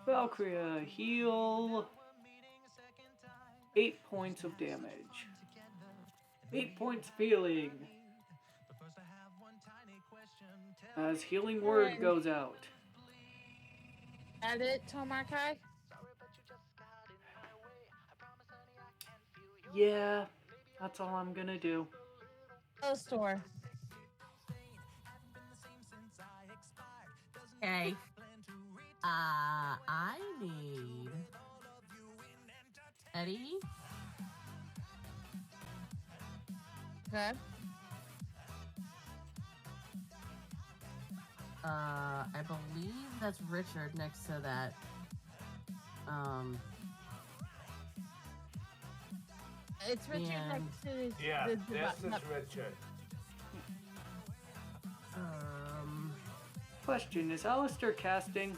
Valkyria, heal 8 points of damage. 8 points feeling. As healing word goes out. That it, Tomarkai? Yeah, that's all I'm gonna do. Oh, store. Okay. I need Eddie. Okay. I believe that's Richard next to that. It's Richard And- next to Yeah, the this is no, Richard. Question, is Alistair casting?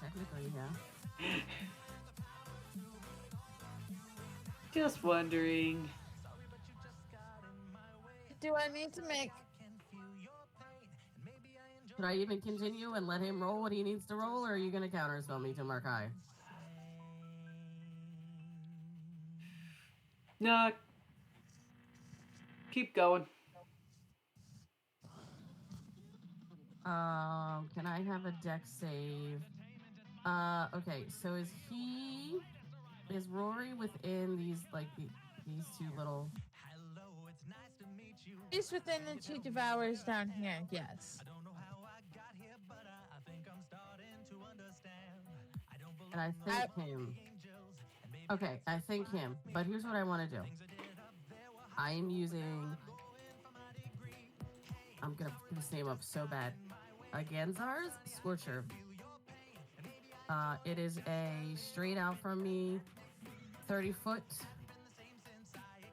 Technically, yeah. Just wondering. Do I need to make? Should I even continue and let him roll what he needs to roll, or are you going to counterspell me to Markai? Nah. Keep going. Can I have a deck save? Okay, so is Rory within these, like, these two little... He's within the two devours down here, yes. And I think him. Okay, I think him. But here's what I want to do. I am using... I'm gonna put this name up so bad. Ganzar's Scorcher. It is a straight out from me 30-foot.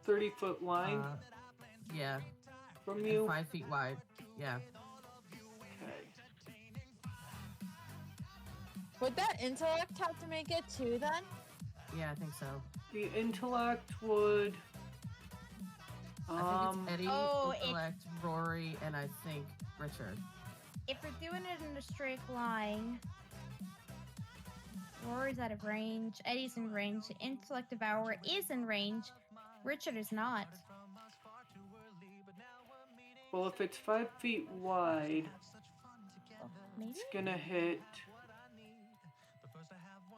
30-foot line Yeah. from And you. 5 feet wide. Yeah. Okay. Would that intellect have to make it too then? Yeah, I think so. The intellect would. I think it's Eddie, Oh, Intellect, Rory, and I think Richard. If we're doing it in a straight line, Rory's out of range, Eddie's in range, Intellect Devourer is in range, Richard is not. Well, if it's 5 feet wide, Maybe? it's gonna hit.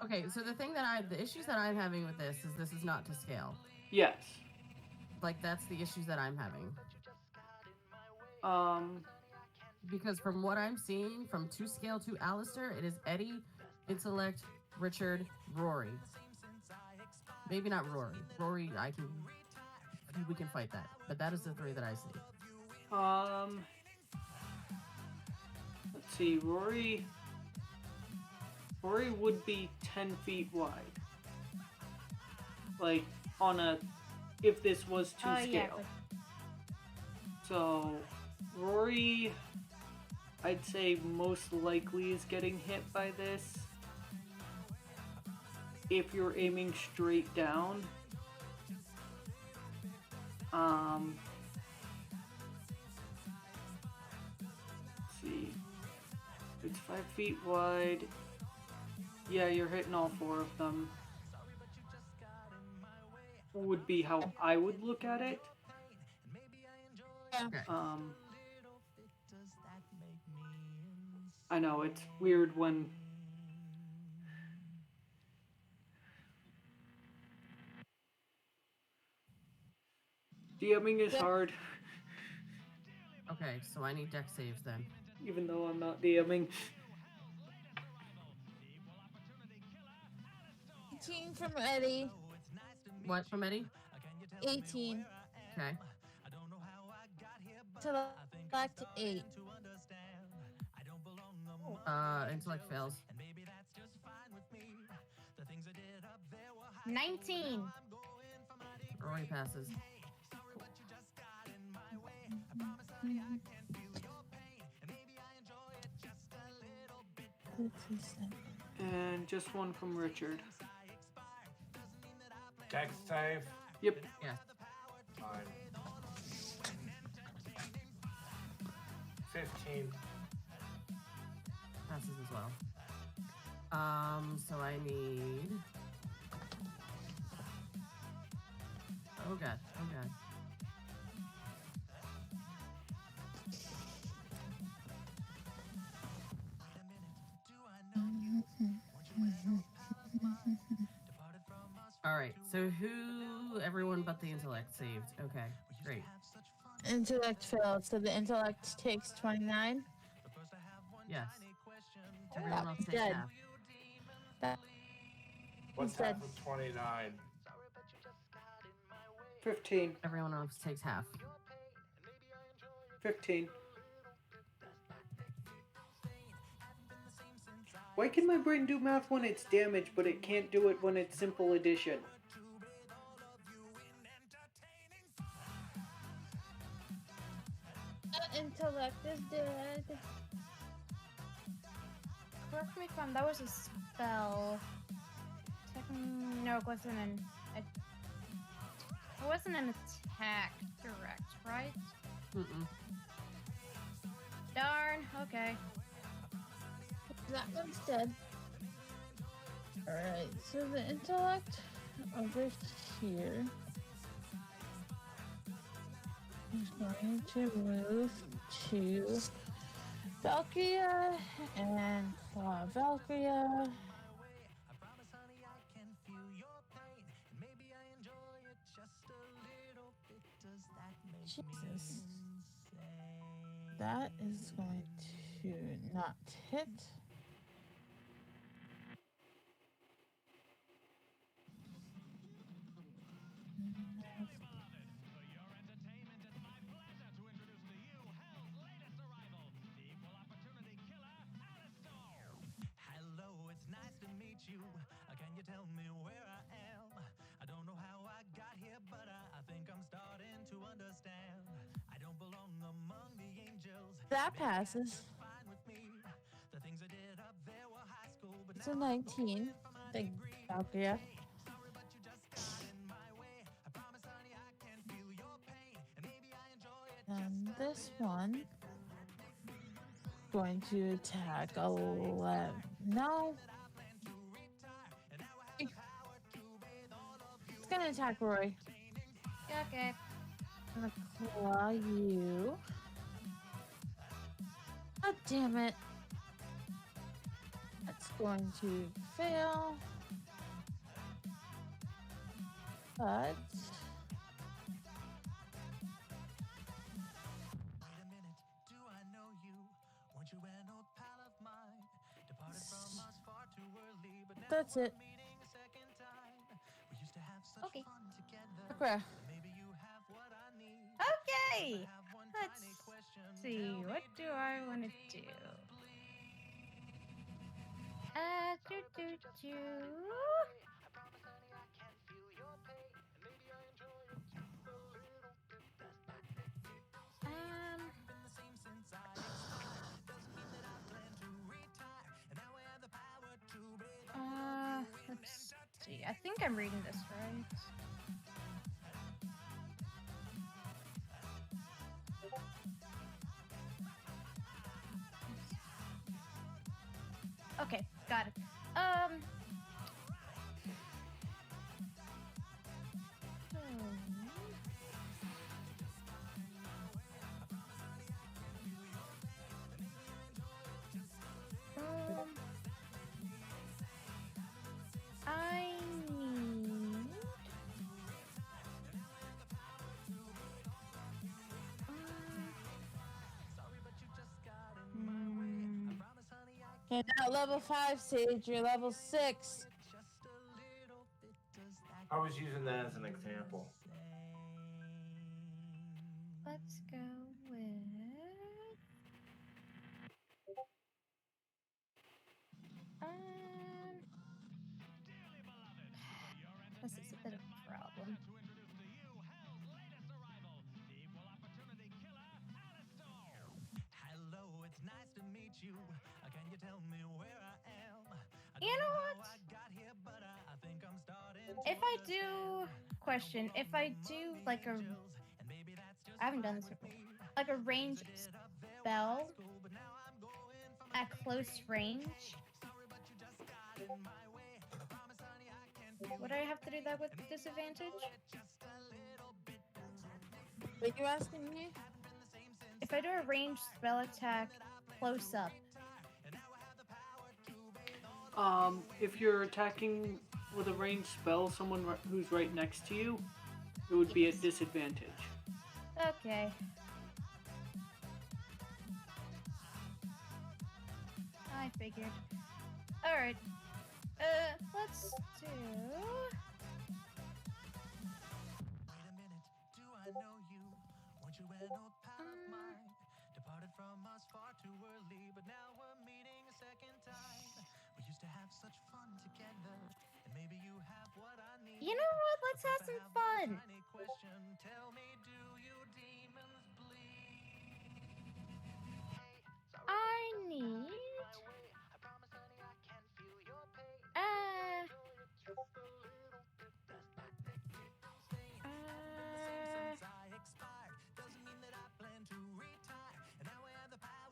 Okay, so the issues that I'm having with this is not to scale. Yes. Like, that's the issues that I'm having. Because from what I'm seeing, from 2 scale to Alistair, it is Eddie, Intellect, Richard, Rory. Maybe not Rory. Rory, we can fight that. But that is the 3 that I see. Let's see, Rory would be 10 feet wide. Like, if this was 2 scale. Yeah, So, Rory, I'd say most likely is getting hit by this. If you're aiming straight down. Let's see. It's 5 feet wide. Yeah, you're hitting all 4 of them. Would be how I would look at it. Yeah. Okay. I know it's weird when DMing is Yep. hard, Okay, so I need deck saves then. even though I'm not DMing. 18 from Eddie. What from Eddie? 18. Okay. Intellect 8. Intellect fails. 19. Roy passes. And just one from Richard. Dex save. Yep. Yes. Fine. 15. Passes as well. So I need. Oh god. Oh god. All right. So who? Everyone but the intellect saved. Okay. Great. Intellect failed, so the intellect takes 29. Yes. Everyone else takes Dead. half. That What's He's dead. half of 29? 15. Everyone else takes half. 15. Why can my brain do math when it's damage, but it can't do it when it's simple addition? intellect is dead. Correct me if I'm. That was a spell. No, it wasn't an. It wasn't an attack, direct, right? Mm-mm. Darn. Okay. That one's dead. Alright, so the intellect over here is going to move to Valkyria and claw Valkyria. Jesus. That is going to not hit. Hello, it's nice to meet you. Can you tell me where I am? I don't know how I got here, but I think I'm starting to understand. I don't belong among the angels. That passes. Fine with me. The things I did up there were high school, but It's a 19. Thank Valkyria. sorry, but you just got in my way. I promise, honey, I can feel your pain, and maybe I enjoy it. And this one going to attack 11. No. It's gonna attack Roy. Yeah, okay. I'm gonna claw you. God damn it. That's going to fail. But Wait a minute, do I know you? Weren't you an old pal of mine? Departed from us far too early, but now that's it. meeting a second time. We used to have such Okay. fun together. Okay. Maybe you have what I need. Okay. Have one Let's tiny question. see. What do I want to do? Do. Let's see. I think I'm reading this right. Okay, got it. You're not level 5, Sage. You're level 6. I was using that as an example. Let's go with. This is a bit of a problem. Hello, it's nice to meet you. Can you tell me where I am? I You don't know how what? I got here, but I think I'm starting to If I do question, if I do like a, I haven't done this before, like a range spell at close range, would I have to do that with disadvantage? What you asking me? If I do a ranged spell attack close up, If you're attacking with a ranged spell, someone who's right next to you, it would be at disadvantage. okay. I figured. Alright. Let's do. Wait a minute, do I know you? Weren't you an old pal of mine? Departed from us far too early, but now we're meeting a second time. We used to have such fun together, and maybe you have what I need. You know what? Let's have some fun. Tiny question, tell me, do you demons bleed? I need.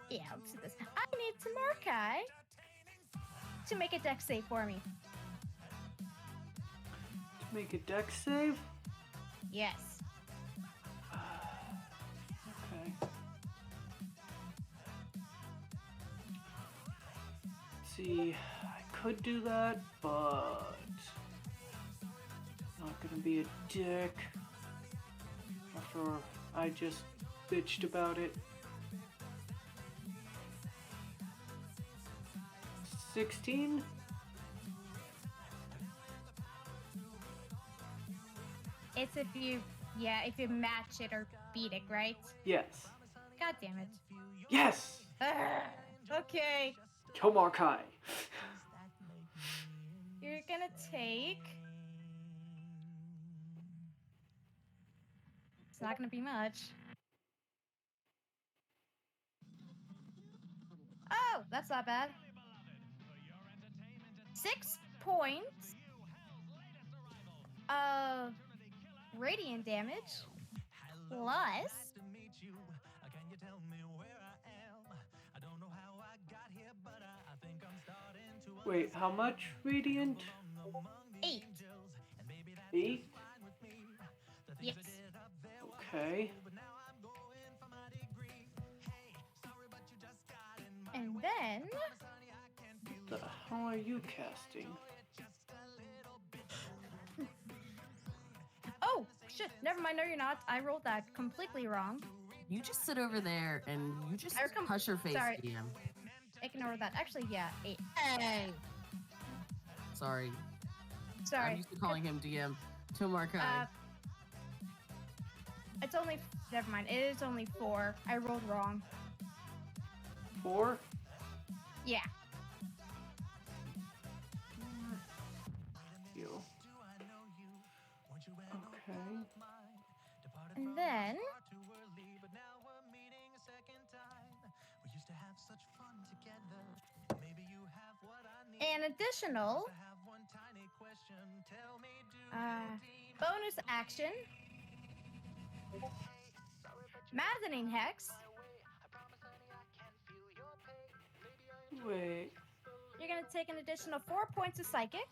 Yeah, let's do this. I need Tamarkai to make a deck save for me. To make a dex save? Yes. Okay. See, I could do that, but not gonna be a dick after I just bitched about it. 16? It's if you match it or beat it, right? Yes. God damn it. Yes! Okay. Tomarkai. You're gonna take. It's not gonna be much. Oh, that's not bad. 6 points of radiant damage plus Wait, how much radiant? 8. 8? Yes. Okay. And then The hell are you casting? oh shit! Never mind. No, you're not. I rolled that completely wrong. You just sit over there and you just hush your face, sorry. DM. Ignore that. Actually, yeah, 8. Hey! Sorry. Sorry. I'm used to calling him DM. Tomarkai. It's only. Never mind. It is only 4. I rolled wrong. 4? Yeah. You. Okay. And then an additional bonus action. Maddening Hex. Wait. You're gonna take an additional 4 points of psychic.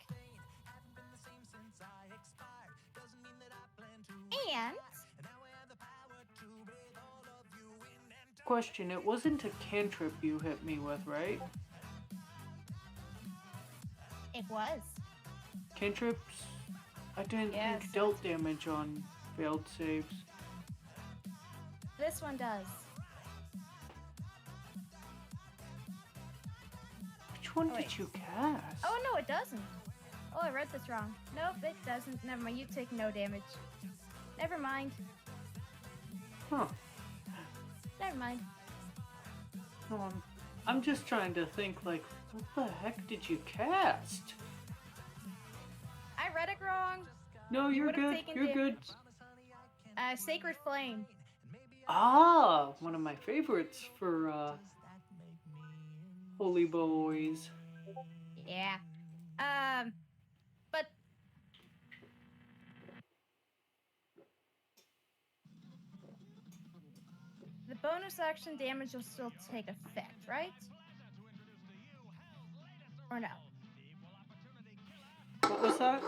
And Question, it wasn't a cantrip you hit me with, right? it was. Cantrips, I didn't Yes. think dealt damage on failed saves. This one does. Which one Oh, wait. did you cast? Oh no, it doesn't. Oh, I read this wrong. Nope, it doesn't. Never mind. You take no damage. Never mind. Huh. Never mind. I'm just trying to think, like, what the heck did you cast? I read it wrong. No, You you're would've good. taken You're good. Sacred Flame. Ah, one of my favorites for Holy Boys. Yeah. But the bonus action damage will still take effect, right? Or no? What was that?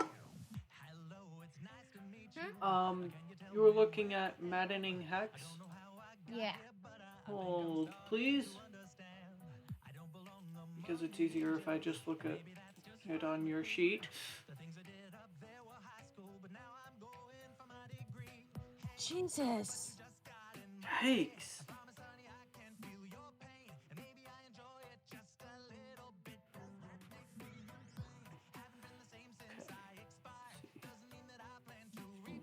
You were looking at Maddening Hex? Yeah. Hold, please. Because it's easier if I just look at it on your sheet. Jesus. Yikes.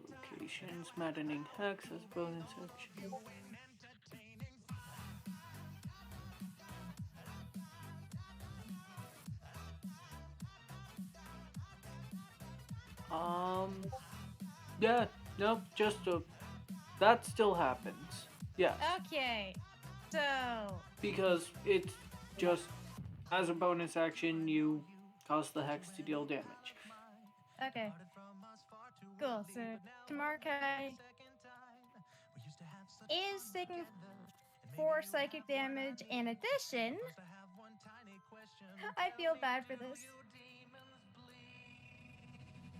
Locations, Maddening Hex as bonus action. Yeah, nope, just that still happens. Yeah, Okay. So because it's just, as a bonus action, you cause the hex to deal damage. okay. Cool. So Tamarkai is taking 4 psychic damage in addition. I feel bad for this.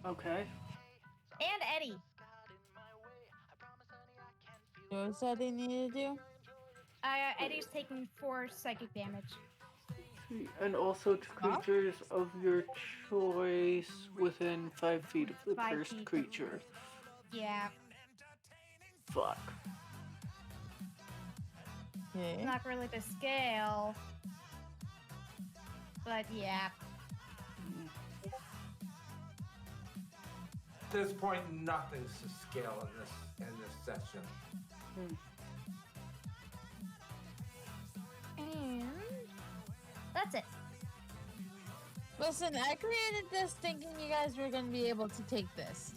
Okay. And Eddie. What was that they needed to do? Eddie's taking 4 psychic damage. And also to creatures of your choice within 5 feet of the 5 cursed feet. creature. Yeah. Fuck. Okay. Not really to scale. But yeah. At this point, nothing's to scale in this session. And that's it. Listen, I created this thinking you guys were going to be able to take this.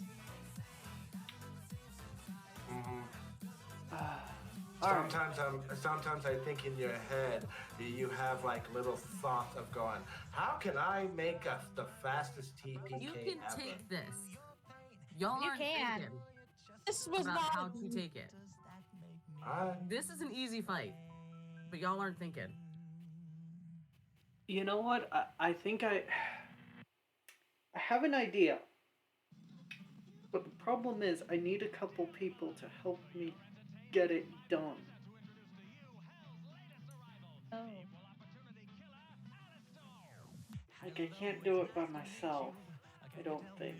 Alright. Sometimes I think in your head you have like little thoughts of going, how can I make the fastest TPK You can ever? take this. Y'all You aren't can. thinking This was about not how to take it. Alright. This is an easy fight, but y'all aren't thinking. You know what? I think I have an idea. But the problem is I need a couple people to help me get it done. Oh. Like, I can't do it by myself. I don't think.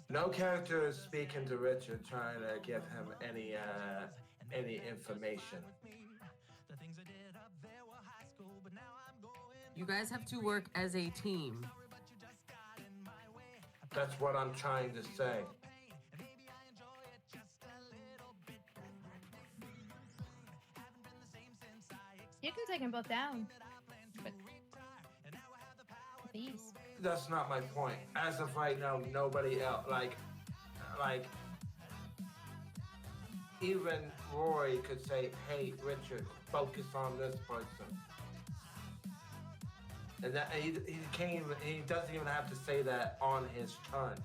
No character is speaking to Richard, trying to give him any information. You guys have to work as a team. That's what I'm trying to say. You can take them both down. But these. That's not my point. As of right now, nobody else, like, even Roy could say, hey, Richard, focus on this person. And that he can't even, he doesn't even have to say that on his turn.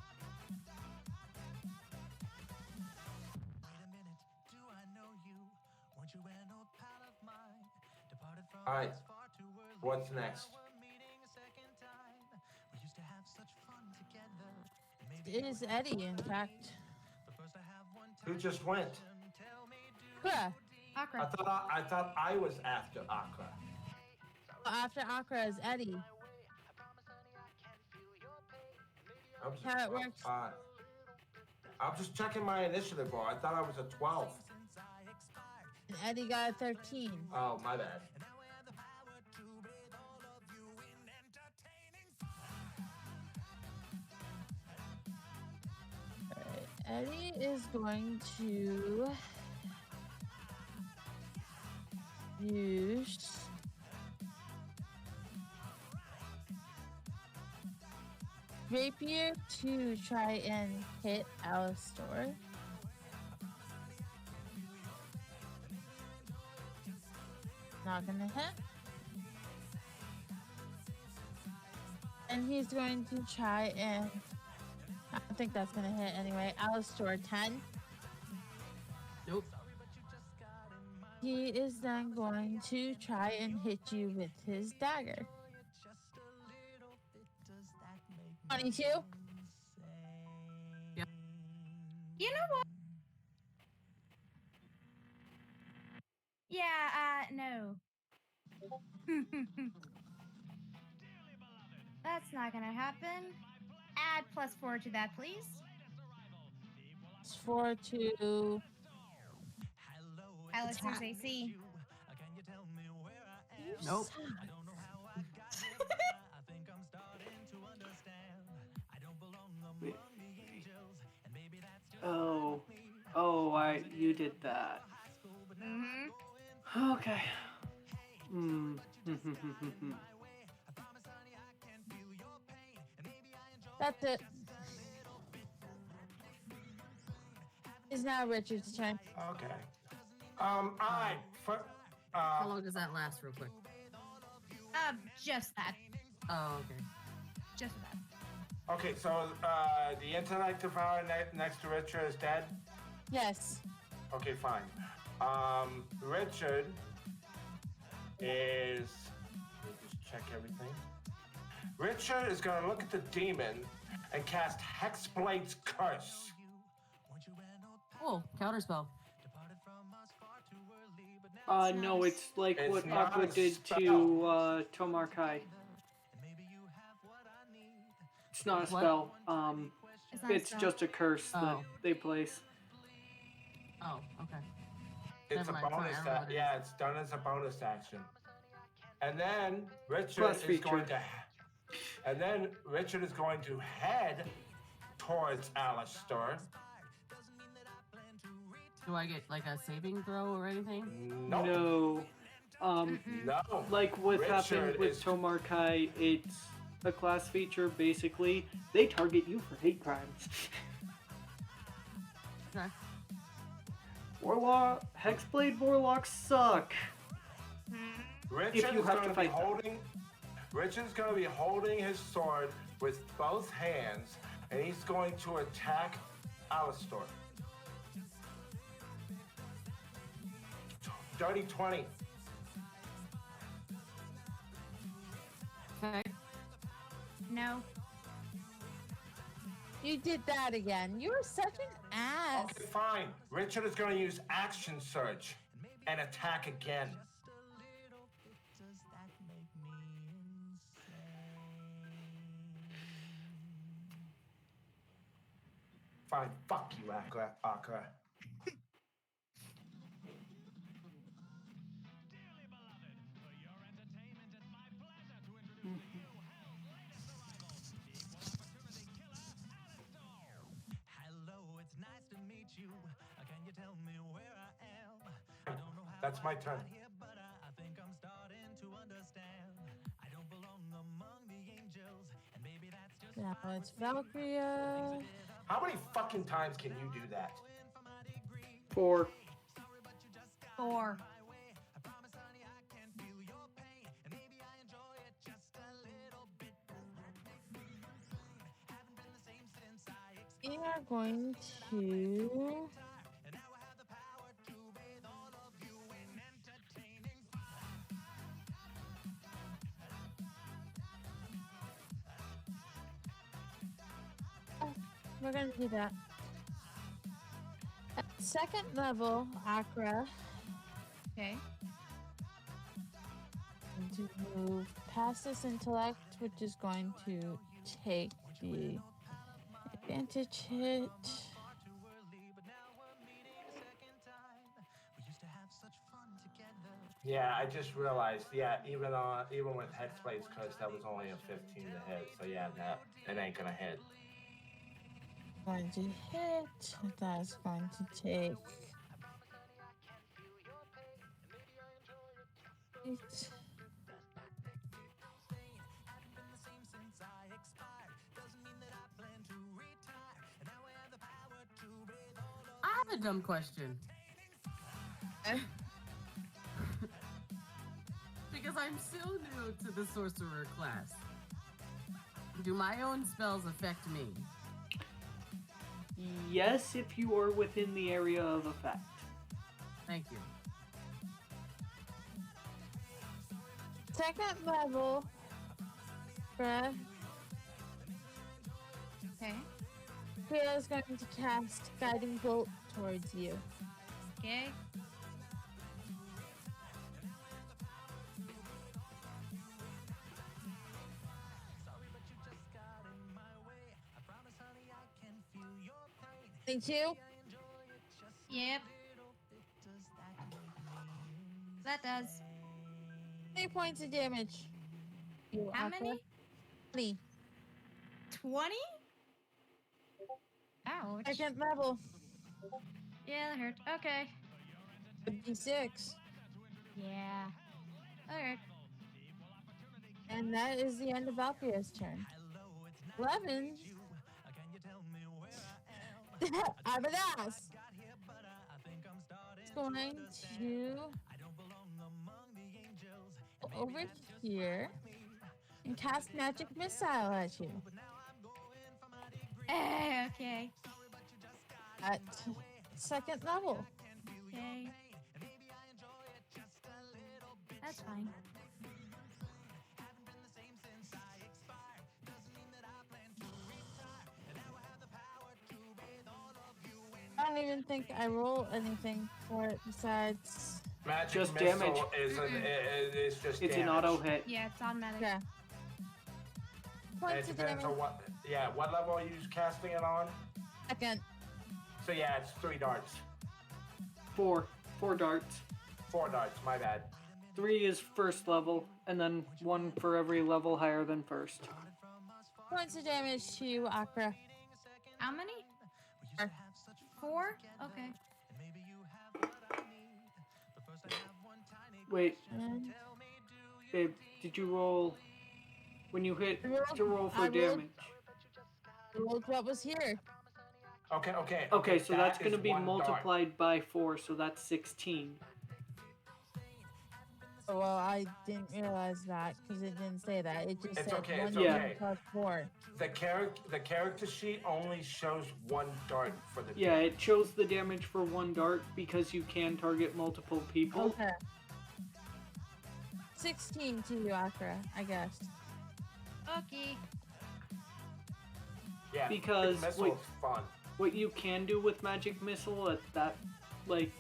Alright, what's next? It is Eddie, in fact. Who just went? Yeah. Akra. I thought I was after Akra. After Akra is Eddie. I'm just, How it works. I'm just checking my initiative bar. I thought I was a 12. And Eddie got a 13. Oh, my bad. Alright, Eddie is going to use Rapier to try and hit Alistor. Not gonna hit. And he's going to try and I don't think that's gonna hit anyway. Alistor 10. Nope. He is then going to try and hit you with his dagger. 22. You know what? Yeah, no. That's not gonna happen. Add +4 to that, please. It's 4 to Alistar's AC. Nope. You did that. Mm-hmm. Okay. That's it. It's now Richard's turn. Okay. Alright. How long does that last, real quick? Just that. Oh, okay. Just that. Okay, so the intellect devourer next to Richard is dead? Yes. Okay, fine. Richard is... Let me just check everything. Richard is going to look at the demon and cast Hexblade's Curse. Cool. Counterspell. No, it's like It's what not Aqua a did spell. to Tomar Kai. It's not a What? spell. It's not a It's spell. just a curse that Oh. they place. Oh, okay. It's Never a mind, sorry, bonus I don't know what it yeah, it's done as a bonus action. And then Richard Plus is feature. going to head towards Alistar. Do I get like a saving throw or anything? Nope. No. No. Like what happened Richard with is- Tomar Kai, it's a class feature. Basically, they target you for hate crimes. Okay. Warlock, Hexblade Warlocks suck. Richard you is have going to to be fight them. holding. Richard's going to be holding his sword with both hands, and he's going to attack Alistar. Dirty 20. Okay. No. You did that again. You're such an ass. Okay, fine. Richard is going to use Action Surge and attack again. Fine. Fuck you, Akra. That's my turn. Now it's Valkyria. How many fucking times can you do that? 4. 4. We are going to we're gonna do that. At second level, Akra Okay. to move past this intellect, which is going to take the advantage hit. Yeah, I just realized. Yeah, even with Hexblade's curse, that was only a 15 to hit. So yeah, that it ain't gonna hit. Going to hit. That's going to take. 8. I have a dumb question. Because I'm still new to the sorcerer class. Do my own spells affect me? Yes, if you are within the area of effect. Thank you. Second level. Bruh. Okay. Cleo is going to cast Guiding Bolt towards you. Okay. Thank you. Yep. That does. 3 points of damage. You How Aqua. many? 3. 20? Ouch. Second level. Yeah, that hurt. Okay. D6. Yeah. Alright. And that is the end of Valkyria's turn. 11. I'm an ass. It's going to go over here and cast Magic Missile at you. Okay. At second level. Okay. That's fine. I don't even think I roll anything for it besides. Magic Just missile damage. is just It's damage. an auto hit. Yeah, it's automatic. Yeah. It Points of depends damage. on what level are you casting it on? Second. So yeah, it's 3 darts. 4 darts. 4 darts, my bad. 3 is first level, and then 1 for every level higher than first. Points of damage to you, Akra. How many? 4? Okay. Wait, And babe, did you roll when you hit I rolled- to roll for I rolled- damage? I rolled what was here. Okay, so that's going to is be 1 dart. multiplied by 4, so that's 16. Oh, well, I didn't realize that because it didn't say that. It just It's said okay, 1 it's okay. plus 4. The character sheet only shows 1 dart for the Yeah, it shows the damage for 1 dart because you can target multiple people. Okay. 16 to you, Akra, I guess. Okay. Yeah, Because, missile's fun. What you can do with Magic Missile at that, like,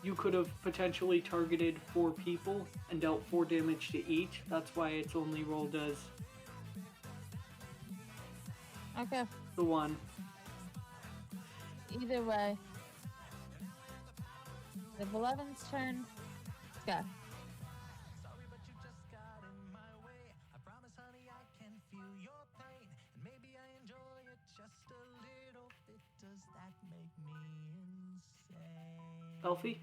you could have potentially targeted 4 people and dealt 4 damage to each. That's why it's only rolled as Okay. the 1. Either way. The 11's turn. Go. Elfie?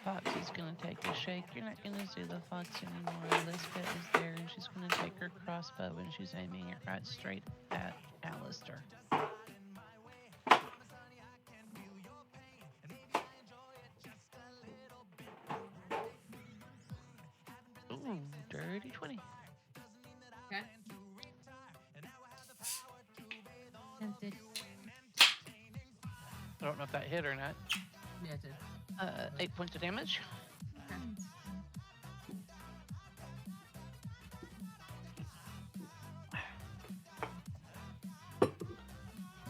Foxy's gonna take a shake. You're not gonna see the fox anymore. Lisbeth is there, and she's gonna take her crossbow and she's aiming it right straight at Alistair. Ooh, dirty 20. Okay. Tempted. I don't know if that hit or not. Yeah, it did. 8 points of damage.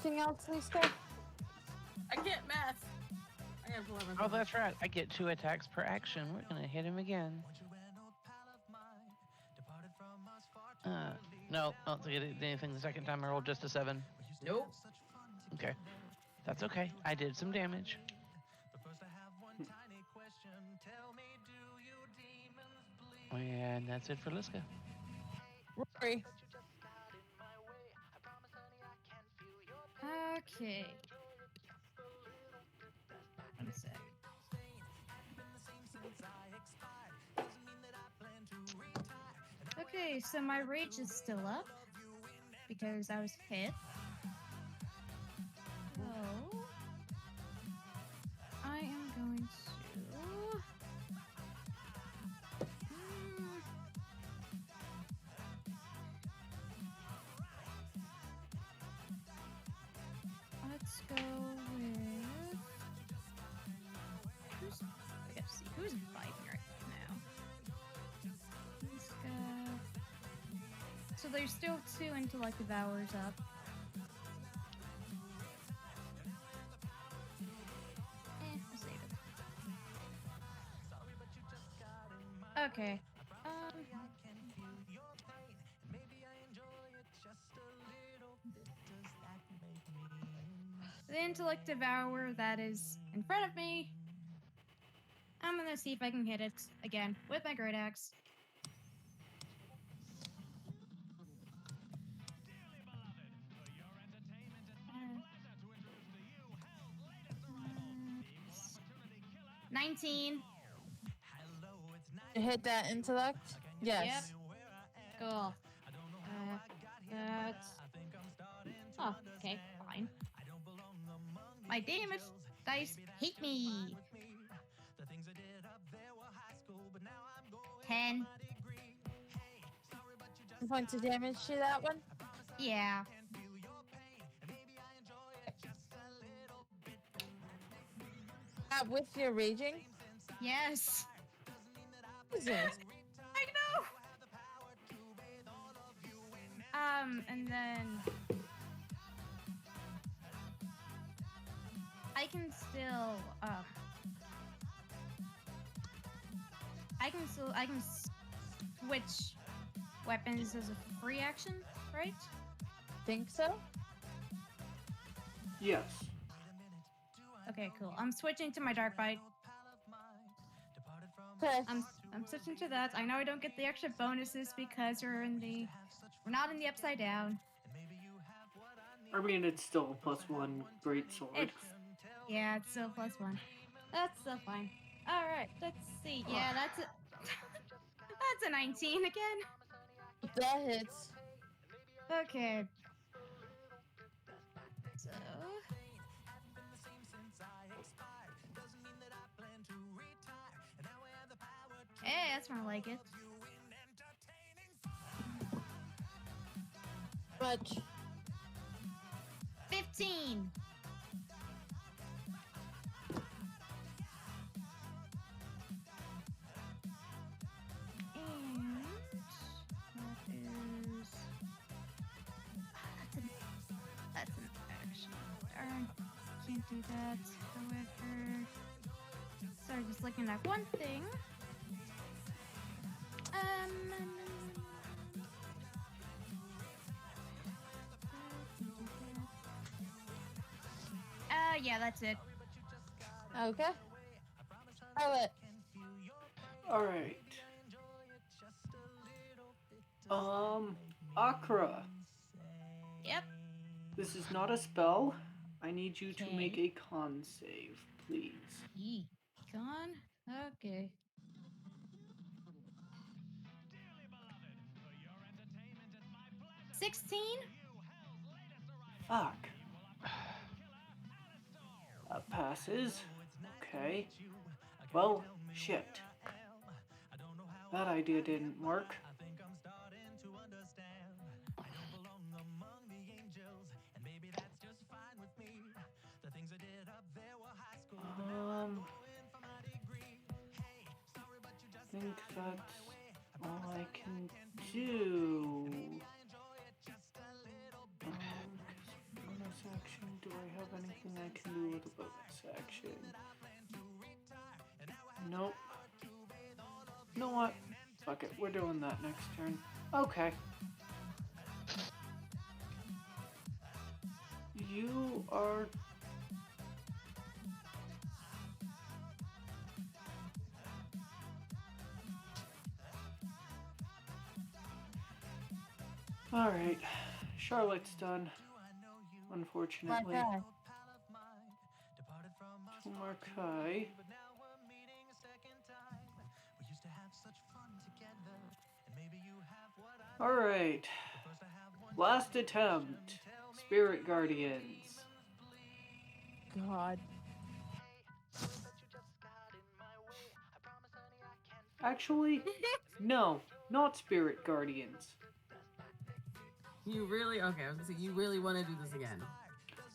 Anything else, Lisa? I can't math. I have 11. Oh, that's right. I get 2 attacks per action. We're gonna hit him again. No, I don't think I did anything the second time. I rolled just a 7. Nope. Okay. That's okay. I did some damage. And that's it for Liska. Rory. Okay. One sec. Okay, so my rage is still up because I was hit. So I am going to. Let's go with. I gotta see who's fighting right now. This guy. So there's still 2 intellect devours up. We'll save it. Okay. The intellect devourer that is in front of me. I'm gonna see if I can hit it again with my great axe. Uh, 19. You hit that intellect? Yes. Cool. That's. Oh, okay, fine. My damage dice hate me. 10. Points of damage to that one? Yeah. With your raging? Yes. Jesus. I know. And then I can still I can switch weapons as a free action, right? Think so? Yes. Okay, cool. I'm switching to my dark bite. Okay. I'm switching to that. I know I don't get the extra bonuses because we're not in the upside down. I mean, it's still a +1 great sword. Yeah, it's still +1. That's still fine. All right, let's see. Yeah, that's a that's a 19 again. That hits. Okay. So. Hey, that's more like it. Much. 15. And that is. That's an action. Darn, can't do that. However, sorry, just looking at one thing. Yeah, that's it. Okay. Pilot. Alright. Akra. Yep. This is not a spell. I need you to Okay. make a con save, please. Gone? Okay. $16? Fuck. That passes. Okay. Well, shit. That idea didn't work. I think that's all I can do. Bonus action. have anything I can do with a bonus action. Nope. You know what? Fuck it, we're doing that next turn. Okay. You are... Alright. Charlotte's done. Unfortunately. Okay. Markai. Alright. Last attempt. Spirit Guardians. God. Actually, no. Not Spirit Guardians. You really okay? I was gonna say you really want to do this again.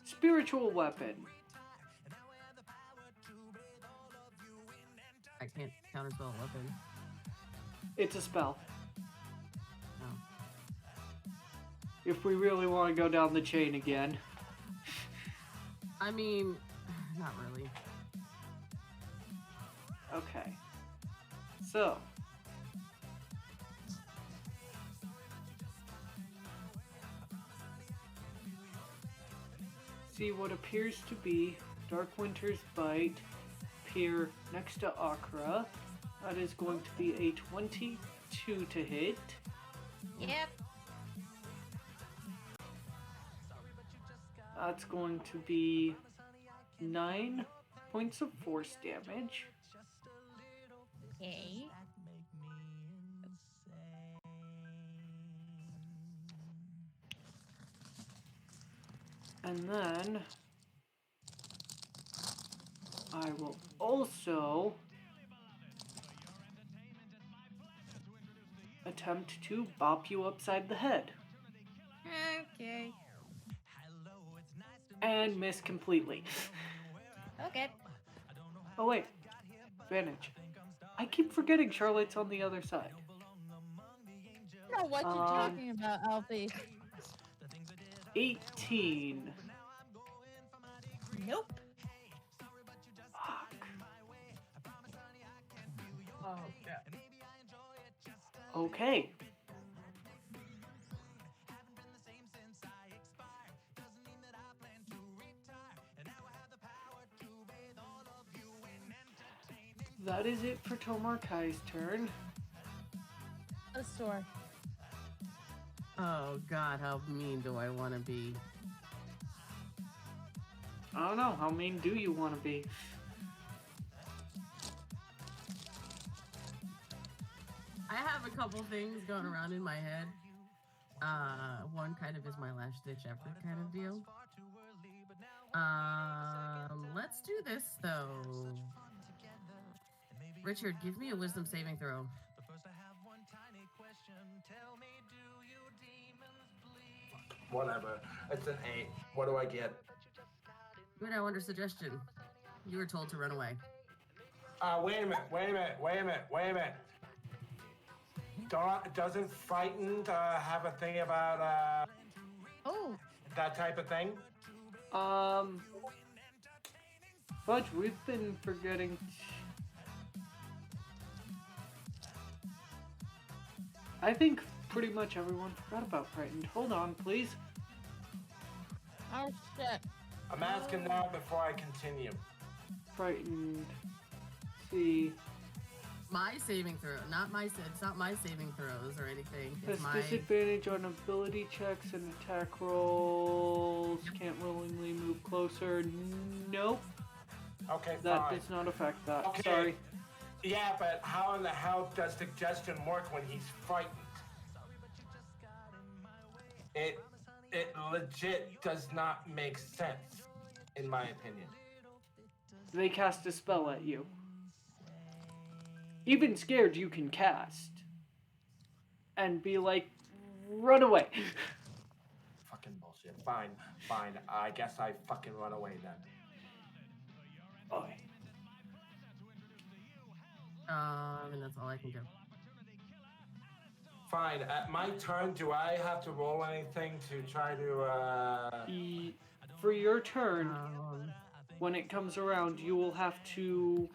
Spiritual Weapon. I can't counterspell a weapon. It's a spell. Oh. If we really want to go down the chain again. I mean, not really. Okay. So. See what appears to be Dark Winter's Bite appear next to Akra. That is going to be a 22 to hit. Yep. That's going to be 9 points of force damage. Okay. And then I will also attempt to bop you upside the head. Okay. And miss completely. Okay. Oh wait, advantage. I keep forgetting Charlotte's on the other side. I don't know what you're talking about, Alfie. 18. Nope. Fuck. Oh yeah. Okay. That is it for Tomarkai's turn. A store. Oh God, how mean do I want to be? I don't know, how mean do you want to be? I have a couple things going around in my head. One kind of is my last ditch effort kind of deal. Let's do this though. Richard, give me a wisdom saving throw. Whatever. It's an 8. What do I get? You're now under suggestion. You were told to run away. Wait a minute. Doesn't Frightened have a thing about Oh. that type of thing? Fudge, we've been forgetting. I think pretty much everyone forgot about Frightened. Hold on, please. Oh shit. I'm asking now before I continue. Frightened. See. My saving throw, it's not my saving throws or anything. Has It's my disadvantage on ability checks and attack rolls. Can't willingly move closer. Nope. Okay, That fine. does not affect that. Okay. Sorry. Yeah, but how in the hell does suggestion work when he's frightened? It legit does not make sense, in my opinion. They cast a spell at you. Even scared, you can cast. And be like, run away. Fucking bullshit. Fine. I guess I fucking run away then. Oi. and that's all I can do. Fine. At my turn, do I have to roll anything to try to for your turn, Um, when it comes around, you will have to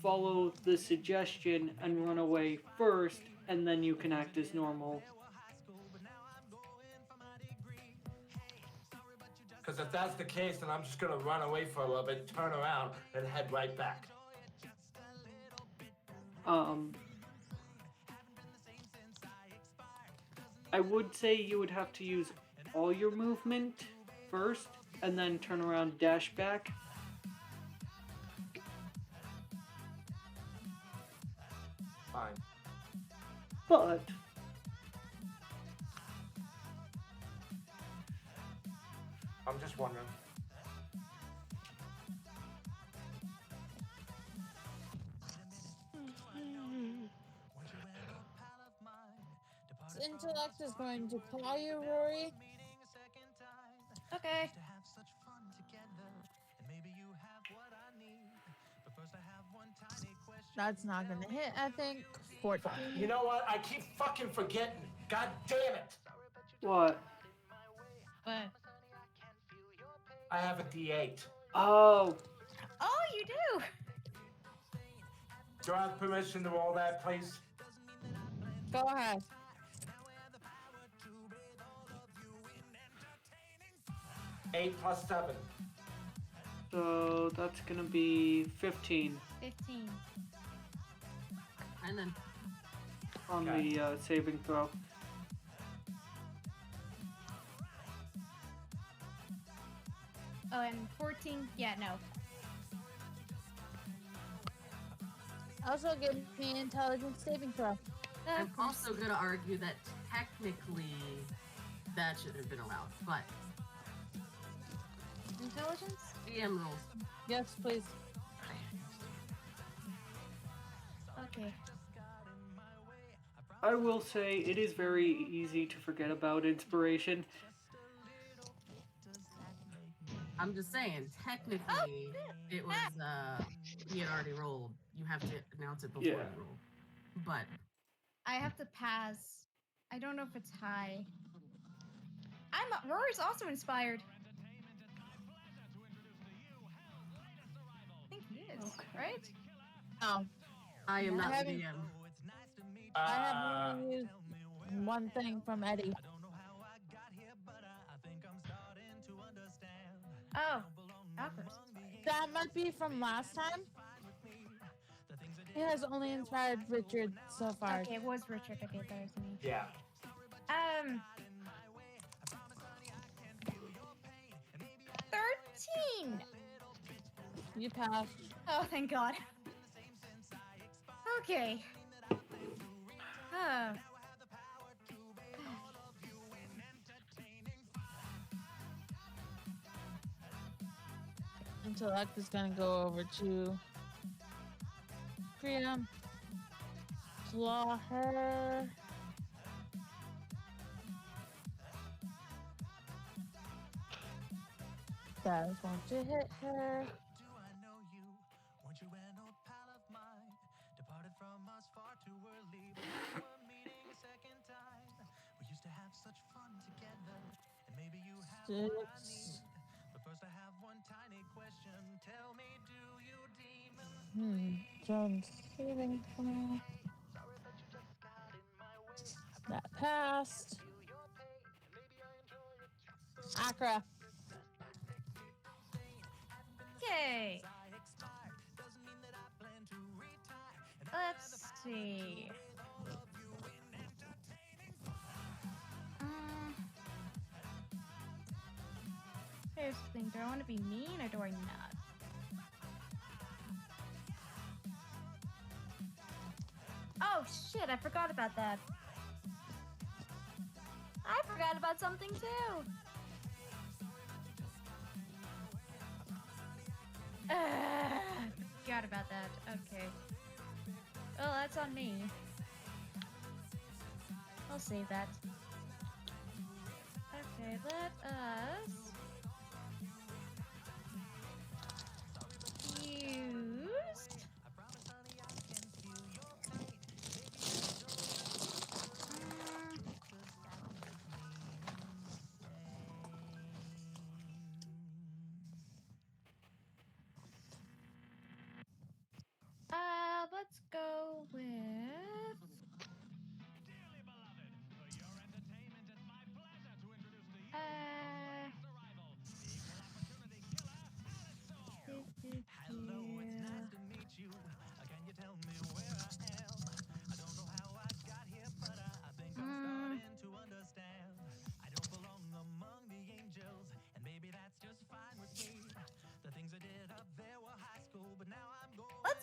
follow the suggestion and run away first, and then you can act as normal. Because if that's the case, then I'm just gonna run away for a little bit, turn around, and head right back. I would say you would have to use all your movement first, and then turn around, dash back. Fine. But I'm just wondering. Intellect is going to call you, Rory. Okay. That's not gonna hit, I think. 14. You know what? I keep fucking forgetting. God damn it! what? But I have a D8. Oh, Oh, you do. Do I have permission to roll that, please? Go ahead. 8 plus 7. so that's gonna be 15 15. and then on Okay. the saving throw. Oh, and 14. Yeah, no. Also, give me intelligence saving throw. I'm also going to argue that technically that should have been allowed, but Intelligence? DM rules. Yes, please. Okay. I will say it is very easy to forget about inspiration. I'm just saying, technically, it was, he had already rolled. You have to announce it before Yeah. you roll. But I have to pass. I don't know if it's high. Rory's also inspired. I think he is, right? No, I am I not the haven't- DM. I have only used one thing from Eddie. Oh, Outburst. That might be from last time. He has only inspired Richard so far. Okay, it was Richard. Okay, that was me. Yeah. Um. 13. You passed. Oh, thank God. Okay. Oh. Intellect is gonna go over to Priya. Claw her. That is going to hit her. Six. Jones saving throw. That passed. Akra. Okay. Let's see. Here's the thing. Do I want to be mean or do I not? Oh shit, I forgot about that. I forgot about something too. Forgot about that. Okay. Well, that's on me. I'll save that. Okay, let us use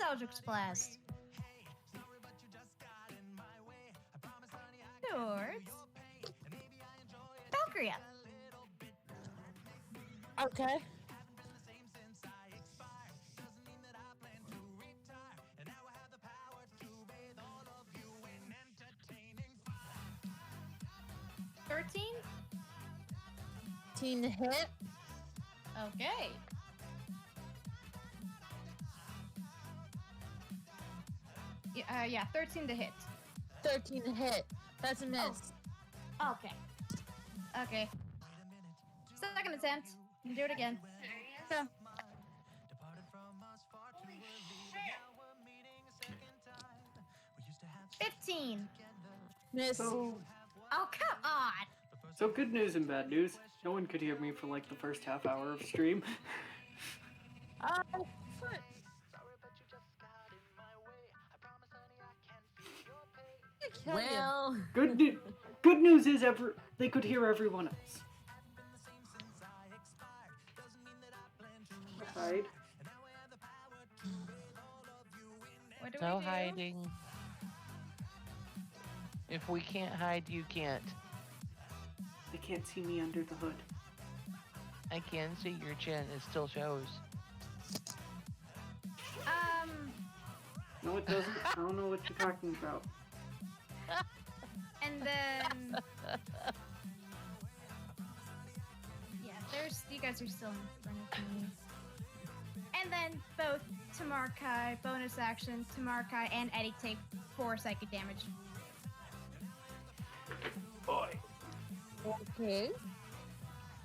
Eldritch Blast. Towards Valkyria. Okay. $13. 13 to hit. Okay. Yeah, 13 to hit. 13 to hit. That's a miss. Okay. Okay. Second attempt. You can do it again. Yeah. Oh. 15. Miss. So, Oh, come on. so good news and bad news. No one could hear me for like the first half hour of stream. Fine. Well, Good news is they could hear everyone else. Hide. What do No we do? hiding. If we can't hide, you can't. They can't see me under the hood. I can see your chin. It still shows. No, it doesn't. I don't know what you're talking about. And then yeah, you guys are still in front of me. And then both Tamarkai, bonus action, Tamarkai and Eddie take 4 psychic damage. Boy. Okay.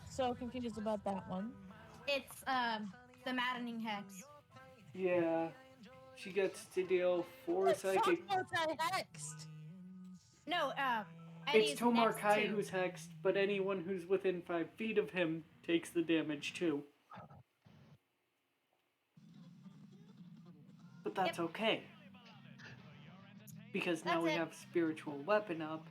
So confused about that one. It's the maddening hex. Yeah. She gets to deal 4 psychic. Multi-hexed. No, Eddie It's is Tomar next Kai to- who's hexed, but anyone who's within 5 feet of him takes the damage too. But that's okay. Because now That's we it. have spiritual weapon up.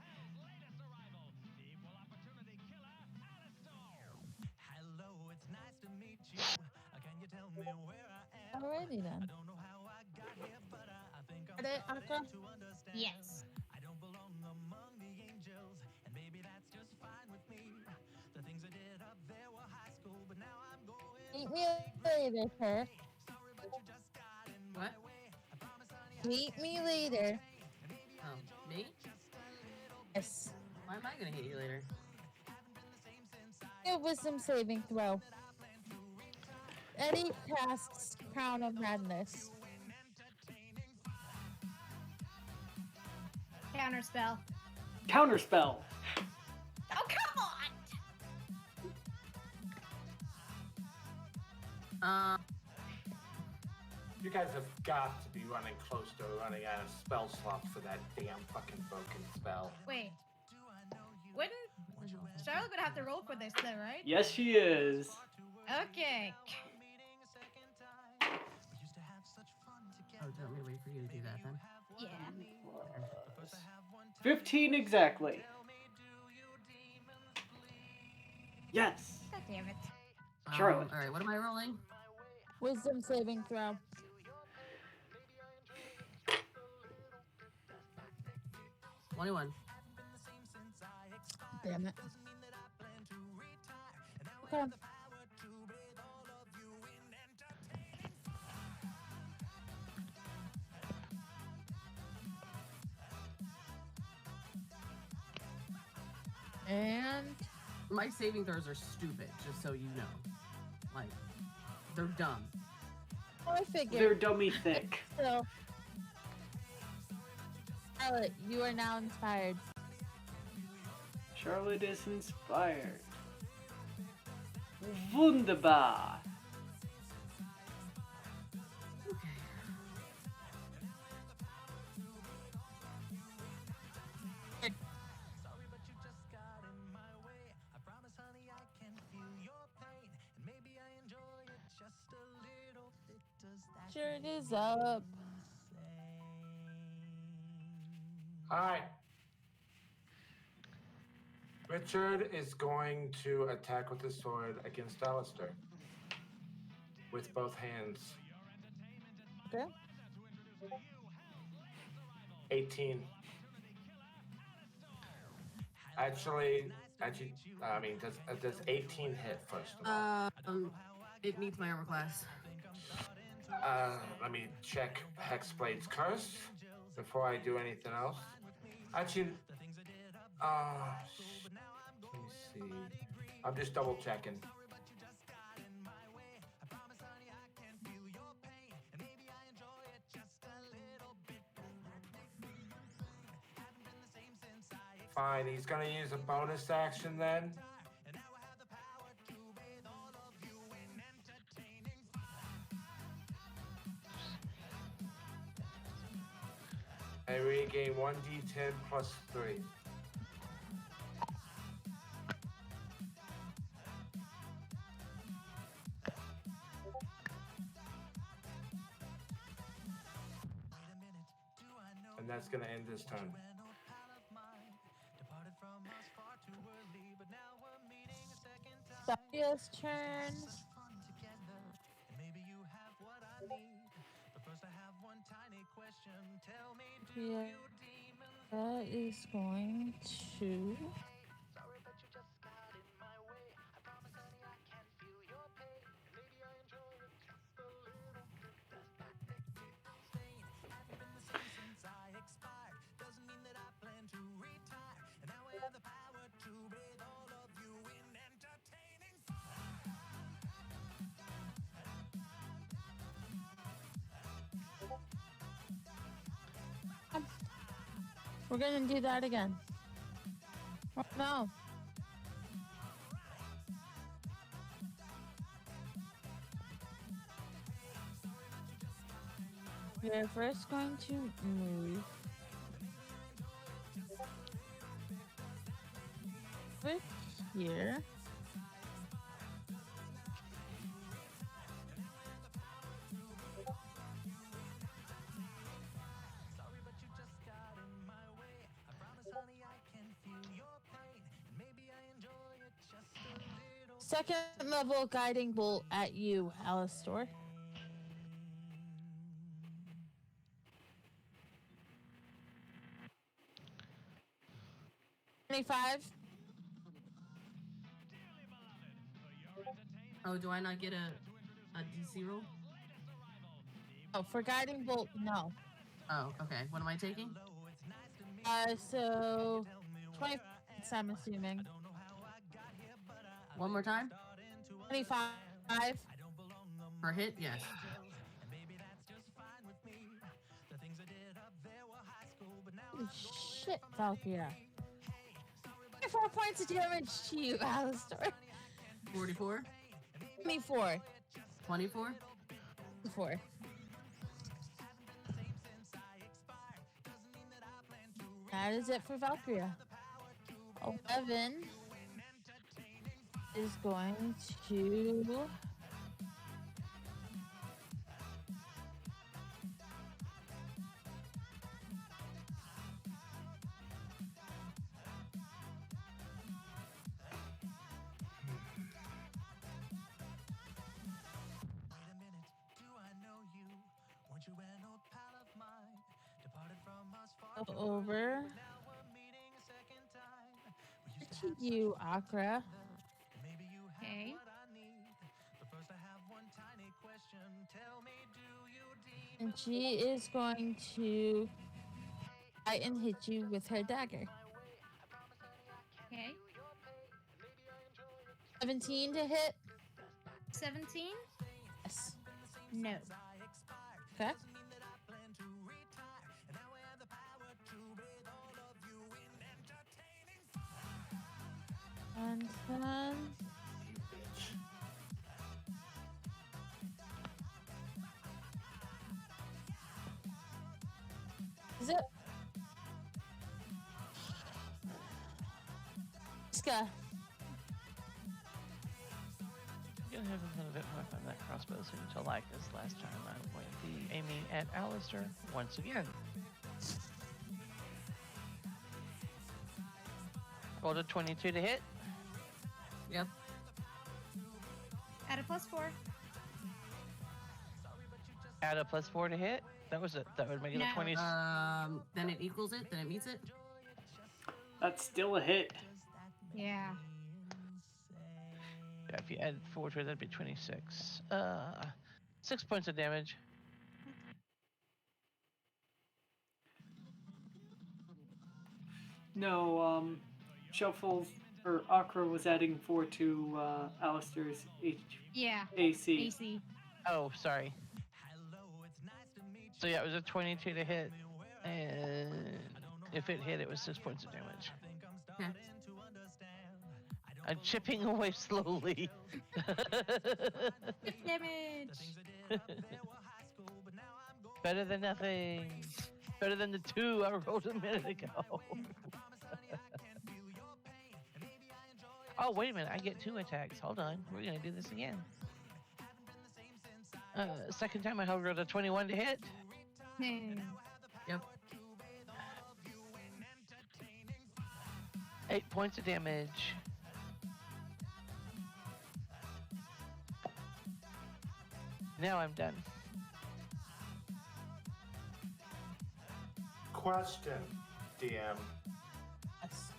Hello, it's nice to meet you. Can you tell me where I am? Alrighty then. I don't know how I got here, but I think I'm Are they Aqua? to understand. Yes. I don't belong among the angels, and maybe that's just fine with me. The things I did up there were high school, but now I'm going. Meet me later, sir. Sorry, but you just got in what? my way. I promise, honey, Meet me later. Oh, me? Yes. Why am I gonna hit you later? A wisdom saving throw. Eddie casts Crown of Madness. Counterspell. Counterspell! Oh, come on! You guys have got to be running close to running out of spell slots for that damn fucking broken spell. Wait. Wouldn't Charlotte would have to roll for this though, right? Yes, she is. Okay. Oh, do you want me to wait for you to do that then? Yeah. 15 exactly. Yes. God damn it. Charlotte. Alright, what am I rolling? Wisdom saving throw. $21. Damn it. Okay. And My saving throws are stupid, just so you know. Like, they're dumb. I figured. They're dummy thick. So, Charlotte, you are now inspired. Charlotte is inspired. Wunderbar. Okay. Sorry, but you just got in my way. I promise, honey, I can feel your pain, and maybe I enjoy it just a little bit. Does that Shirt is up. Alright. Richard is going to attack with his sword against Alistair. With both hands. Okay. 18. Actually, I mean, does 18 hit first of all? It meets my armor class. Let me check Hexblade's curse before I do anything else. Actually, let me see. I'm just double checking. Fine, he's gonna use a bonus action then. I regain 1d10 plus 3. And that's gonna end this turn. Saria's turn. Yeah, that is going to. We're gonna do that again. Oh, no. We're first going to move over here. Second level guiding bolt at you, Alistor. $25. Oh, do I not get a DC roll? Oh, for guiding bolt, no. Oh, okay. What am I taking? So 20, I'm assuming. One more time? 25. Per hit? Yes. Holy shit, Valkyria. 24 points of damage to you, Alistor. 44? 24. 24? 24. That is it for Valkyria. 11 is going to... over to you, Akra. Okay. And she is going to fight and hit you with her dagger. Okay. 17 to hit? 17? Yes. No. Okay. And then... Is it? Ska. You'll have a little bit more fun that crossbow soon to like this last time. I'm going to be aiming at Alistair once again. Rolled a 22 to hit. Yep. Add a +4. Add a +4 to hit. That would make it No. a 20. Then it equals it. Then it meets it. That's still a hit. Yeah. Yeah, if you add 4 to it, that'd be 26. 6 points of damage. No, Shuffles or Akra was adding 4 to Alistair's Yeah. AC. AC. Oh, sorry. So yeah, it was a 22 to hit, and if it hit, it was 6 points of damage. Okay. I'm chipping away slowly. Damage. Better than nothing. Better than the 2 I rolled a minute ago. Oh, wait a minute. I get 2 attacks. Hold on. We're going to do this again. Second time I rolled a 21 to hit. Yep. 8 points of damage. Now I'm done. Question, DM. Yes.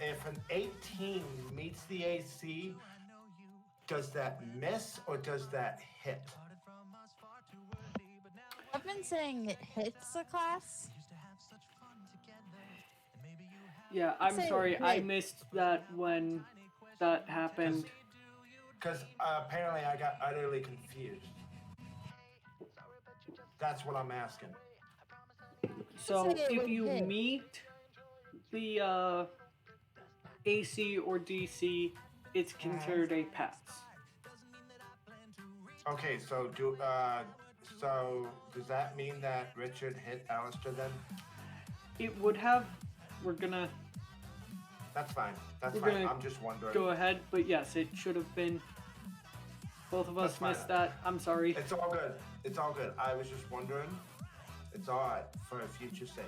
If an 18 meets the AC, does that miss or does that hit? I've been saying it hits the class. Yeah, I'm Say sorry, I hit. missed that when that happened. Because apparently I got utterly confused. That's what I'm asking. So Say it if would you hit. meet the AC or DC, it's considered a pass. Okay, so does that mean that Richard hit Alistair then? It would have. We're gonna That's fine. That's We're fine. gonna I'm just wondering. go ahead, but yes, it should have been. Both of us That's fine. missed that. I'm sorry. It's all good. It's all good. I was just wondering. It's all right for future sake.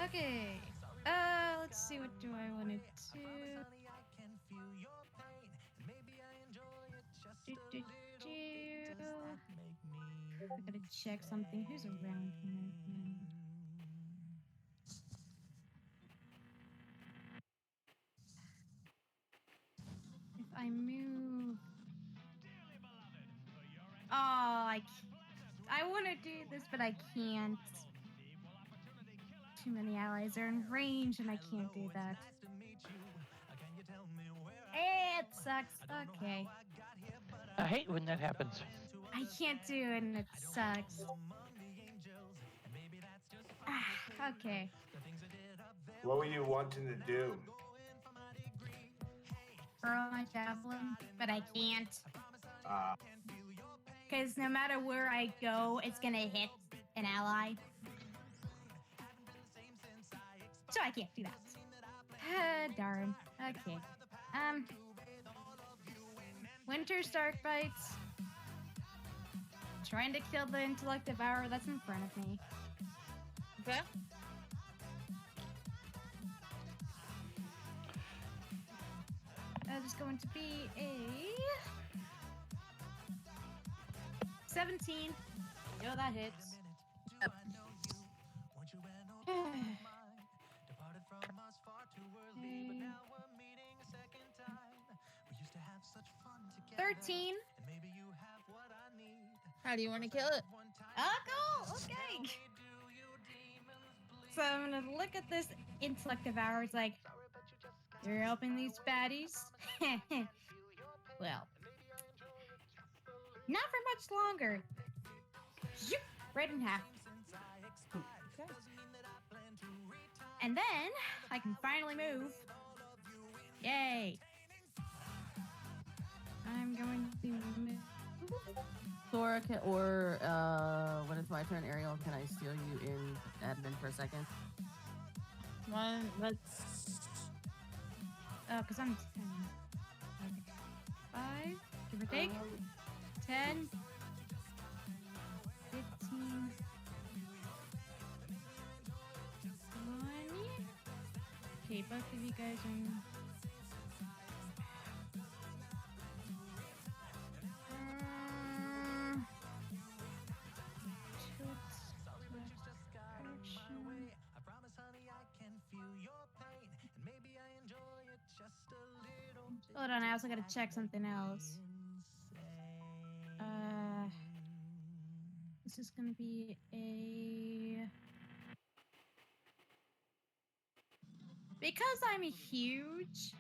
Okay. Let's see. What do I want to do? Do. I gotta check something. Who's around here? If I move. Oh, I want to do this, but I can't. Too many allies are in range, and I can't do that. It sucks. Okay. I hate when that happens. I can't do it, and it sucks. Okay. What were you wanting to do? Throw my javelin, but I can't. Because no matter where I go, it's gonna hit an ally. So I can't do that. Darn. Okay. Winter Stark bites. Trying to kill the intellect devourer that's in front of me. Okay. That is going to be a 17. I know that hits. Yep. Okay. 13. How do you want to kill it? Cool. Okay. So I'm gonna look at this intellect devourer. It's like, you're helping these baddies? Well, not for much longer. Zoop, right in half. Okay. And then I can finally move. Yay. I'm going to move. Thora, when it's my turn, Ariel, can I steal you in admin for a second? Let's. Oh, because I'm 10. Okay. 5, give or take. 10, 15, 20. Okay, both of you guys are. I promise, honey, I can feel your pain, and maybe I enjoy it just a little bit. Hold on, I also gotta check something else. This is gonna be a. Because I'm huge.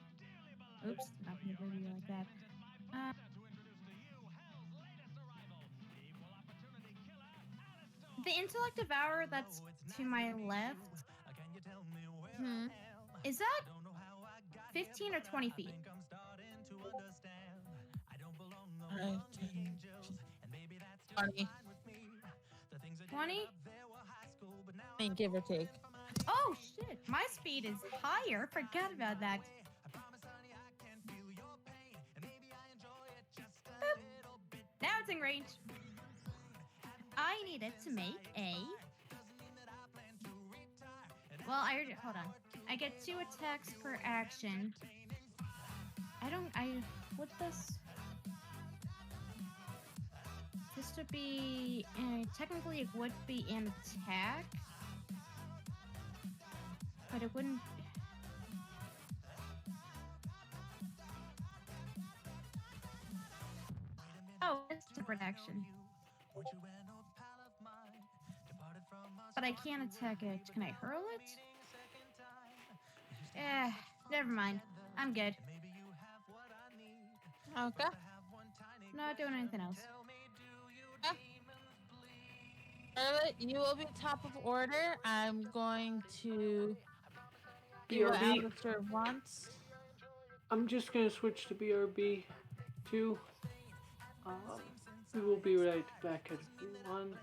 Oops, not gonna do you like that. The intellect devourer that's to my left. Is that 15 or 20 feet? 20. 20? I mean, give or take. Oh shit, my speed is higher. Forgot about that. Boop. Now it's in range. I needed to make a. Well, I already. Hold on. I get 2 attacks per action. What's this? This would be. Technically, it would be an attack. But it wouldn't. Oh, it's a protection. But I can't attack it. Can I hurl it? Never mind. I'm good. Okay. Not doing anything else. Charlotte, you will be top of order. I'm going to do what BRB. Alistair wants. I'm just gonna switch to BRB too. We will be right back at everyone.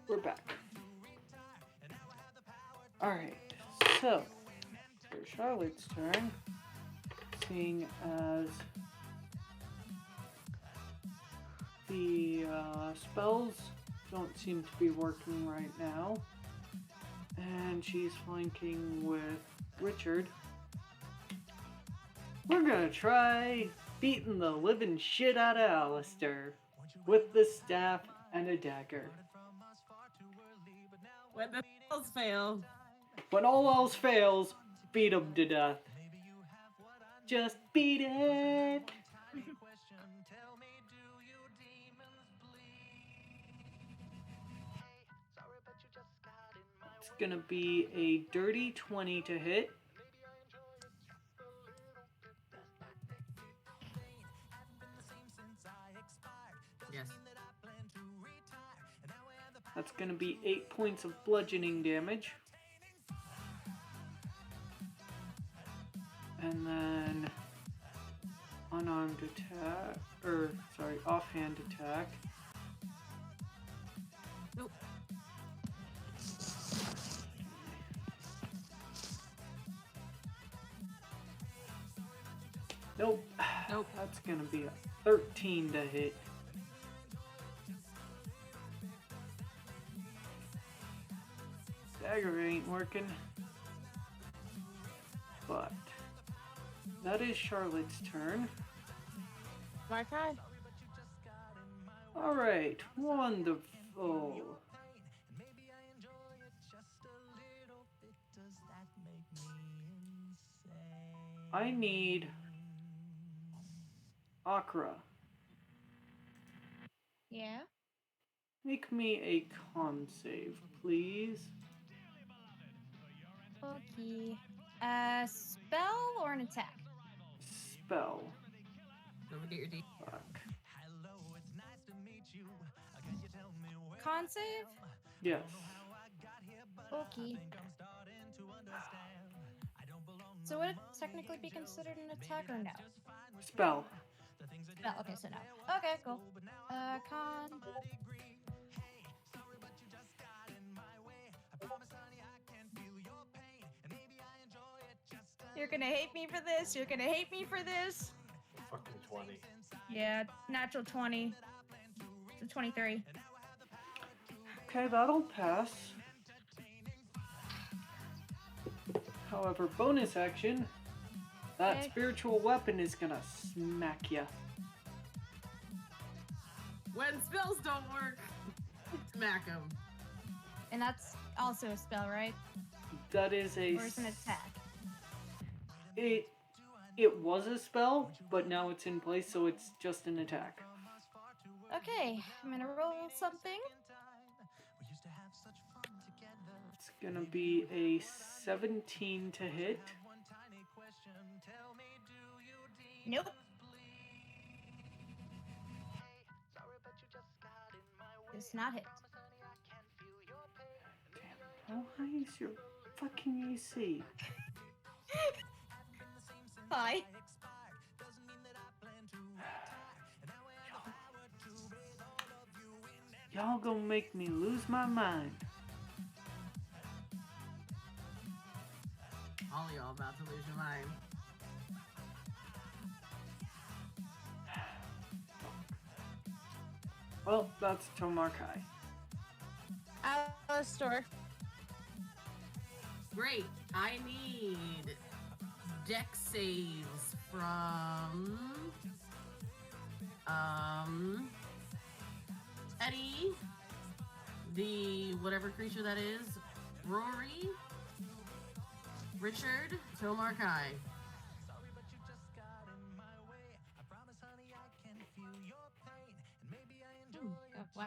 We're back. Alright, so for Charlotte's turn, seeing as the spells don't seem to be working right now, and she's flanking with Richard, we're gonna try beating the living shit out of Alistair with the staff and a dagger. When the spells fail. When all else fails, beat him to death. Just beat it! It's gonna be a dirty 20 to hit. Yes. That's gonna be 8 points of bludgeoning damage. And then unarmed attack, offhand attack. Nope. Nope. Nope. That's gonna be a 13 to hit. Dagger ain't working. But that is Charlotte's turn. Markai? Alright, wonderful. I need Akra. Yeah. Make me a con save, please. Okay. Spell or an attack? Spell. Don't forget your D. Fuck. Con save? Yes. Okay. So would it technically be considered an attack or no? Spell. No, okay, so no. Okay, cool. Con. You're gonna hate me for this. You're gonna hate me for this. Fucking 20. Yeah, natural 20. So 23. Okay, that'll pass. However, bonus action, that Okay. spiritual weapon is gonna smack ya. When spells don't work, smack them. And that's also a spell, right? That is a. Or is it an attack? It was a spell, but now it's in place, so it's just an attack. Okay, I'm gonna roll something. It's gonna be a 17 to hit. Nope. Does not hit. How high is your fucking AC? Hi. Y'all gonna make me lose my mind. All y'all about to lose your mind. Well, that's Tomarkai. Alistair. Great. I need dex saves from Eddie, the whatever creature that is, Rory, Richard, Tomarkai. Oh, wow.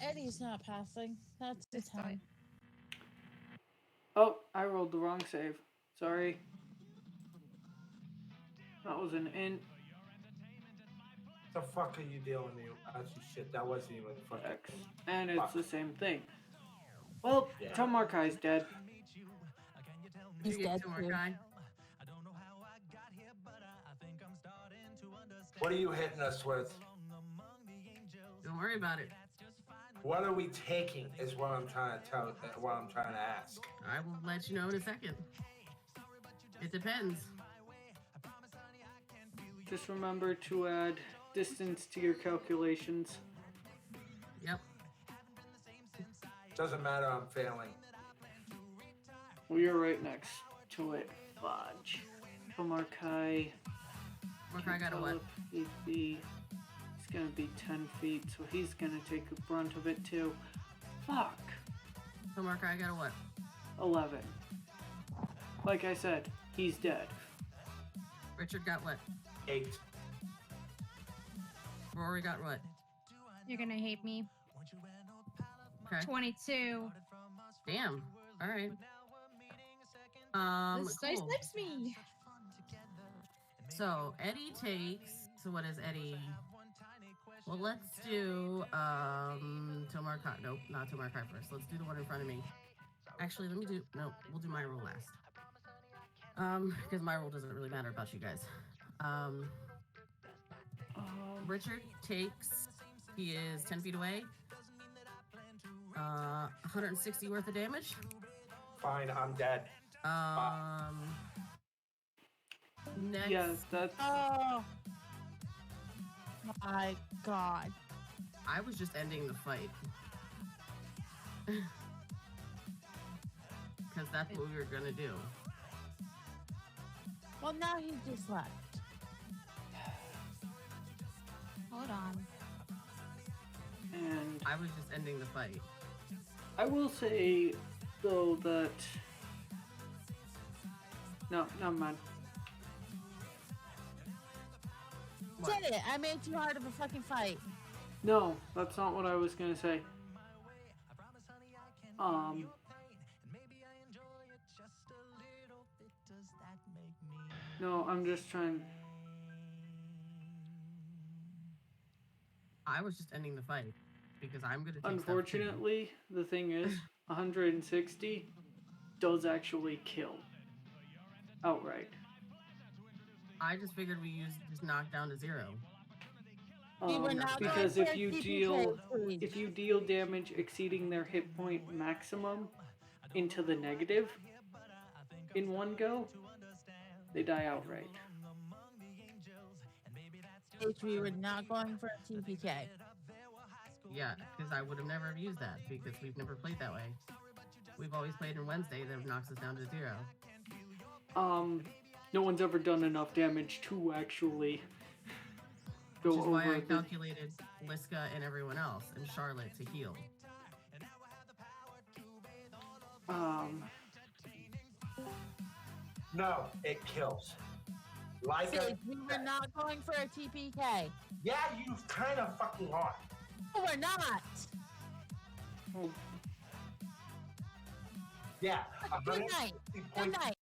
Eddie's not passing. That's the It's fine. time. Oh, I rolled the wrong save. Sorry. That was an int The fuck are you dealing with? Actually, shit, that wasn't even fucking. X. And it's Fuck. the same thing. Well, Yeah. Tomarkai's dead. He's You get dead too. Tomarkai. What are you hitting us with? Don't worry about it. What are we taking? Is what I'm trying to tell. What I'm trying to ask. I will let you know in a second. It depends. Just remember to add distance to your calculations. Yep. Doesn't matter. I'm failing. Well, you're right next to it. Fudge. Tomarkai. Tomarkai got a what? He's gonna be 10 feet, so he's gonna take the brunt of it too. Fuck. Tomarkai got a what? 11. Like I said, he's dead. Richard got what? 8. Rory got what? You're gonna hate me. Okay. 22. Damn. All right. This dice Cool. likes me. So Eddie takes. So what is Eddie? Well, let's do Tomarkai. Nope, not Tomarkai first. Let's do the one in front of me. Actually, we'll do my roll last. Because my roll doesn't really matter about you guys. Richard takes. He is 10 feet away. 160 worth of damage. Fine, I'm dead. Next. Yes, that's. Oh my god. I was just ending the fight. Because that's what we were gonna do. Well, now he just left. Hold on. And I was just ending the fight. I will say, though, that. No, never mind. What? Did it? I made too hard of a fucking fight. No, that's not what I was gonna say. No, I'm just trying. I was just ending the fight. Because I'm gonna take stuff too. Unfortunately, the thing is, 160 does actually kill. Outright. I just figured we just knocked down to 0. We were not going Because for if a you TPK, please. if you deal damage exceeding their hit point maximum into the negative in one go, they die outright. We were not going for a TPK. Yeah, because I would have never used that because we've never played that way. We've always played in Wednesday that knocks us down to 0. No one's ever done enough damage to actually go Which is over why I the. calculated Liska and everyone else and Charlotte to heal. No, it kills. Like Sid, we were not going for a TPK. Yeah, you kind of fucking are. No, we're not. Yeah. Good night. Good night.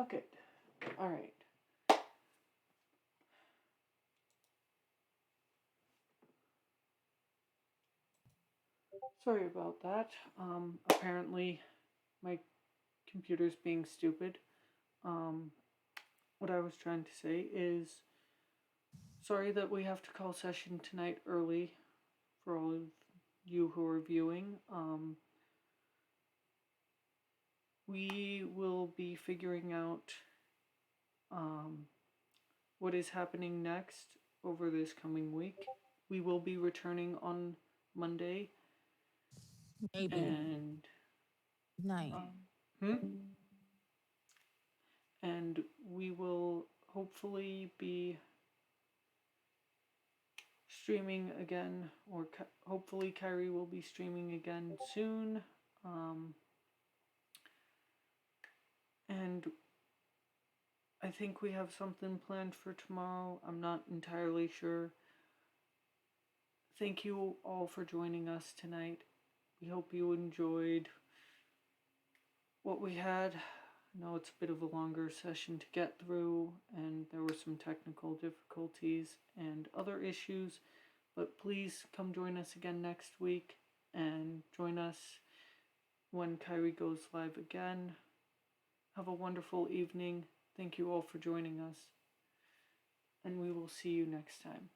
Fuck it. Alright. Sorry about that. Apparently my computer's being stupid. What I was trying to say is sorry that we have to call session tonight early for all of you who are viewing. We will be figuring out what is happening next over this coming week. We will be returning on Monday. Maybe. And Night. and we will hopefully be streaming again, or hopefully Kyrie will be streaming again soon. And I think we have something planned for tomorrow. I'm not entirely sure. Thank you all for joining us tonight. We hope you enjoyed what we had. I know it's a bit of a longer session to get through, and there were some technical difficulties and other issues, but please come join us again next week, and join us when Kyrie goes live again. Have a wonderful evening. Thank you all for joining us, and we will see you next time.